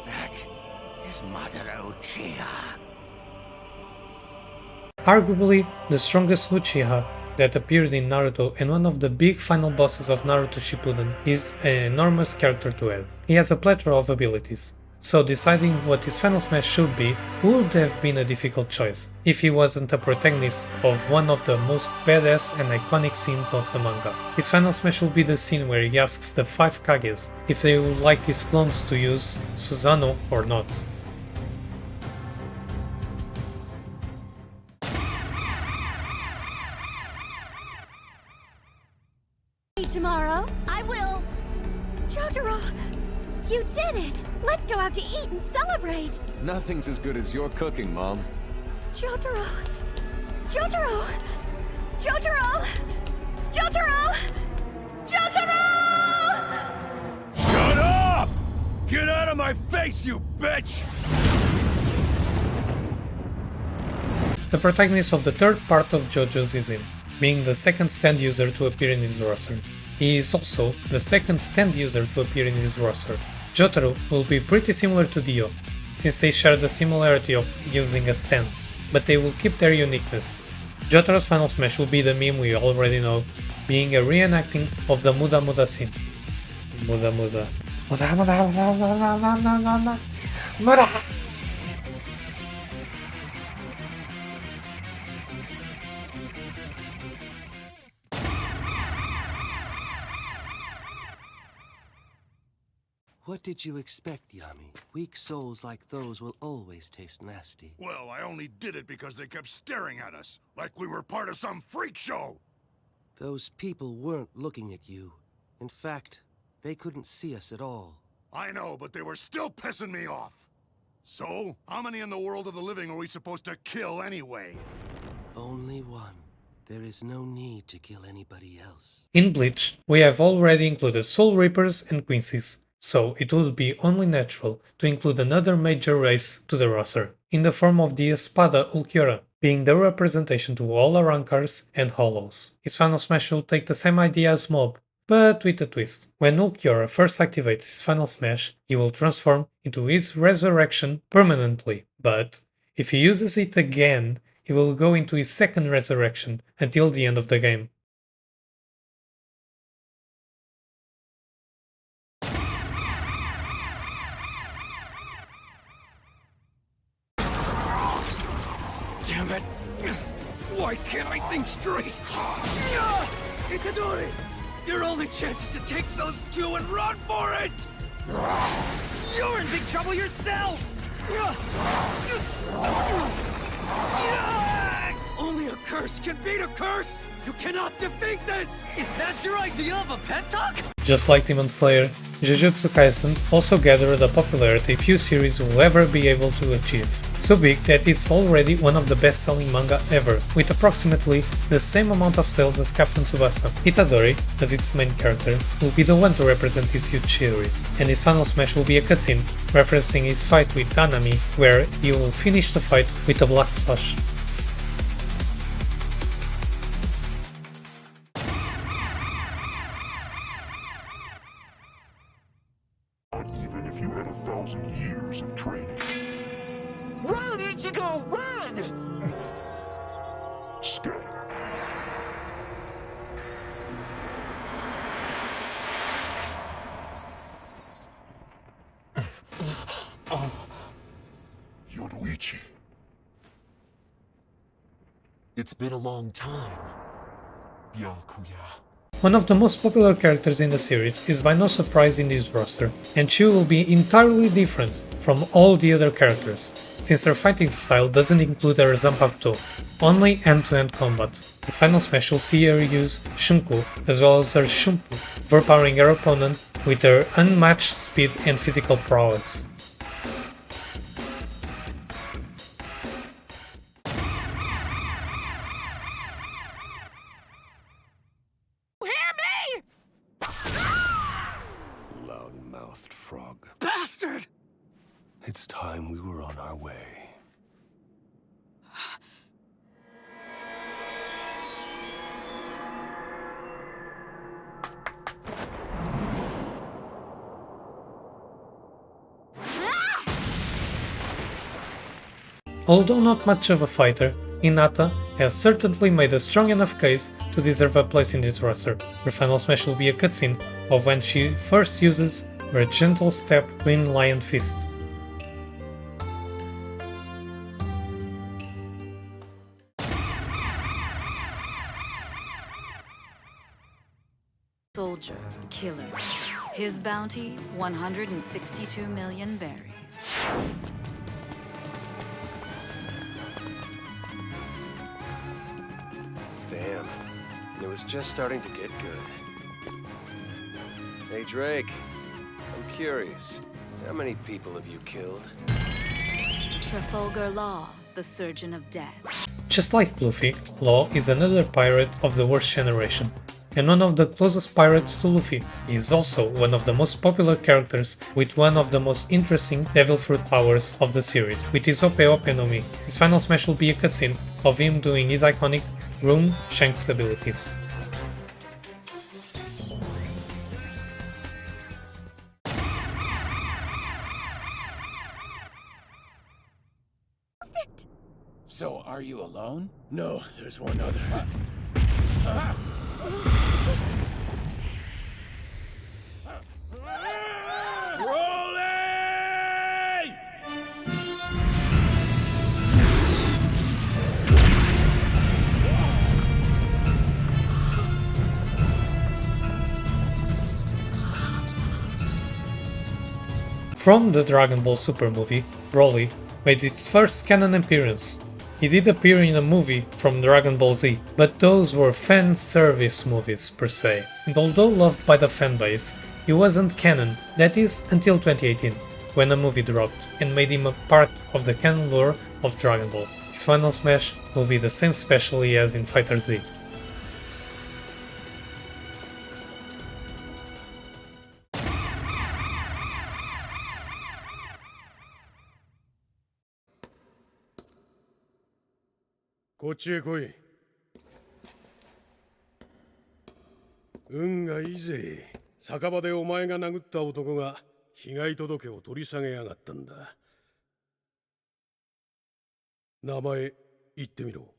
That is Madara Uchiha. Arguably the strongest Uchiha that appeared in Naruto and one of the big final bosses of Naruto Shippuden, is an enormous character to add. He has a plethora of abilities, so deciding what his final smash should be would have been a difficult choice, if he wasn't a protagonist of one of the most badass and iconic scenes of the manga. His final smash will be the scene where he asks the 5 Kages if they would like his clones to use Susanoo or not. Tomorrow, I will. Jotaro, you did it! Let's go out to eat and celebrate! Nothing's as good as your cooking, Mom. Jotaro! Jotaro! Jotaro! Jotaro! Jotaro! Shut up! Get out of my face, you bitch! The protagonist of the third part of JoJo's is him, being the second stand user to appear in his roster. He is also the second stand user to appear in his roster. Jotaro will be pretty similar to Dio, since they share the similarity of using a stand, but they will keep their uniqueness. Jotaro's final smash will be the meme we already know, being a reenacting of the Muda Muda scene. Muda Muda. Muda Muda Muda Muda Muda Muda Muda. What did you expect, Yami? Weak souls like those will always taste nasty. Well, I only did it because they kept staring at us, like we were part of some freak show! Those people weren't looking at you. In fact, they couldn't see us at all. I know, but they were still pissing me off! So, how many in the world of the living are we supposed to kill anyway? Only one. There is no need to kill anybody else. In Bleach, we have already included Soul Reapers and Quincy's, so it would be only natural to include another major race to the roster, in the form of the Espada Ulquiorra, being the representation to all Arrancars and Hollows. His final smash will take the same idea as Mob, but with a twist. When Ulquiorra first activates his final smash, he will transform into his resurrection permanently, but if he uses it again, he will go into his second resurrection until the end of the game. Damn it! Why can't I think straight? Itadori! Your only chance is to take those two and run for it! You're in big trouble yourself! Only a curse can beat a curse! You cannot defeat this! Is that your idea of a pet talk? Just like Demon Slayer, Jujutsu Kaisen also gathered a popularity few series will ever be able to achieve. So big that it's already one of the best-selling manga ever, with approximately the same amount of sales as Captain Tsubasa. Itadori, as its main character, will be the one to represent this huge series, and his final smash will be a cutscene referencing his fight with Nanami, where he will finish the fight with a black flash. Even if you had 1,000 years of training. Run, Ichigo, run! Scatter. Yoruichi. It's been a long time. Byakuya. One of the most popular characters in the series is by no surprise in this roster, and she will be entirely different from all the other characters, since her fighting style doesn't include her Zanpakuto, only hand-to-hand combat. The final smash will see her use Shunku as well as her Shumpu, overpowering her opponent with her unmatched speed and physical prowess. Loud-mouthed frog. Bastard! It's time we were on our way. Although not much of a fighter, Hinata has certainly made a strong enough case to deserve a place in this roster. Her final smash will be a cutscene of when she first uses her gentle step Twin Lion Fist. Soldier, killer. His bounty, 162 million berries. Damn. It was just starting to get good. Hey, Drake. I'm curious. How many people have you killed? Trafalgar Law, the Surgeon of Death. Just like Luffy, Law is another pirate of the worst generation, and one of the closest pirates to Luffy. He is also one of the most popular characters with one of the most interesting Devil Fruit powers of the series, with his Ope Ope no Mi. His final smash will be a cutscene of him doing his iconic Room Shanks abilities. So, are you alone? No, there's one other. From the Dragon Ball Super movie, Broly made its first canon appearance. He did appear in a movie from Dragon Ball Z, but those were fan service movies per se, and although loved by the fanbase, he wasn't canon, that is until 2018, when a movie dropped and made him a part of the canon lore of Dragon Ball. His final smash will be the same special he has in Fighter Z. こっちへ来い。運がいいぜ。酒場でお前が殴った男が被害届を取り下げやがったんだ。名前言ってみろ。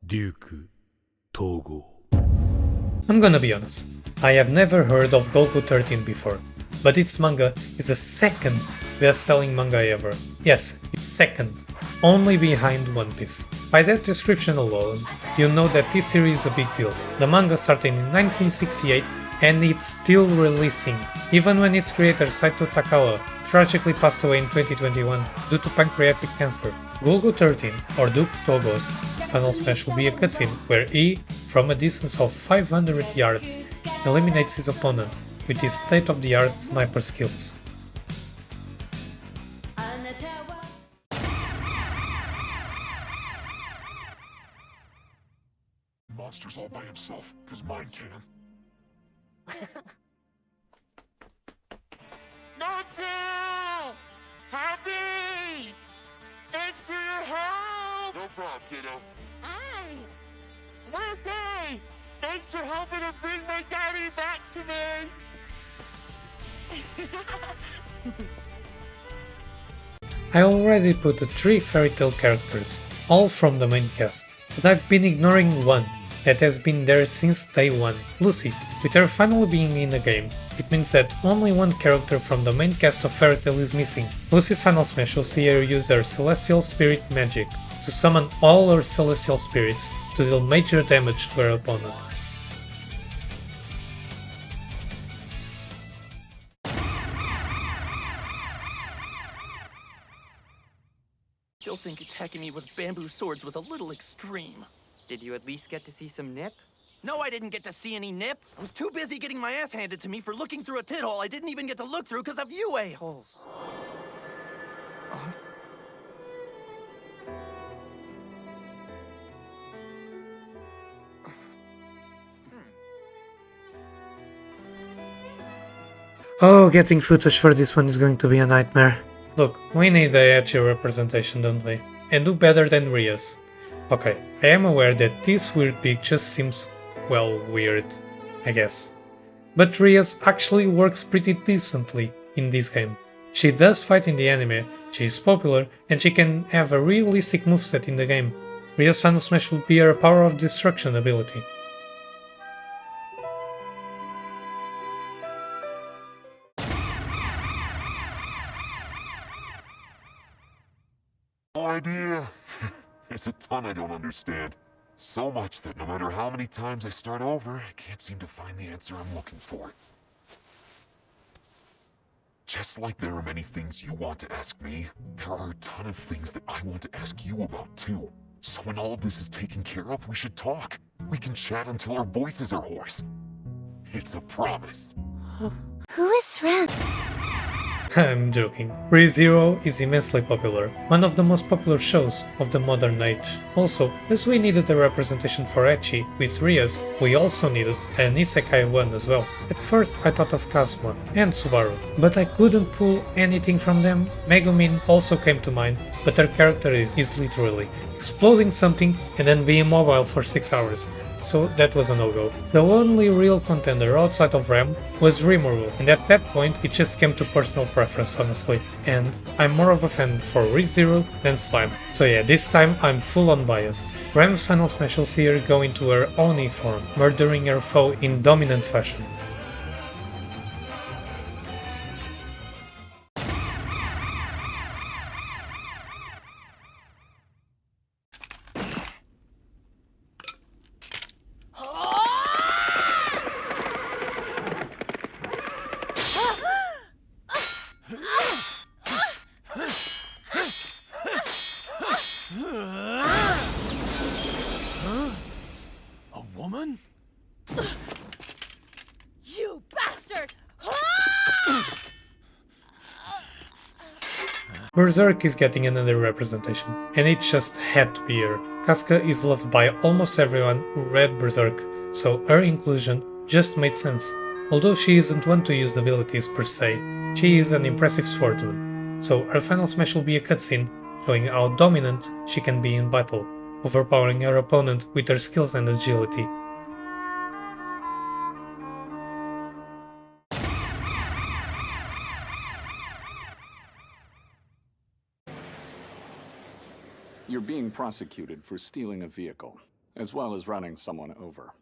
デューク統合。I'm gonna be honest, I have never heard of Golgo 13 before, but its manga is the second best-selling manga ever. Yes, it's second, only behind One Piece. By that description alone, you know that this series is a big deal. The manga started in 1968 and it's still releasing, even when its creator Saito Takawa tragically passed away in 2021 due to pancreatic cancer. Golgo 13, or Duke Togo's final smash will be a cutscene where he, from a distance of 500 yards, eliminates his opponent with his state-of-the-art sniper skills. Monster's all by himself, cause mine can. Natsu! Happy! Thanks for your help! No problem, kiddo. Hi! Lucy! Thanks for helping to bring my daddy back to me! I already put the 3 fairy tale characters, all from the main cast, but I've been ignoring one that has been there since day one, Lucy. With her finally being in the game, it means that only one character from the main cast of Fairy Tail is missing. Lucy's final smash will see her use her Celestial Spirit magic to summon all her Celestial Spirits to deal major damage to her opponent. Still think attacking me with bamboo swords was a little extreme. Did you at least get to see some nip? No, I didn't get to see any nip. I was too busy getting my ass handed to me for looking through a tit hole I didn't even get to look through because of you a-holes. Oh, getting footage for this one is going to be a nightmare. Look, we need a ecchi representation, don't we? And do better than Ria's. Okay, I am aware that this weird pig just seems, well, weird, I guess. But Ria's actually works pretty decently in this game. She does fight in the anime, she is popular, and she can have a realistic moveset in the game. Ria's final smash would be her Power of Destruction ability. No idea. There's a ton I don't understand. So much that no matter how many times I start over, I can't seem to find the answer I'm looking for. Just like there are many things you want to ask me, there are a ton of things that I want to ask you about too. So when all of this is taken care of, we should talk. We can chat until our voices are hoarse. It's a promise. Who is Ren? I'm joking. Re:Zero is immensely popular, one of the most popular shows of the modern age. Also, as we needed a representation for ecchi with Ria's, we also needed an isekai one as well. At first I thought of Kazuma and Subaru, but I couldn't pull anything from them. Megumin also came to mind, but her character is literally exploding something and then being mobile for 6 hours, so that was a no-go. The only real contender outside of Ram was Rimuru, and at that point it just came to personal preference honestly, and I'm more of a fan for Re:Zero than Slime. So yeah, this time I'm full on biased. Ram's final smash will see her go into her Oni form, murdering her foe in dominant fashion. A woman? You bastard! Berserk is getting another representation, and it just had to be her. Casca is loved by almost everyone who read Berserk, so her inclusion just made sense. Although she isn't one to use abilities per se, she is an impressive swordsman, so her final smash will be a cutscene showing how dominant she can be in battle, overpowering her opponent with her skills and agility. You're being prosecuted for stealing a vehicle, as well as running someone over.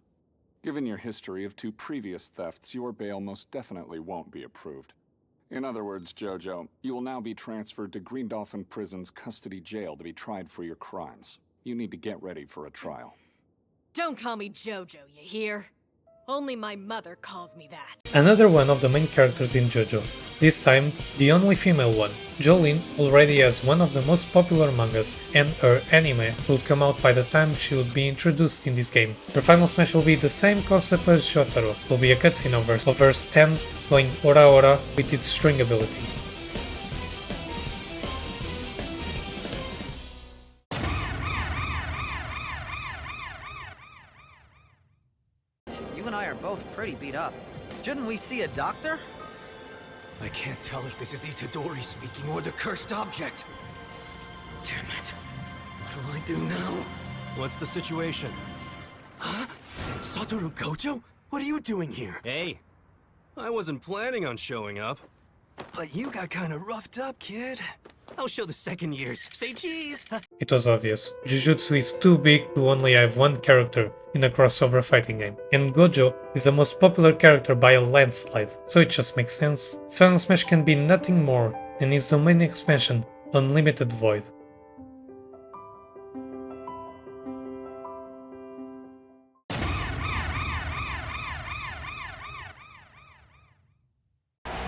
Given your history of 2 previous thefts, your bail most definitely won't be approved. In other words, Jojo, you will now be transferred to Green Dolphin Prison's custody jail to be tried for your crimes. You need to get ready for a trial. Don't call me Jojo, you hear? Only my mother calls me that. Another one of the main characters in JoJo, this time the only female one. Jolene already has one of the most popular mangas, and her anime will come out by the time she will be introduced in this game. Her final smash will be the same concept as Jotaro, will be a cutscene of her stand going ora ora with its string ability. You and I are both pretty beat up. Shouldn't we see a doctor? I can't tell if this is Itadori speaking or the cursed object. Damn it. What do I do now? What's the situation? Huh? Satoru Gojo? What are you doing here? Hey, I wasn't planning on showing up. But you got kinda roughed up, kid. I'll show the second years. Say cheese! It was obvious. Jujutsu is too big to only have one character in a crossover fighting game, and Gojo is the most popular character by a landslide, so it just makes sense. Its final smash can be nothing more than its domain expansion, Unlimited Void.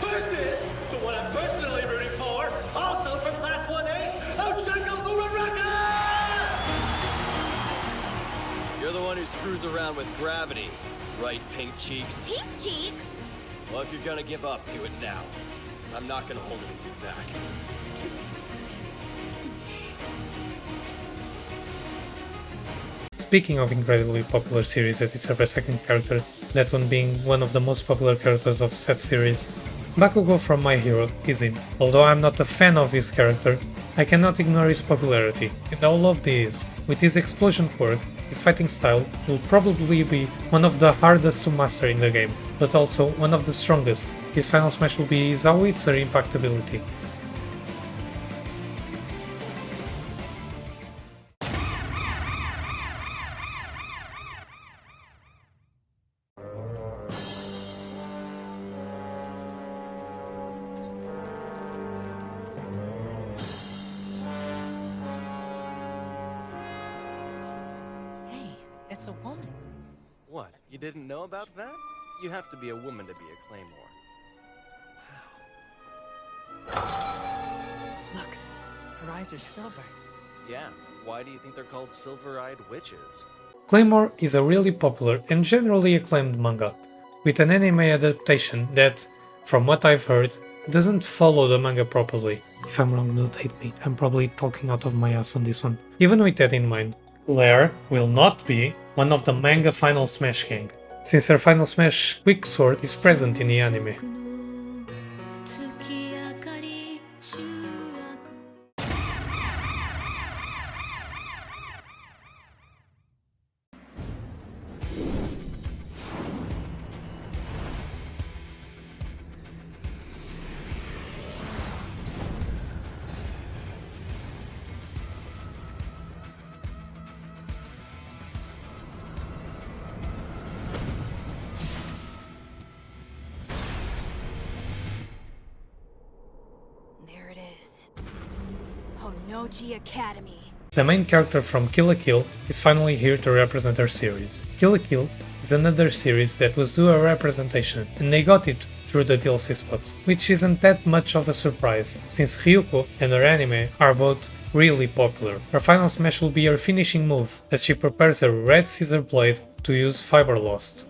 Versus the one I'm personally rooting for, also from Class 1A, Ochako Uraraka! You're the one who screws around with gravity, right, Pink Cheeks? Pink Cheeks? Well, if you're gonna give up to it now, because I'm not gonna hold anything back. Speaking of incredibly popular series that deserve a second character, that one being one of the most popular characters of said series, Bakugo from My Hero is in. Although I'm not a fan of his character, I cannot ignore his popularity, and I love this. With his explosion quirk, his fighting style will probably be one of the hardest to master in the game, but also one of the strongest. His final smash will be his howitzer impact ability. It's a woman. What, you didn't know about that? You have to be a woman to be a Claymore. Look, her eyes are silver. Yeah, why do you think they're called silver-eyed witches? Claymore is a really popular and generally acclaimed manga, with an anime adaptation that, from what I've heard, doesn't follow the manga properly. If I'm wrong, don't hate me, I'm probably talking out of my ass on this one. Even with that in mind, Claire will not be one of the manga Final Smash gang, since her Final Smash Quick Sword is present in the anime. There it is. Honoji Academy. The main character from Kill la Kill is finally here to represent her series. Kill la Kill is another series that was due a representation, and they got it through the DLC spots, which isn't that much of a surprise, since Ryuko and her anime are both really popular. Her final smash will be her finishing move, as she prepares her red scissor blade to use Fiber Lost.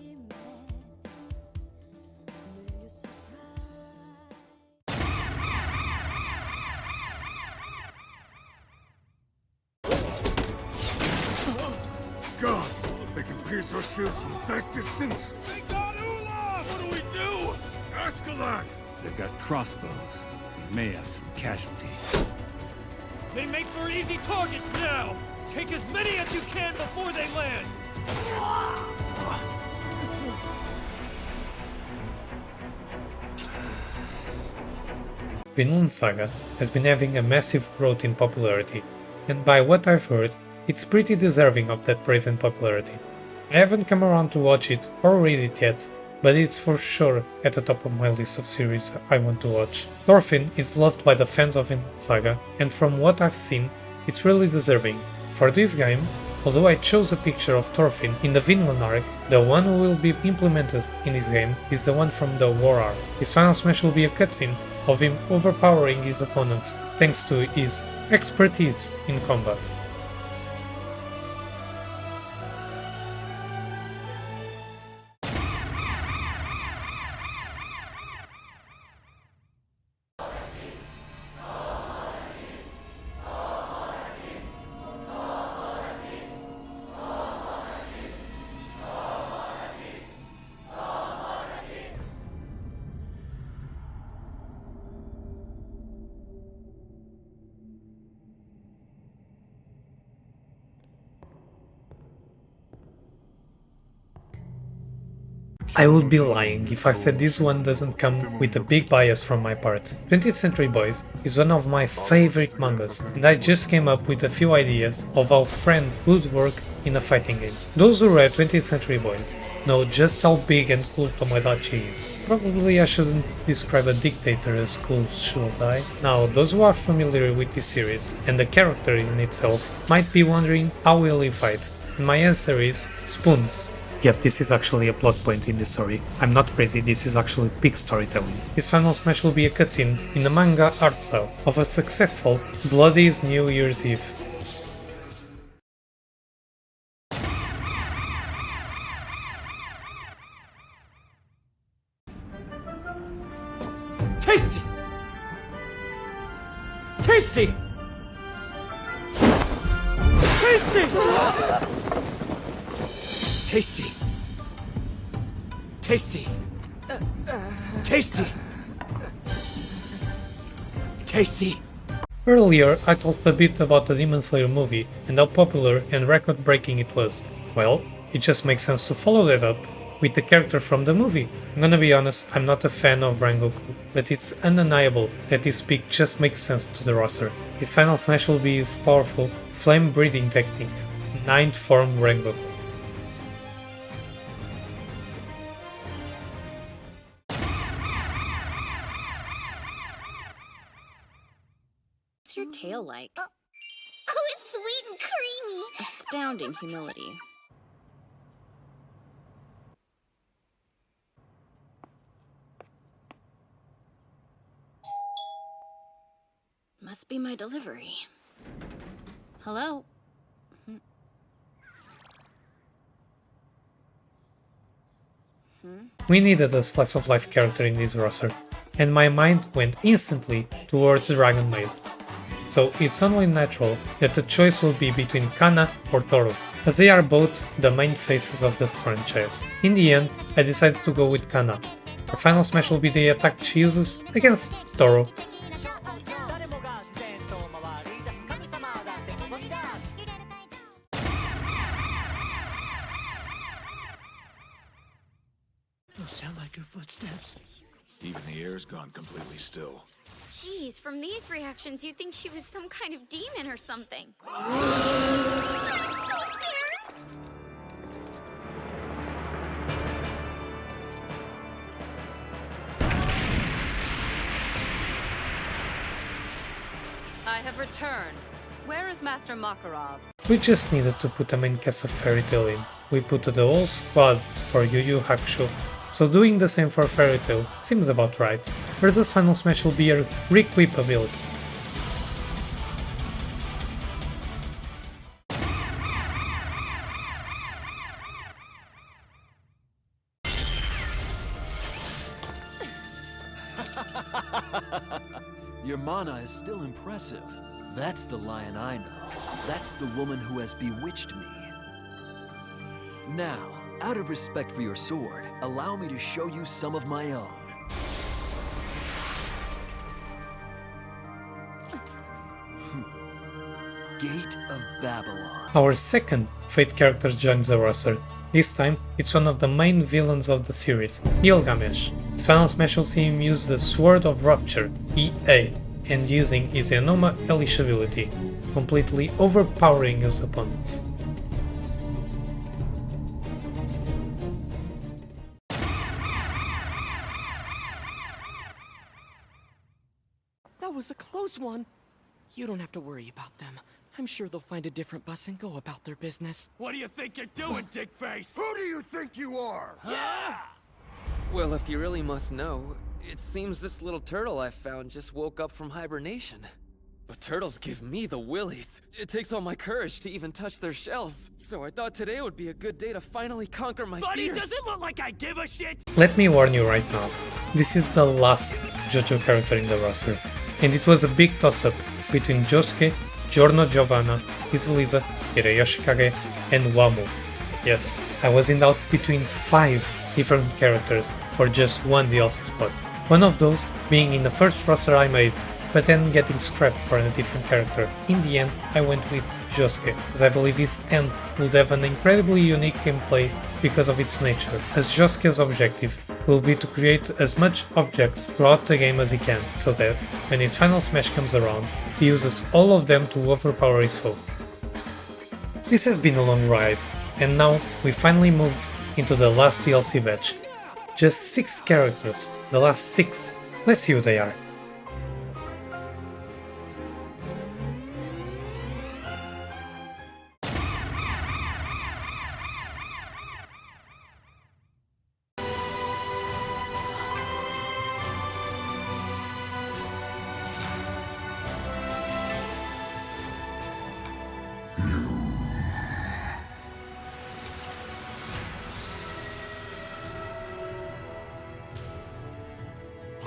Gods! They can pierce our shields from that distance! They got Ula! What do we do? Ask Alak! They've got crossbows. We may have some casualties. They make for easy targets now! Take as many as you can before they land! Vinland Saga has been having a massive growth in popularity, and by what I've heard, it's pretty deserving of that praise and popularity. I haven't come around to watch it or read it yet, but it's for sure at the top of my list of series I want to watch. Thorfinn is loved by the fans of Vinland Saga, and from what I've seen, it's really deserving. For this game, although I chose a picture of Thorfinn in the Vinland arc, the one who will be implemented in this game is the one from the War arc. His final smash will be a cutscene of him overpowering his opponents thanks to his expertise in combat. I would be lying if I said this one doesn't come with a big bias from my part. 20th Century Boys is one of my favorite mangas, and I just came up with a few ideas of how friend would work in a fighting game. Those who read 20th Century Boys know just how big and cool Tomodachi is. Probably I shouldn't describe a dictator as cool, should I? Now, those who are familiar with this series and the character in itself might be wondering how will he fight, and my answer is spoons. Yep, this is actually a plot point in the story. I'm not crazy, this is actually big storytelling. His final smash will be a cutscene in the manga art style of a successful Bloody's New Year's Eve. Tasty! Tasty! Tasty! Tasty. Tasty. Tasty. Tasty. Earlier, I talked a bit about the Demon Slayer movie and how popular and record-breaking it was. Well, it just makes sense to follow that up with the character from the movie. I'm gonna be honest, I'm not a fan of Rengoku, but it's undeniable that his pick just makes sense to the roster. His final smash will be his powerful flame-breathing technique, 9th form Rengoku. What's your tail like? Oh, it's sweet and creamy. Astounding humility. Must be my delivery. Hello? We needed a slice of life character in this roster, and my mind went instantly towards Dragon Maid. So it's only natural that the choice will be between Kana or Toru, as they are both the main faces of the franchise. In the end, I decided to go with Kana. Her final smash will be the attack she uses against Toru. Those sound like her footsteps. Even the air's gone completely still. Jeez, from these reactions, you'd think she was some kind of demon or something. I have returned. Where is Master Makarov? We just needed to put a main cast of Fairy Tail in. We put the whole squad for Yu Yu Hakusho, so doing the same for Fairy Tail seems about right. Versus final smash will be her re-equip ability. Your mana is still impressive. That's the lion I know. That's the woman who has bewitched me. Now, out of respect for your sword, allow me to show you some of my own. Gate of Babylon. Our second Fate character joins the roster. This time, it's one of the main villains of the series, Gilgamesh. His final smash will see him use the Sword of Rupture, EA, and using his Enoma Elish ability, completely overpowering his opponents. That was a close one. You don't have to worry about them. I'm sure they'll find a different bus and go about their business. What do you think you're doing, dickface? Who do you think you are? Well, if you really must know, it seems this little turtle I found just woke up from hibernation. But turtles give me the willies. It takes all my courage to even touch their shells. So I thought today would be a good day to finally conquer my fears. Does it look like I give a shit? Let me warn you right now, this is the last JoJo character in the roster, and it was a big toss-up between Josuke, Giorno Giovanna, Iziliza, Hideyoshi Kage, and Wamu. Yes, I was in doubt between 5 different characters for just one DLC spot. One of those being in the first roster I made, but then getting scrapped for a different character. In the end, I went with Josuke, as I believe his stand would have an incredibly unique gameplay because of its nature, as Josuke's objective will be to create as much objects throughout the game as he can, so that, when his final smash comes around, he uses all of them to overpower his foe. This has been a long ride, and now we finally move into the last DLC batch. Just 6 characters, the last 6, let's see who they are.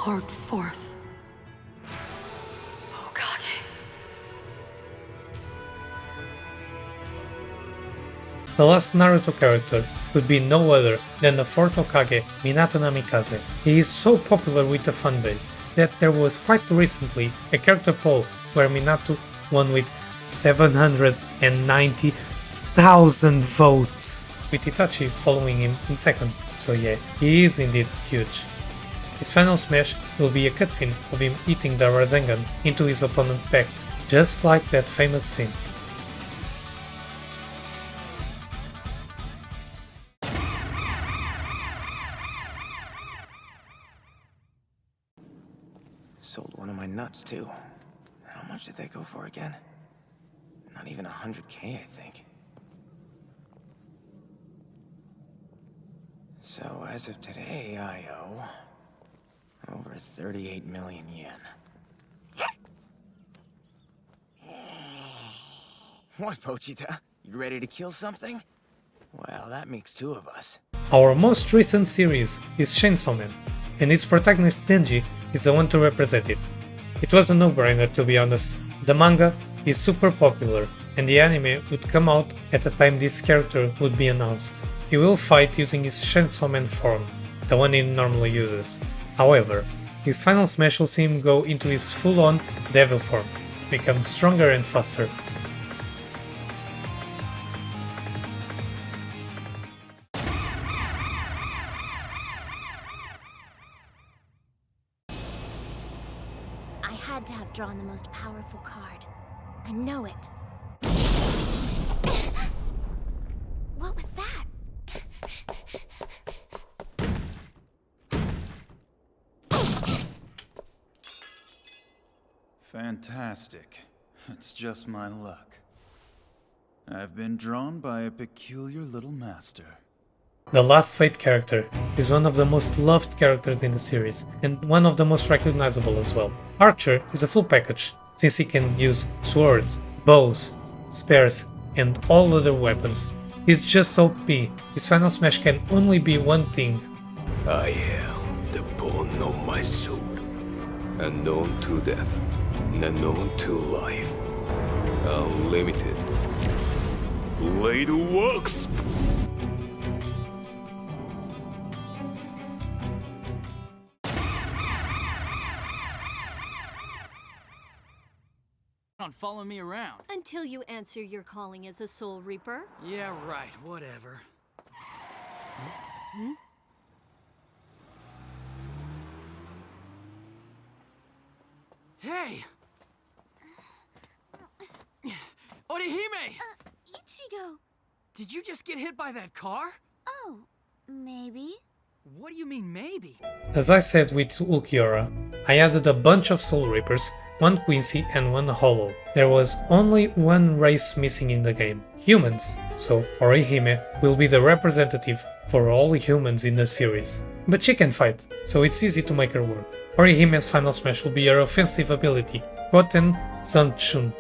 Lord Forth. Hokage. The last Naruto character could be no other than the 4th Hokage, Minato Namikaze. He is so popular with the fanbase that there was quite recently a character poll where Minato won with 790,000 votes, with Itachi following him in second, so yeah, he is indeed huge. His final smash will be a cutscene of him eating the Rasengan into his opponent's back, just like that famous scene. Sold one of my nuts, too. How much did they go for again? Not even 100K, I think. So, as of today, I owe over 38 million yen. What, Pochita? You ready to kill something? Well, that makes 2 of us. Our most recent series is Chainsaw Man, and its protagonist Denji is the one to represent it. It was a no-brainer, to be honest. The manga is super popular, and the anime would come out at the time this character would be announced. He will fight using his Chainsaw Man form, the one he normally uses. However, his final smash will see him go into his full-on devil form, become stronger and faster. I had to have drawn the most powerful card. I know it. What was that? Fantastic. It's just my luck. I've been drawn by a peculiar little master. The last Fate character is one of the most loved characters in the series, and one of the most recognizable as well. Archer is a full package, since he can use swords, bows, spears, and all other weapons. He's just OP. His final smash can only be one thing. I am the bone of my soul, unknown to death, unknown to life, unlimited. Blade works! on following me around. Until you answer your calling as a Soul Reaper. Yeah, right, whatever. Hmm? Hey! Orihime! Ichigo! Did you just get hit by that car? Oh, maybe. What do you mean, maybe? As I said with Ulquiorra, I added a bunch of Soul Reapers, one Quincy and one Hollow. There was only one race missing in the game, humans, so Orihime will be the representative for all humans in the series. But she can fight, so it's easy to make her work. Orihime's final smash will be her offensive ability, Goten Sanchun.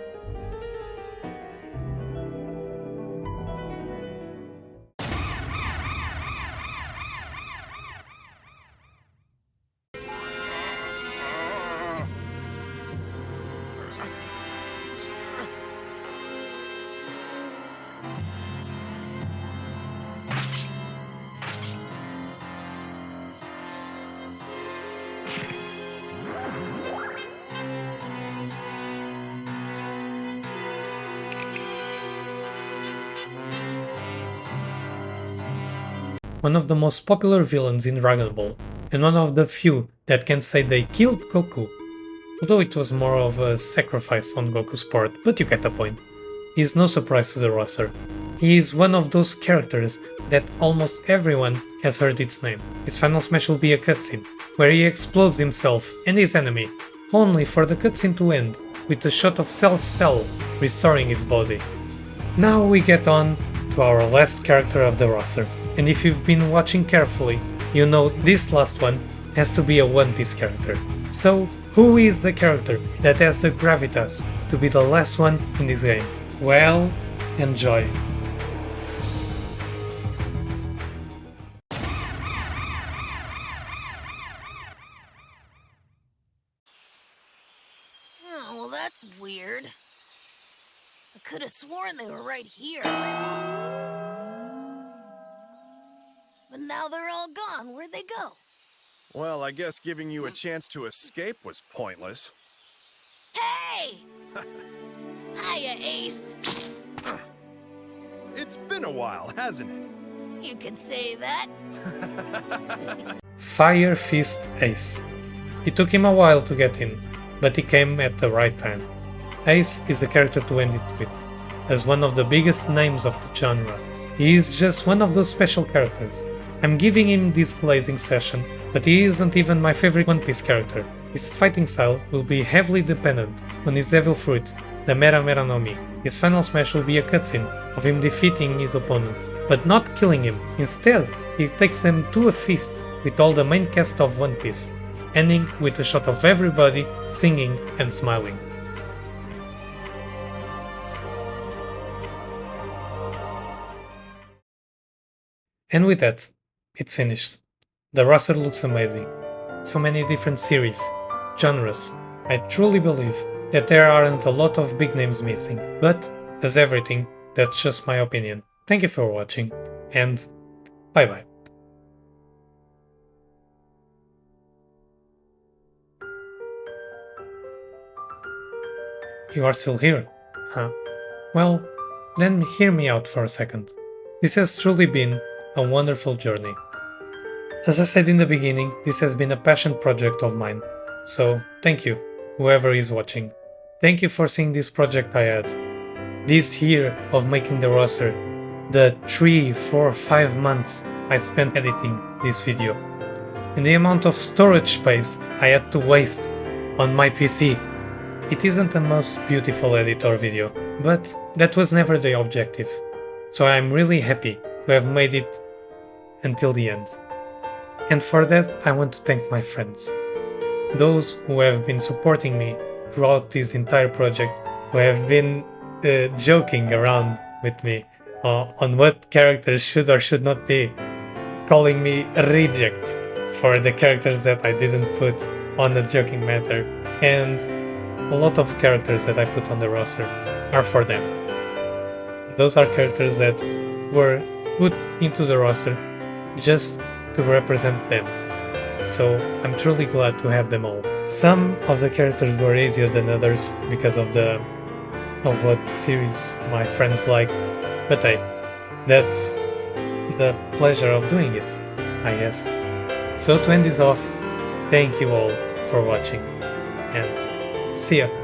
One of the most popular villains in Dragon Ball, and one of the few that can say they killed Goku, although it was more of a sacrifice on Goku's part, but you get the point. He is no surprise to the roster. He is one of those characters that almost everyone has heard its name. His final smash will be a cutscene, where he explodes himself and his enemy, only for the cutscene to end with a shot of Cell restoring his body. Now we get on to our last character of the roster. And if you've been watching carefully, you know this last one has to be a One Piece character. So, who is the character that has the gravitas to be the last one in this game? Well, enjoy. Oh, well, that's weird. I could have sworn they were right here. But now they're all gone. Where'd they go? Well, I guess giving you a chance to escape was pointless. Hey! Hiya, Ace. It's been a while, hasn't it? You could say that. Fire Fist Ace. It took him a while to get in, but he came at the right time. Ace is a character to end it with. As one of the biggest names of the genre, he is just one of those special characters. I'm giving him this glazing session, but he isn't even my favorite One Piece character. His fighting style will be heavily dependent on his devil fruit, the Mera Mera no Mi. His final smash will be a cutscene of him defeating his opponent, but not killing him. Instead, he takes them to a feast with all the main cast of One Piece, ending with a shot of everybody singing and smiling. And with that, it's finished. The roster looks amazing. So many different series, genres. I truly believe that there aren't a lot of big names missing, but as everything, that's just my opinion. Thank you for watching, and bye bye. You are still here, huh? Well, then hear me out for a second. This has truly been a wonderful journey. As I said in the beginning, this has been a passion project of mine, so thank you, whoever is watching. Thank you for seeing this project I had. This year of making the roster, the 3, 4, 5 months I spent editing this video, and the amount of storage space I had to waste on my PC. It isn't the most beautiful edit or video, but that was never the objective, so I'm really happy to have made it until the end. And for that, I want to thank my friends. Those who have been supporting me throughout this entire project, who have been joking around with me on what characters should or should not be, calling me a reject for the characters that I didn't put on a joking matter, and a lot of characters that I put on the roster are for them. Those are characters that were put into the roster just to represent them, so I'm truly glad to have them all. Some of the characters were easier than others because of the of what series my friends like, but hey, that's the pleasure of doing it, I guess. So to end this off, thank you all for watching, and see ya!